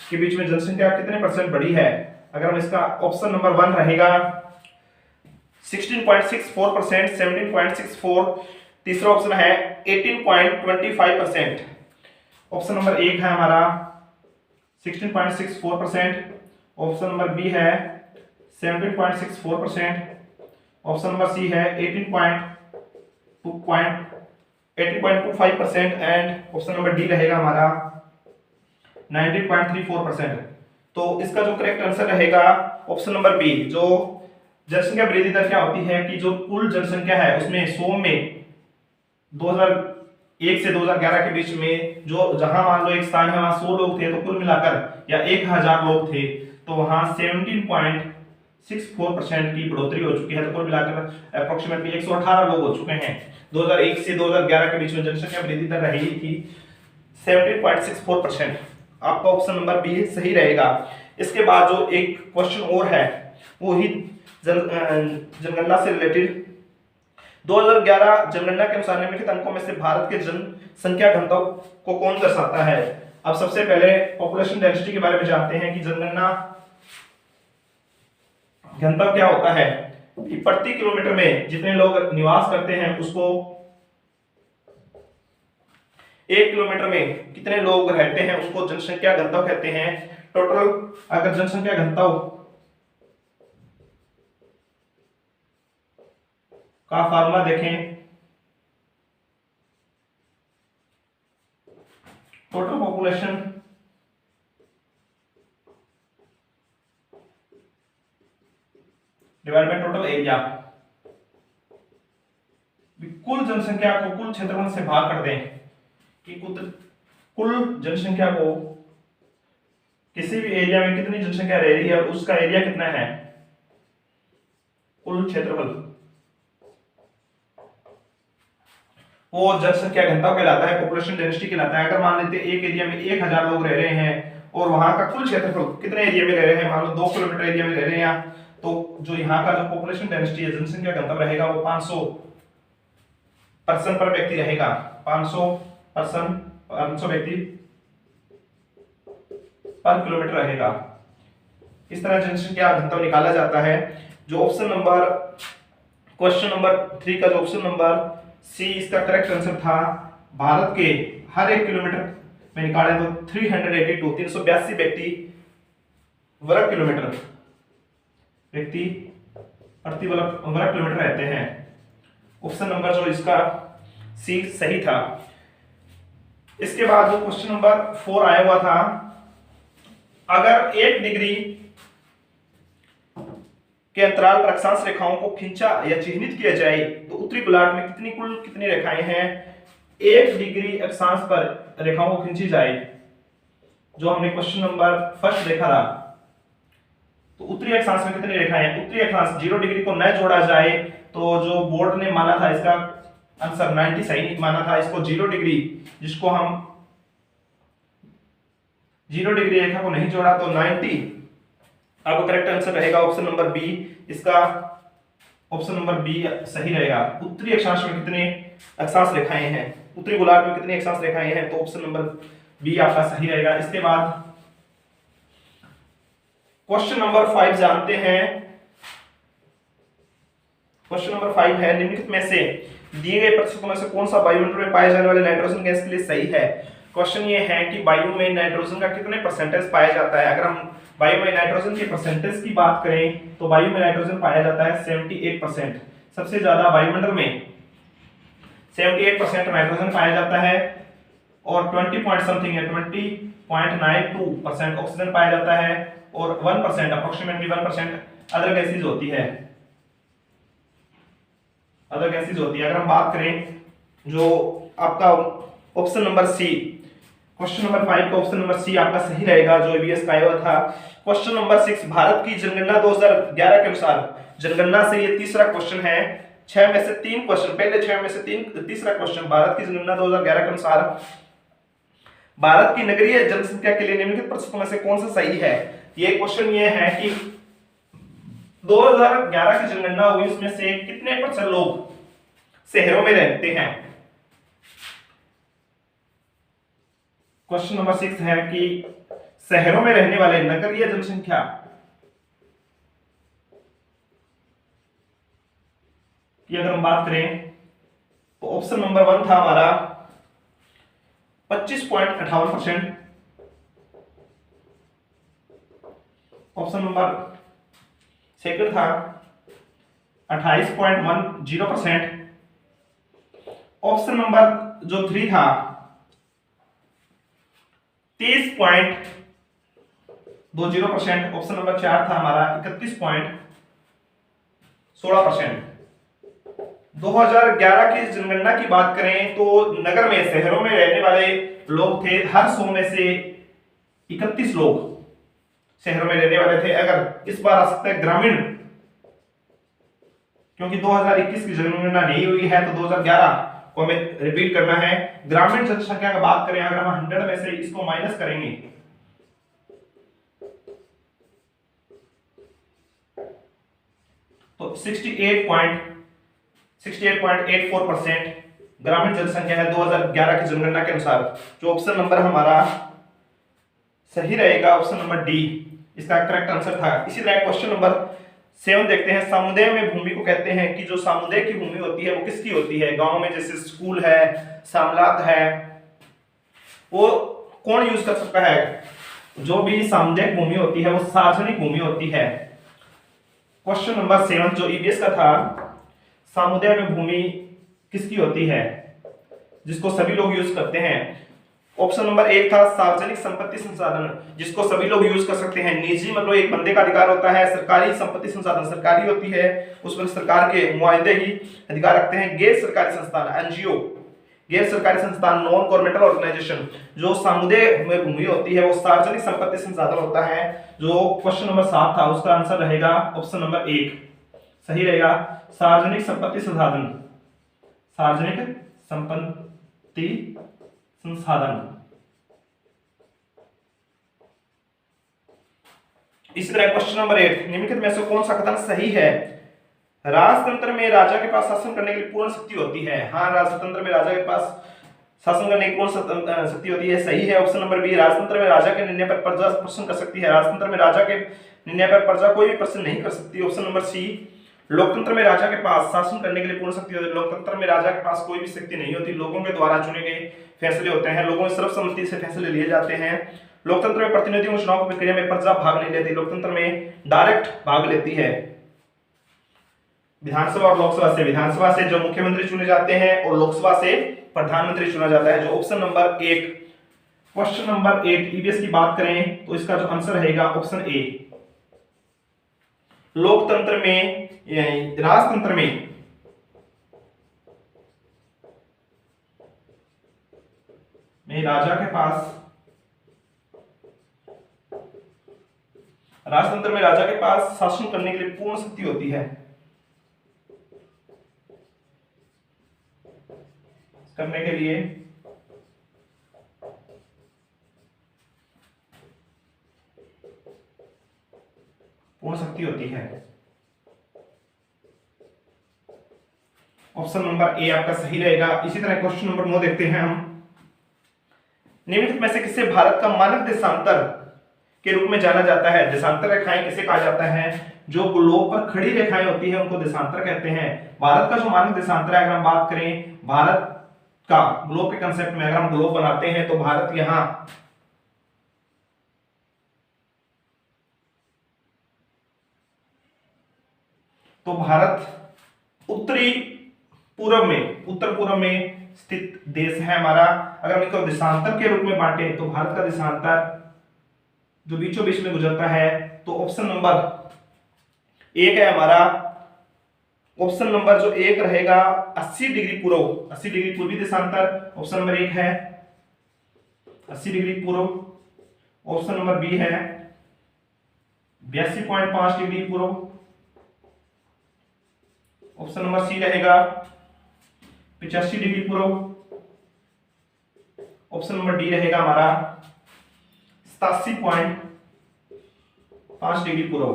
के बीच में जनसंख्या कितने परसेंट बढ़ी है? अगर हम इसका ऑप्शन नंबर 1 रहेगा 16.64%, 17.64, तीसरा ऑप्शन है 18.25%। ऑप्शन नंबर 1 है हमारा 16.64%, ऑप्शन नंबर बी है 17.64%, ऑप्शन नंबर सी है 18.25% एंड ऑप्शन नंबर डी रहेगा हमारा 19.34%। तो इसका जो करेक्ट आंसर रहेगा ऑप्शन नंबर बी। जो जनसंख्या वृद्धि दर क्या होती है कि जो कुल जनसंख्या है उसमें 100 में 2001 से 2011 के बीच में जो जहां मान लो एक स्थान है वहां 100 लोग थे तो कुल मिलाकर या 1000 लोग थे तो वहां 17.64% की बढ़ोतरी हो चुकी है। तो कुल मिलाकर अप्रोक्सीमेटली 118 लोग हो चुके हैं। 2001 से 2011 के बीच में जनसंख्या वृद्धि दर रही थी 17.64%। आपका ऑप्शन नंबर बी सही रहेगा। इसके बाद जो एक क्वेश्चन और है वो ही जनगणना से रिलेटेड 2011 जनगणना के अनुसार निम्नलिखित अंकों में से भारत के जनसंख्या घनत्व को कौन दर्शाता है? अब सबसे पहले पॉपुलेशन डेंसिटी के बारे में जानते हैं कि जनगणना घनत्व क्या होता है कि प्रति किलोमीटर में जितने लोग निवास करते हैं उसको 1 किलोमीटर में कितने लोग रहते हैं उसको जनसंख्या घनत्व कहते हैं। टोटल अगर जनसंख्या घनत्व का फार्मूला देखें, total population divide by total area. कुल जनसंख्या को कुल क्षेत्रफल से भाग कर दें कि कुल जनसंख्या को किसी भी एरिया में कितनी जनसंख्या रह रही है और उसका एरिया कितना है, कुल क्षेत्रफल, वो जनसंख्या घनत्व कहलाता है, पॉपुलेशन डेंसिटी कहलाता है। अगर मान लेते हैं एक एरिया में 1000 लोग रह रहे हैं और वहां का कुल क्षेत्रफल कितने एरिया में रह रहे हैं, मान लो 2 किलोमीटर एरिया में रह रहे हैं, तो जो यहाँ का जो पॉपुलेशन डेंसिटी है जनसंख्या घनत्व रहेगा वो 500 पर्सन पर व्यक्ति रहेगा। 500 व्यक्ति पर किलोमीटर रहेगा। इस तरह जनसंख्या घनत्व निकाला जाता है। जो ऑप्शन नंबर क्वेश्चन नंबर 3 का जो ऑप्शन नंबर सी इसका करेक्ट आंसर था। भारत के हर 1 किलोमीटर में निकालें तो 382 व्यक्ति वर्ग किलोमीटर व्यक्ति प्रति वर्ग किलोमीटर रहते हैं। ऑप्शन नंबर जो इसका सी सही था। इसके बाद जो क्वेश्चन नंबर 4 आया हुआ था, अगर 1 डिग्री के अंतराल पर अक्षांश रेखाओं को खींचा या चिह्नित किया जाए तो उत्तरी गोलार्ध में कितनी रेखाएं हैं? 1 डिग्री अक्षांश पर रेखाओं को खींची जाए, जो हमने क्वेश्चन नंबर फर्स्ट देखा था, तो उत्तरी अक्षांश में कितनी रेखाएं हैं? उत्तरी अक्षांश 0 डिग्री को न जोड़ा जाए तो जो बोर्ड ने माना था इसका आंसर 90 सही माना था। इसको 0 डिग्री, जिसको हम 0 डिग्री रेखा को नहीं जोड़ा तो 90 आपका करेक्ट आंसर रहेगा ऑप्शन नंबर बी। इसका ऑप्शन नंबर बी सही रहेगा। उत्तरी अक्षांश में कितने अक्षांश रेखाएं हैं, उत्तरी गोलार्ध में कितनी अक्षांश रेखाएं हैं, तो ऑप्शन नंबर बी आपका सही रहेगा। इसके बाद क्वेश्चन नंबर 5 जानते हैं। क्वेश्चन नंबर 5 है, निम्नलिखित में से दिए गए प्रतिशतों में से कौन सा वायुमंडल में पाए जाने वाले नाइट्रोजन गैस के लिए सही है? क्वेश्चन ये है कि वायु में नाइट्रोजन का कितने परसेंटेज पाया जाता है। अगर हम वायु में नाइट्रोजन के परसेंटेज की बात करें तो वायु में नाइट्रोजन पाया जाता है 78%। सबसे ज्यादा वायुमंडल में 78% नाइट्रोजन पाया जाता है और 20.92% ऑक्सीजन पाया जाता है और 1% अप्रोक्सीमेटली 1% अदर गैसेज होती है। अगर हम बात करें जो आपका option number C, question number 5 का ऑप्शन नंबर सी आपका सही रहेगा, जो ईबीएस का आया हुआ था। क्वेश्चन नंबर 6, भारत की जनगणना 2011 के अनुसार जनगणना से ये तीसरा क्वेश्चन है। 6 में से 3 क्वेश्चन, पहले 6 में से 3, तीसरा क्वेश्चन, भारत की जनगणना 2011 के अनुसार भारत की नगरीय जनसंख्या के लिए निम्नलिखित प्रतिशतों में से कौन सा सही है। ये क्वेश्चन ये है कि 2011 की जनगणना हुई, उसमें से कितने % लोग शहरों में रहते हैं। क्वेश्चन नंबर 6 है कि शहरों में रहने वाले नगरीय जनसंख्या की अगर हम बात करें तो ऑप्शन नंबर 1 था हमारा 25.58%, ऑप्शन नंबर 2 था 28.10%, ऑप्शन नंबर जो 3 था 30.20%, ऑप्शन नंबर 4 था हमारा 31.16%। 2011 की जनगणना की बात करें तो नगर में, शहरों में रहने वाले लोग थे, हर 100 में से 31 लोग शहरों में रहने वाले थे। अगर इस बार आ सकता है ग्रामीण, क्योंकि 2021 की जनगणना नहीं हुई है तो 2011 को हमें रिपीट करना है। ग्रामीण जनसंख्या की बात करें, अगर हम 100 में से इसको माइनस करेंगे तो 68.84% ग्रामीण जनसंख्या है 2011 की जनगणना के अनुसार। जो ऑप्शन नंबर हमारा सही रहेगा, ऑप्शन नंबर डी इसका करेक्ट आंसर था। इसी तरह क्वेश्चन नंबर 7 देखते हैं। सामुदाय में भूमि को कहते हैं कि जो सामुदाय की भूमि होती है वो किसकी होती है। गांव में जैसे स्कूल है, सामलात है, वो कौन यूज कर सकता है। जो भी सामुदायिक भूमि होती है वो सार्वजनिक भूमि होती है। क्वेश्चन नंबर 7 जो ईवीएस का था, सामुदाय में भूमि किसकी होती है जिसको सभी लोग यूज करते हैं। ऑप्शन नंबर 1 था सार्वजनिक संपत्ति संसाधन, जिसको सभी लोग यूज कर सकते हैं। निजी मतलब एक बंदे का अधिकार होता है। सरकारी संपत्ति संसाधन सरकारी होती है, उसमें सरकार के मुआयदे ही अधिकार रखते हैं। गैर सरकारी संस्थान, एनजीओ, गैर सरकारी संस्थान, नॉन गवर्नमेंटल ऑर्गेनाइजेशन, जो सामुदाय में भूमि होती है वो सार्वजनिक संपत्ति संसाधन होता है। जो क्वेश्चन नंबर 7 था उसका आंसर रहेगा ऑप्शन नंबर 1 सही रहेगा, सार्वजनिक संपत्ति संसाधन, सार्वजनिक संपत्ति संसाधन। इसी तरह क्वेश्चन नंबर 8, निम्नलिखित में से कौन सा कथन सही है। राजतंत्र में राजा के पास शासन करने के लिए पूर्ण शक्ति होती है। हाँ, राजतंत्र में राजा के पास शासन करने की पूर्ण शक्ति होती है, सही है। ऑप्शन नंबर बी, राजतंत्र में राजा के निर्णय पर प्रजा प्रश्न कर सकती है। राजतंत्र में राजा के निर्णय पर प्रजा कोई भी प्रश्न नहीं कर सकती। ऑप्शन नंबर सी, लोकतंत्र में राजा के पास शासन करने के लिए पूर्ण शक्ति होती है। लोकतंत्र में राजा के पास कोई भी शक्ति नहीं होती, लोगों के द्वारा चुने गए फैसले होते हैं, लोगों की सर्वसम्मति से फैसले लिए जाते हैं। लोकतंत्र में प्रतिनिधियों चुनाव की प्रक्रिया में प्रजा भाग नहीं लेती, लोकतंत्र में डायरेक्ट भाग लेती है। विधानसभा और लोकसभा से, विधानसभा से जो मुख्यमंत्री चुने जाते हैं और लोकसभा से प्रधानमंत्री चुना जाता है। जो option number 1, question number 8 EVS की बात करें तो इसका जो आंसर रहेगा ऑप्शन ए। लोकतंत्र में, राजतंत्र में राजा के पास, राजतंत्र में राजा के पास शासन करने के लिए पूर्ण शक्ति होती है, करने के लिए पूर्ण शक्ति होती है। ऑप्शन नंबर ए आपका सही रहेगा। इसी तरह क्वेश्चन नंबर 9 देखते हैं हम। निम्नलिखित में से किसे भारत का मानक देशांतर के रूप में जाना जाता है। देशांतर रेखाएं किसे कहा जाता है। जो ग्लोब पर खड़ी रेखाएं होती है उनको देशांतर कहते हैं। भारत का जो मानक देशांतर है, अगर हम बात करें भारत का ग्लोब के कंसेप्ट में, अगर हम ग्लोब बनाते हैं तो भारत यहां तो भारत उत्तरी पूर्व में, उत्तर पूर्व में स्थित देश है हमारा। अगर हम इसको देशांतर के रूप में बांटे तो भारत का देशांतर जो बीचों बीच में गुजरता है तो ऑप्शन नंबर 1 है हमारा। ऑप्शन नंबर जो 1 रहेगा 80 डिग्री पूर्व, 80 डिग्री पूर्वी देशांतर ऑप्शन नंबर 1 है 80 डिग्री पूर्व। ऑप्शन नंबर बी है 82.5 डिग्री पूर्व। ऑप्शन नंबर सी रहेगा 85 डिग्री पूर्व। ऑप्शन नंबर डी रहेगा हमारा 87.5 डिग्री पूर्व।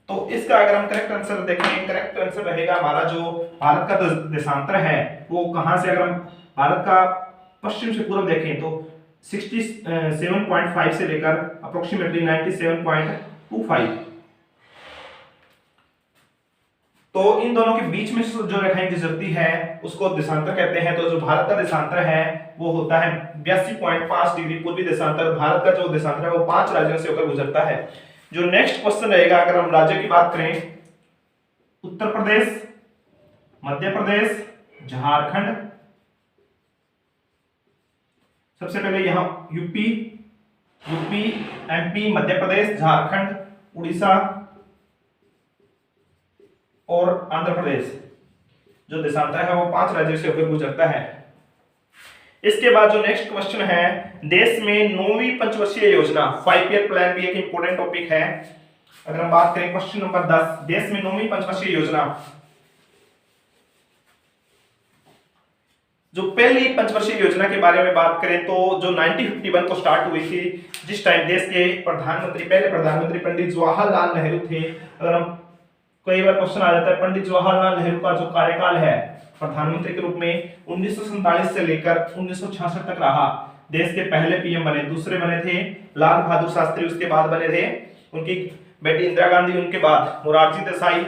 तो इसका अगर हम करेक्ट आंसर देखें, करेक्ट आंसर रहेगा हमारा जो भारत का देशांतर है वो कहां से, अगर हम भारत का पश्चिम से पूर्व देखें तो 67.5 से लेकर अप्रोक्सीमेटली 97.25। तो इन दोनों के बीच में जो रेखाएं गुजरती है उसको देशांतर कहते हैं। तो जो भारत का देशांतर है वो होता है 82.5 डिग्री पूर्वी देशांतर। भारत का जो देशांतर है वो 5 राज्यों से होकर गुजरता है। जो नेक्स्ट क्वेश्चन रहेगा, अगर हम राज्य की बात करें, उत्तर प्रदेश, मध्य प्रदेश, झारखंड, सबसे पहले यहां यूपी, एमपी, मध्य प्रदेश, झारखंड, उड़ीसा और आंध्र प्रदेश, जो देशांतर है वो 5 राज्यों से होकर गुजरता है। इसके बाद जो नेक्स्ट क्वेश्चन है, देश में 9वीं पंचवर्षीय योजना, 5 ईयर प्लान भी एक इंपॉर्टेंट टॉपिक है। अगर हम बात करें क्वेश्चन नंबर 10, देश में 9वीं पंचवर्षीय योजना, जो पहली पंचवर्षीय योजना के बारे में बात करें तो जो 1951 को स्टार्ट हुई थी, जिस टाइम देश के प्रधानमंत्री, पहले प्रधानमंत्री पंडित जवाहरलाल नेहरू थे। अगर हम कई बार क्वेश्चन आ जाता है पंडित जवाहरलाल नेहरू का जो कार्यकाल है प्रधानमंत्री के रूप में 1947 से लेकर 1966 तक रहा। देश के पहले पीएम बने, दूसरे बने थे लाल बहादुर शास्त्री, उसके बाद बने थे उनकी बेटी इंदिरा गांधी, उनके बाद मोरारजी देसाई,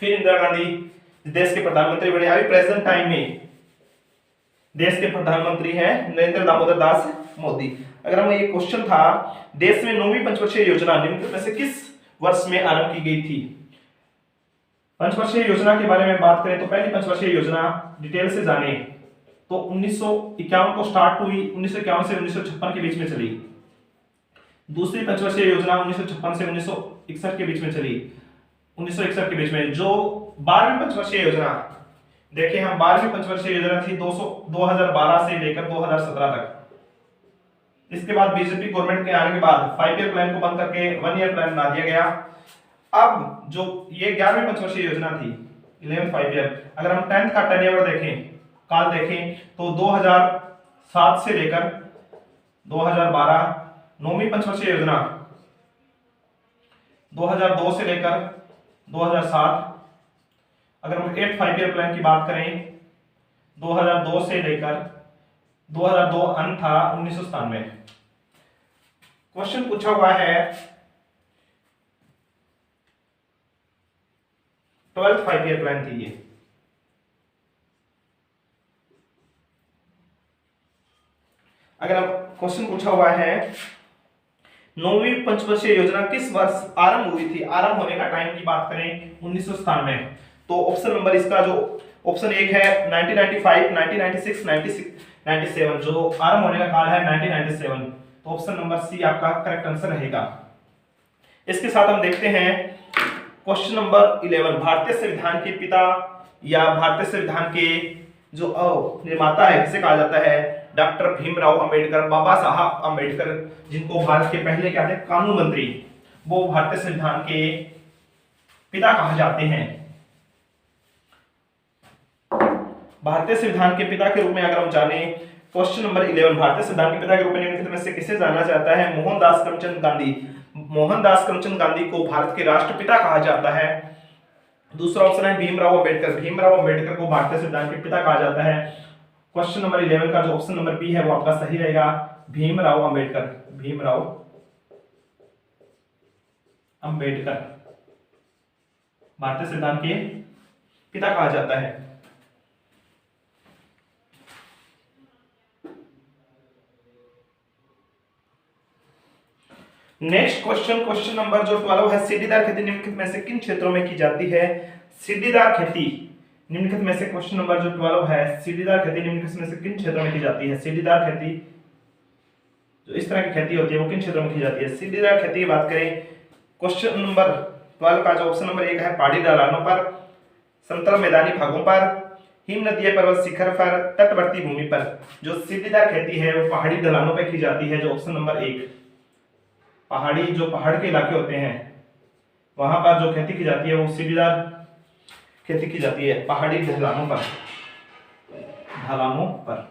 फिर इंदिरा गांधी देश के प्रधानमंत्री बने। अभी प्रेजेंट टाइम में देश के प्रधानमंत्री हैं नरेंद्र दामोदर दास मोदी। अगर हम ये क्वेश्चन था, देश में 9वीं पंचवर्षीय योजना निम्नलिखित में से किस वर्ष में आरंभ की गई थी? पंचवर्षीय योजना के बारे में बात करें तो पहली पंचवर्षीय योजना डिटेल से जाने तो 1951 को स्टार्ट हुई, 1951 से 1956 के बीच में चली। दूसरी पंचवर्षीय योजना 1956 से 1961 के बीच में चली, 1961 के बीच में। जो 12वीं पंचवर्षीय योजना देखिए, हम 12वीं पंचवर्षीय योजना थी 2012 से लेकर 2017 तक। इसके बाद बीजेपी गवर्नमेंट के आने के बाद 5 ईयर प्लान को बंद करके 1 ईयर प्लान बना दिया गया। अब जो ये 11वीं पंचवर्षीय योजना थी 11th 5 ईयर, अगर हम 10th का टर्नओवर देखें, काल देखें तो 2007 से लेकर 2012। 9वीं पंचवर्षीय योजना 2002 से लेकर 2007। अगर हम 8th 5 ईयर प्लान की बात करें 2002 से लेकर 2002 अंत था 1997। क्वेश्चन पूछा हुआ है 12th 5 ईयर प्लान थी ये। अगर क्वेश्चन पूछा हुआ है 9वीं पंचवर्षीय योजना किस वर्ष आरंभ हुई थी? आरंभ होने का टाइम की बात करें 1997। तो ऑप्शन नंबर इसका जो ऑप्शन 1 है 1995, 1996, 97, जो आरंभ होने का काल है 1997। तो ऑप्शन नंबर सी आपका करेक्ट आंसर रहेगा। इसके साथ हम देखते हैं क्वेश्चन नंबर 11, भारतीय संविधान के पिता या भारतीय संविधान के जो निर्माता है किसे कहा जाता है? डॉक्टर भीमराव अंबेडकर, बाबा साहब अंबेडकर, जिनको भारत के पहले क्या थे कानून मंत्री, वो भारतीय संविधान के पिता कहा जाते हैं। भारतीय संविधान के पिता के रूप में अगर हम जाने क्वेश्चन नंबर 11, भारतीय संविधान के पिता के रूप में निम्नलिखित में से किसे जाना जाता है? मोहनदास करमचंद गांधी। मोहनदास करमचंद गांधी को भारत के राष्ट्रपिता कहा जाता है। दूसरा ऑप्शन है भीमराव अंबेडकर। भीमराव अंबेडकर को भारतीय संविधान के पिता कहा जाता है। क्वेश्चन नंबर 11 का जो ऑप्शन नंबर बी है वो आपका सही रहेगा, भीमराव अंबेडकर। भीमराव अंबेडकर भारतीय संविधान के पिता कहा जाता है। नेक्स्ट क्वेश्चन, क्वेश्चन नंबर जो 12 है, सीढ़ीदार खेती निम्नलिखित में से किन क्षेत्रों में की जाती है? सीढ़ीदार खेती निम्नलिखित में से क्वेश्चन नंबर जो 12 है, सीढ़ीदार खेती निम्नलिखित में से किन क्षेत्रों में की जाती है? सीढ़ीदार खेती जो इस तरह की खेती होती है वो किन क्षेत्रों में की जाती है? सीढ़ीदार खेती की बात करें क्वेश्चन नंबर 12 का जो ऑप्शन नंबर 1 है पहाड़ी ढलानों पर, समतल मैदानी भागों पर, हिम नदीय पर्वत शिखर पर, तटवर्ती भूमि पर। जो सीढ़ीदार खेती है वो पहाड़ी ढलानों पर की जाती है, जो ऑप्शन नंबर 1। पहाड़ी जो पहाड़ के इलाके होते हैं वहां पर जो खेती की जाती है वो सीढ़ीदार खेती की जाती है, पहाड़ी ढलानों पर।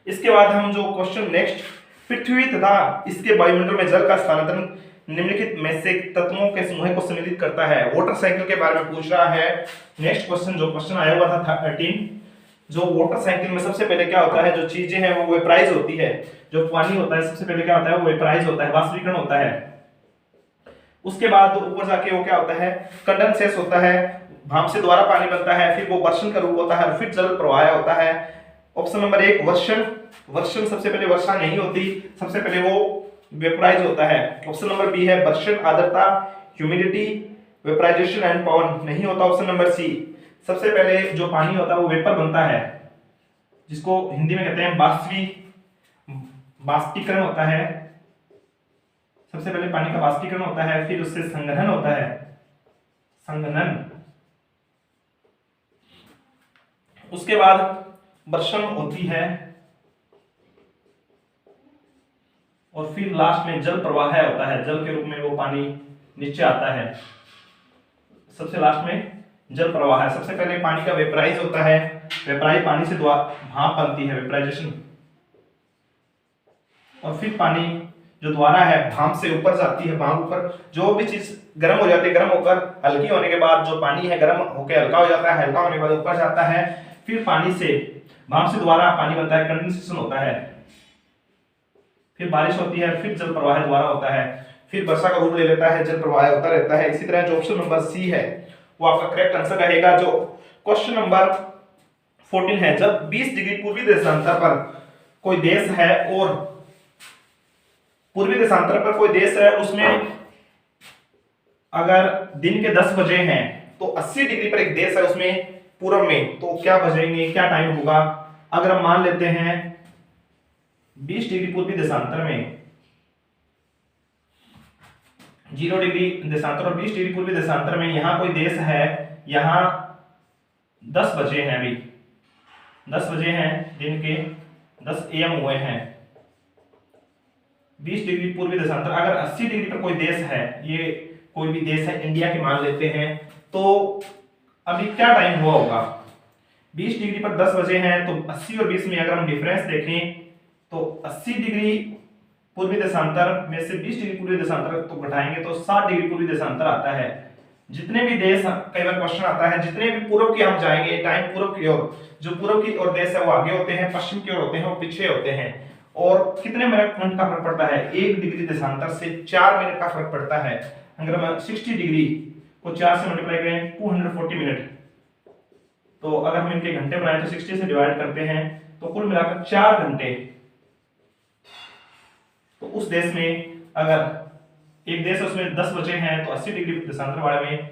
इसके बाद हम जो क्वेश्चन नेक्स्ट, पृथ्वी तथा इसके वायुमंडल में जल का स्थानांतरण निम्नलिखित में से तत्वों के समूह को सम्मिलित करता है। वाटर साइकिल के बारे में पूछ रहा है। नेक्स्ट क्वेश्चन, जो क्वेश्चन आया हुआ था 13, जो वाटर साइकिल में सबसे पहले क्या होता है, जो चीजें हैं वो वेपराइज होती है। जो पानी होता है सबसे पहले क्या होता है, वो वेपराइज होता है, वाष्पीकरण होता है। उसके बाद ऊपर जाके वो क्या होता है, कंडेंसेशन होता है, भाप से द्वारा पानी बनता है, फिर वो वर्षण का रूप होता है और फिर जल प्रवाह होता है। ऑप्शन नंबर 1 वर्षण सबसे पहले वर्षा नहीं होती, सबसे पहले वो वेपराइज होता है। ऑप्शन नंबर बी है वर्षण, आर्द्रता, ह्यूमिडिटी, वेपराइजेशन एंड पवन नहीं होता। ऑप्शन नंबर सी, सबसे पहले जो पानी होता है वो वेपर बनता है, जिसको हिंदी में कहते हैं बाष्पीकरण होता है। सबसे पहले पानी का बाष्पीकरण होता है, फिर उससे संघनन होता है, संघनन। उसके बाद वर्षण होती है और फिर लास्ट में जल प्रवाह होता है, जल के रूप में वो पानी नीचे आता है। सबसे लास्ट में जल प्रवाह है। सबसे पहले पानी का वेपराइज होता है, वेपराइज पानी से भाप बनती है, वेपराइजेशन, और फिर पानी जो द्वारा है भाप से ऊपर जाती है। भाप ऊपर जो भी चीज गर्म हो जाती है, गर्म होकर हल्की होने के बाद जो पानी है गर्म होकर हल्का हो जाता है, हल्का होने के बाद ऊपर जाता है, फिर पानी से भाप से द्वारा पानी बनता है, कंडेंसेशन होता है, फिर बारिश होती है, फिर जल प्रवाह द्वारा होता है, फिर वर्षा का रूप ले लेता है, जल प्रवाह होता रहता है। इसी तरह जो ऑप्शन नंबर सी है वो आपका करेक्ट आंसर रहेगा। जो क्वेश्चन नंबर 14 है, जब 20 डिग्री पूर्वी देशांतर पर कोई देश है और पूर्वी देशांतर पर कोई देश है, उसमें अगर दिन के 10 बजे हैं तो 80 डिग्री पर एक देश है उसमें पूर्व में, तो क्या बजेंगे, क्या टाइम होगा। अगर हम मान लेते हैं 20 डिग्री पूर्वी देशांतर में 0 डिग्री देशांतर और 20 डिग्री पूर्वी देशांतर में यहां कोई देश है, यहां 10 बजे हैं, अभी 10 बजे हैं, दिन के 10 AM हुए हैं। 20 डिग्री पूर्वी देशांतर, अगर 80 डिग्री पर कोई देश है, ये कोई भी देश है, इंडिया की मान लेते हैं, तो अभी क्या टाइम हुआ होगा। 20 डिग्री पर 10 बजे हैं, तो 80 और 20 में अगर हम डिफरेंस देखें तो 80 डिग्री पूर्वी देशांतर में से 20 डिग्री पूर्वी देशांतर तो घटाएंगे तो 60 डिग्री पूर्वी देशांतर आता है। जितने भी देश, कई बार क्वेश्चन आता है, जितने भी पूर्व की हम जाएंगे, टाइम पूर्व की ओर, जो पूर्व की ओर देश है वो आगे होते हैं, पश्चिम की ओर होते हैं वो पीछे होते हैं। और कितने मिनट का फर्क पड़ता है, 1 डिग्री देशांतर से 4 मिनट का फर्क पड़ता है। अगर हम 60 डिग्री को 4 से मल्टीप्लाई करें 240 मिनट, तो अगर हम इनके घंटे बनाए तो 60 से डिवाइड करते हैं तो कुल मिलाकर 4 घंटे। तो उस देश में अगर एक देश उसमें 10 बजे हैं तो 80 डिग्री देशांतर वाले में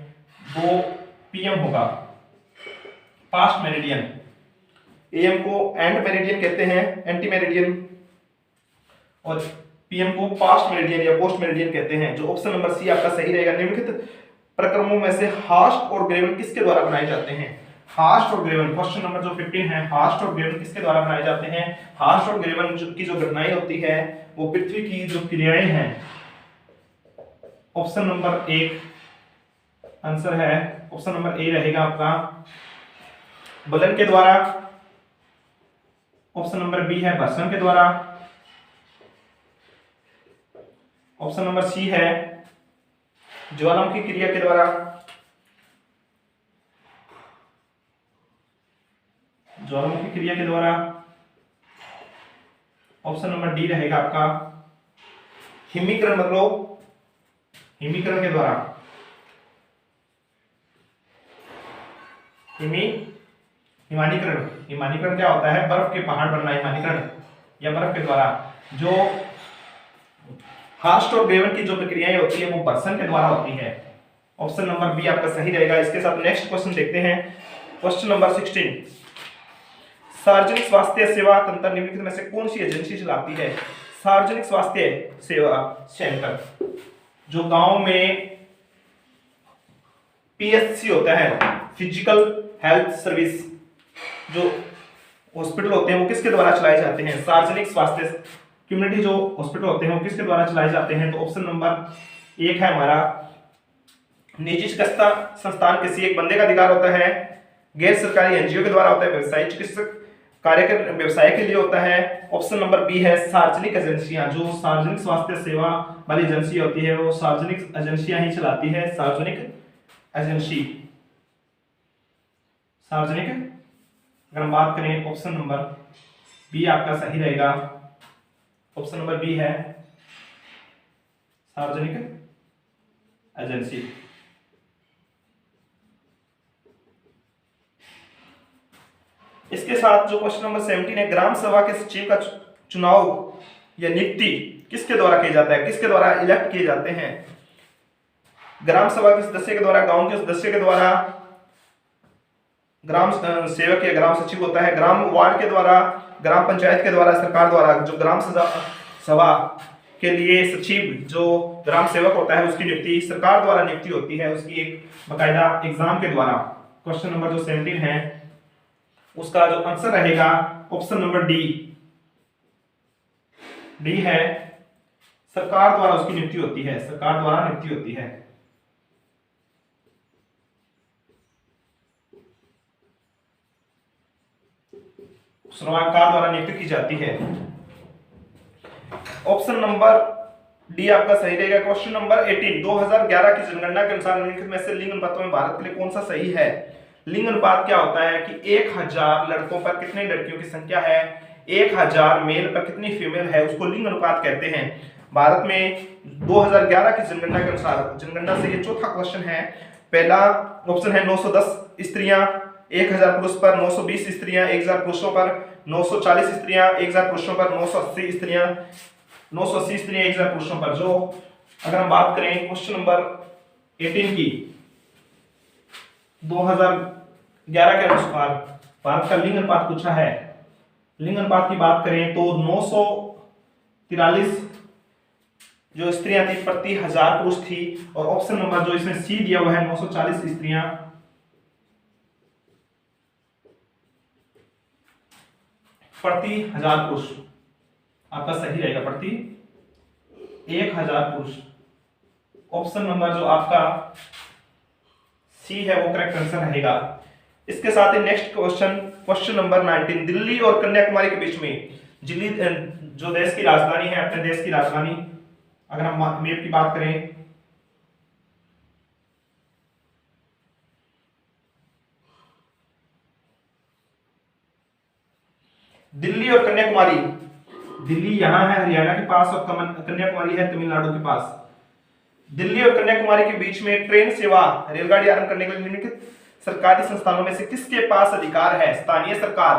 2 PM होगा, पास्ट मेरिडियन। AM को एंड मेरिडियन कहते हैं, एंटी मेरिडियन, और PM को पास्ट मेरिडियन या पोस्ट मेरिडियन कहते हैं। जो ऑप्शन नंबर सी आपका सही रहेगा। निम्नलिखित प्रक्रमों में से हास्ट और ग्रेवन किसके द्वारा बनाए जाते हैं। हास्ट और ग्रेवन, क्वेश्चन नंबर जो 15 है, हास्ट और ग्रेवन किसके द्वारा बनाए जाते हैं। हास्ट और ग्रेवन की जो घटनाएं होती है वो पृथ्वी की जो क्रियाएं हैं। ऑप्शन नंबर 1 आंसर है, ऑप्शन नंबर ए रहेगा आपका, बलन के द्वारा। ऑप्शन नंबर बी है घर्षण के द्वारा। ऑप्शन नंबर सी है ज्वालामुखी क्रिया के द्वारा। ज्वालामुखी क्रिया के द्वारा। ऑप्शन नंबर डी रहेगा आपका हिमीकरण, मतलब हिमीकरण के द्वारा। हिमानीकरण, हिमानीकरण क्या होता है, बर्फ के पहाड़ बनना, हिमानीकरण या बर्फ के द्वारा। जो हास्ट और ग्रेवन की जो प्रक्रियाएं होती है वो घर्षण के द्वारा होती है। ऑप्शन नंबर बी आपका सही रहेगा। इसके साथ नेक्स्ट क्वेश्चन देखते हैं, क्वेश्चन नंबर 16। सार्वजनिक स्वास्थ्य सेवा तंत्र निम्नलिखित में से कौन सी एजेंसी चलाती है। सार्वजनिक स्वास्थ्य सेवा सेंटर, जो गांव में PHC होता है, फिजिकल हेल्थ सर्विस, जो हॉस्पिटल होते हैं वो किसके द्वारा चलाए जाते हैं। सार्वजनिक स्वास्थ्य कम्युनिटी जो हॉस्पिटल होते हैं वो किसके द्वारा चलाए जाते हैं। तो ऑप्शन नंबर 1 है हमारा निजी चिकित्सा संस्थान किसी एक बंदे का अधिकार होता है। गैर सरकारी एनजीओ के द्वारा होता है। व्यवसायिक चिकित्सक कार्य के व्यवसाय के लिए होता है। ऑप्शन नंबर बी है सार्वजनिक एजेंसियां, जो सार्वजनिक स्वास्थ्य सेवा वाली एजेंसी होती है वो सार्वजनिक एजेंसियां ही चलाती है। सार्वजनिक एजेंसी, सार्वजनिक, अगर हम बात करें ऑप्शन नंबर बी आपका सही रहेगा। ऑप्शन नंबर बी है सार्वजनिक एजेंसी। इसके साथ जो क्वेश्चन नंबर 17 है, ग्राम सभा के सचिव का चुनाव या नियुक्ति किसके द्वारा किया जाता है, किसके द्वारा इलेक्ट किए जाते हैं? ग्राम सभा के सदस्य के द्वारा, गांव के सदस्य के द्वारा, ग्राम सेवक या ग्राम सचिव होता है, ग्राम वार्ड के द्वारा, ग्राम पंचायत के द्वारा, सरकार द्वारा। जो ग्राम सभा के लिए सचिव जो ग्राम सेवक होता है उसकी नियुक्ति सरकार द्वारा नियुक्ति होती है, उसकी एक बकायदा एग्जाम के द्वारा। क्वेश्चन नंबर जो 17 है उसका जो आंसर रहेगा ऑप्शन नंबर डी। डी है सरकार द्वारा उसकी नियुक्ति होती है, सरकार द्वारा नियुक्ति होती है। सरकार द्वारा नियुक्ति की जाती है। ऑप्शन नंबर डी आपका सही रहेगा। क्वेश्चन नंबर 18, 2011 की जनगणना के अनुसार निम्नलिखित में से लिंग अनुपातों में भारत के लिए कौन सा सही है? लिंग अनुपात क्या होता है कि 1000 लड़कों पर कितनी लड़कियों की संख्या है, 1000 मेल पर कितनी फीमेल है, उसको लिंग अनुपात कहते हैं। भारत में 2011 की जनगणना के अनुसार, जनगणना से ये चौथा क्वेश्चन है। पहला ऑप्शन है 910 स्त्रियां 1000 पुरुष पर, 920 स्त्रियां 1000 पुरुषों पर, 940 स्त्रियां 1000 पुरुषों पर, 980 स्त्रियां 1000 पुरुषों पर। जो अगर हम बात करें क्वेश्चन नंबर 18 की, 2011 के अनुसार भारत का लिंग अनुपात पूछा है। लिंग अनुपात की बात करें तो 943 जो स्त्रियां थी प्रति 1000 पुरुष थी, और ऑप्शन नंबर जो इसमें सी दिया हुआ है 940 स्त्रियां प्रति 1000 पुरुष आपका सही रहेगा, प्रति 1000 पुरुष। ऑप्शन नंबर जो आपका सी है वो करेक्ट आंसर रहेगा। इसके साथ ही next question, question number 19, Delhi और कन्याकुमारी के बीच में, दिल्ली जो देश की राजधानी है, अपने देश की राजधानी, अगर हम मैप की बात करें दिल्ली और कन्याकुमारी, दिल्ली यहां है हरियाणा के पास और कन्याकुमारी है तमिलनाडु के पास। दिल्ली और कन्याकुमारी के बीच में ट्रेन सेवा, रेलगाड़ी आरंभ करने के लिए निम्नलिखित सरकारी संस्थानों में से किसके पास अधिकार है? स्थानीय सरकार,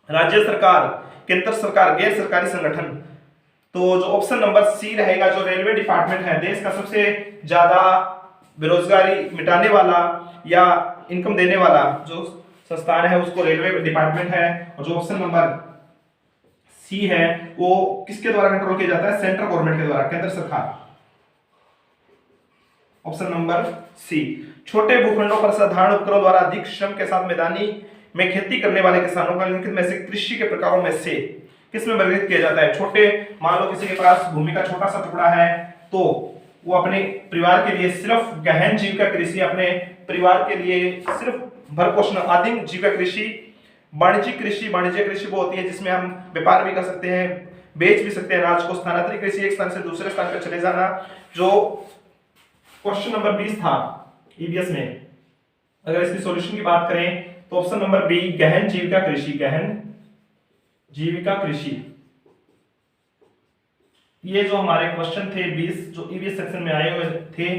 राज्य सरकार, केंद्र सरकार, गैर सरकारी संगठन। तो जो ऑप्शन नंबर सी रहेगा, जो रेलवे डिपार्टमेंट है, देश का सबसे ज्यादा बेरोजगारी मिटाने वाला या इनकम देने वाला जो संस्थान है उसको रेलवे डिपार्टमेंट है। और जो ऑप्शन नंबर सी है वो किसके द्वारा कंट्रोल किया जाता है? सेंट्रल गवर्नमेंट के द्वारा, केंद्र सरकार। Option number C. छोटे भूखंडों पर साधारण उपकरणों द्वारा अधिक श्रम के साथ मैदानी में खेती करने वाले किसानों को निम्नलिखित में से कृषि के प्रकारों में से किस में वर्गीकृत किया जाता है? छोटे, मान लो किसी के पास भूमि का छोटा सा टुकड़ा है तो वो अपने परिवार के लिए सिर्फ गहन जीविका कृषि, अपने परिवार के लिए सिर्फ भरपोषण आदिम जीविका कृषि। वाणिज्यिक कृषि, वाणिज्य कृषि वो होती है जिसमें हम व्यापार भी कर सकते हैं, बेच भी सकते हैं अनाज को। स्थानांतरित कृषि, एक स्थान से दूसरे स्थान पर चले जाना। जो क्वेश्चन नंबर 20 था ईवीएस में, अगर इसकी सॉल्यूशन की बात करें तो ऑप्शन नंबर बी गहन जीविका कृषि, गहन जीविका कृषि। ये जो हमारे क्वेश्चन थे 20 जो ईवीएस सेक्शन में आए हुए थे।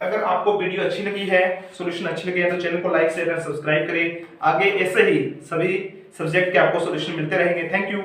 अगर आपको वीडियो अच्छी लगी है, सॉल्यूशन अच्छी लगी है तो चैनल को लाइक शेयर और सब्सक्राइब करें। आगे ऐसे ही सभी सब्जेक्ट के आपको सॉल्यूशन मिलते रहेंगे। Thank you.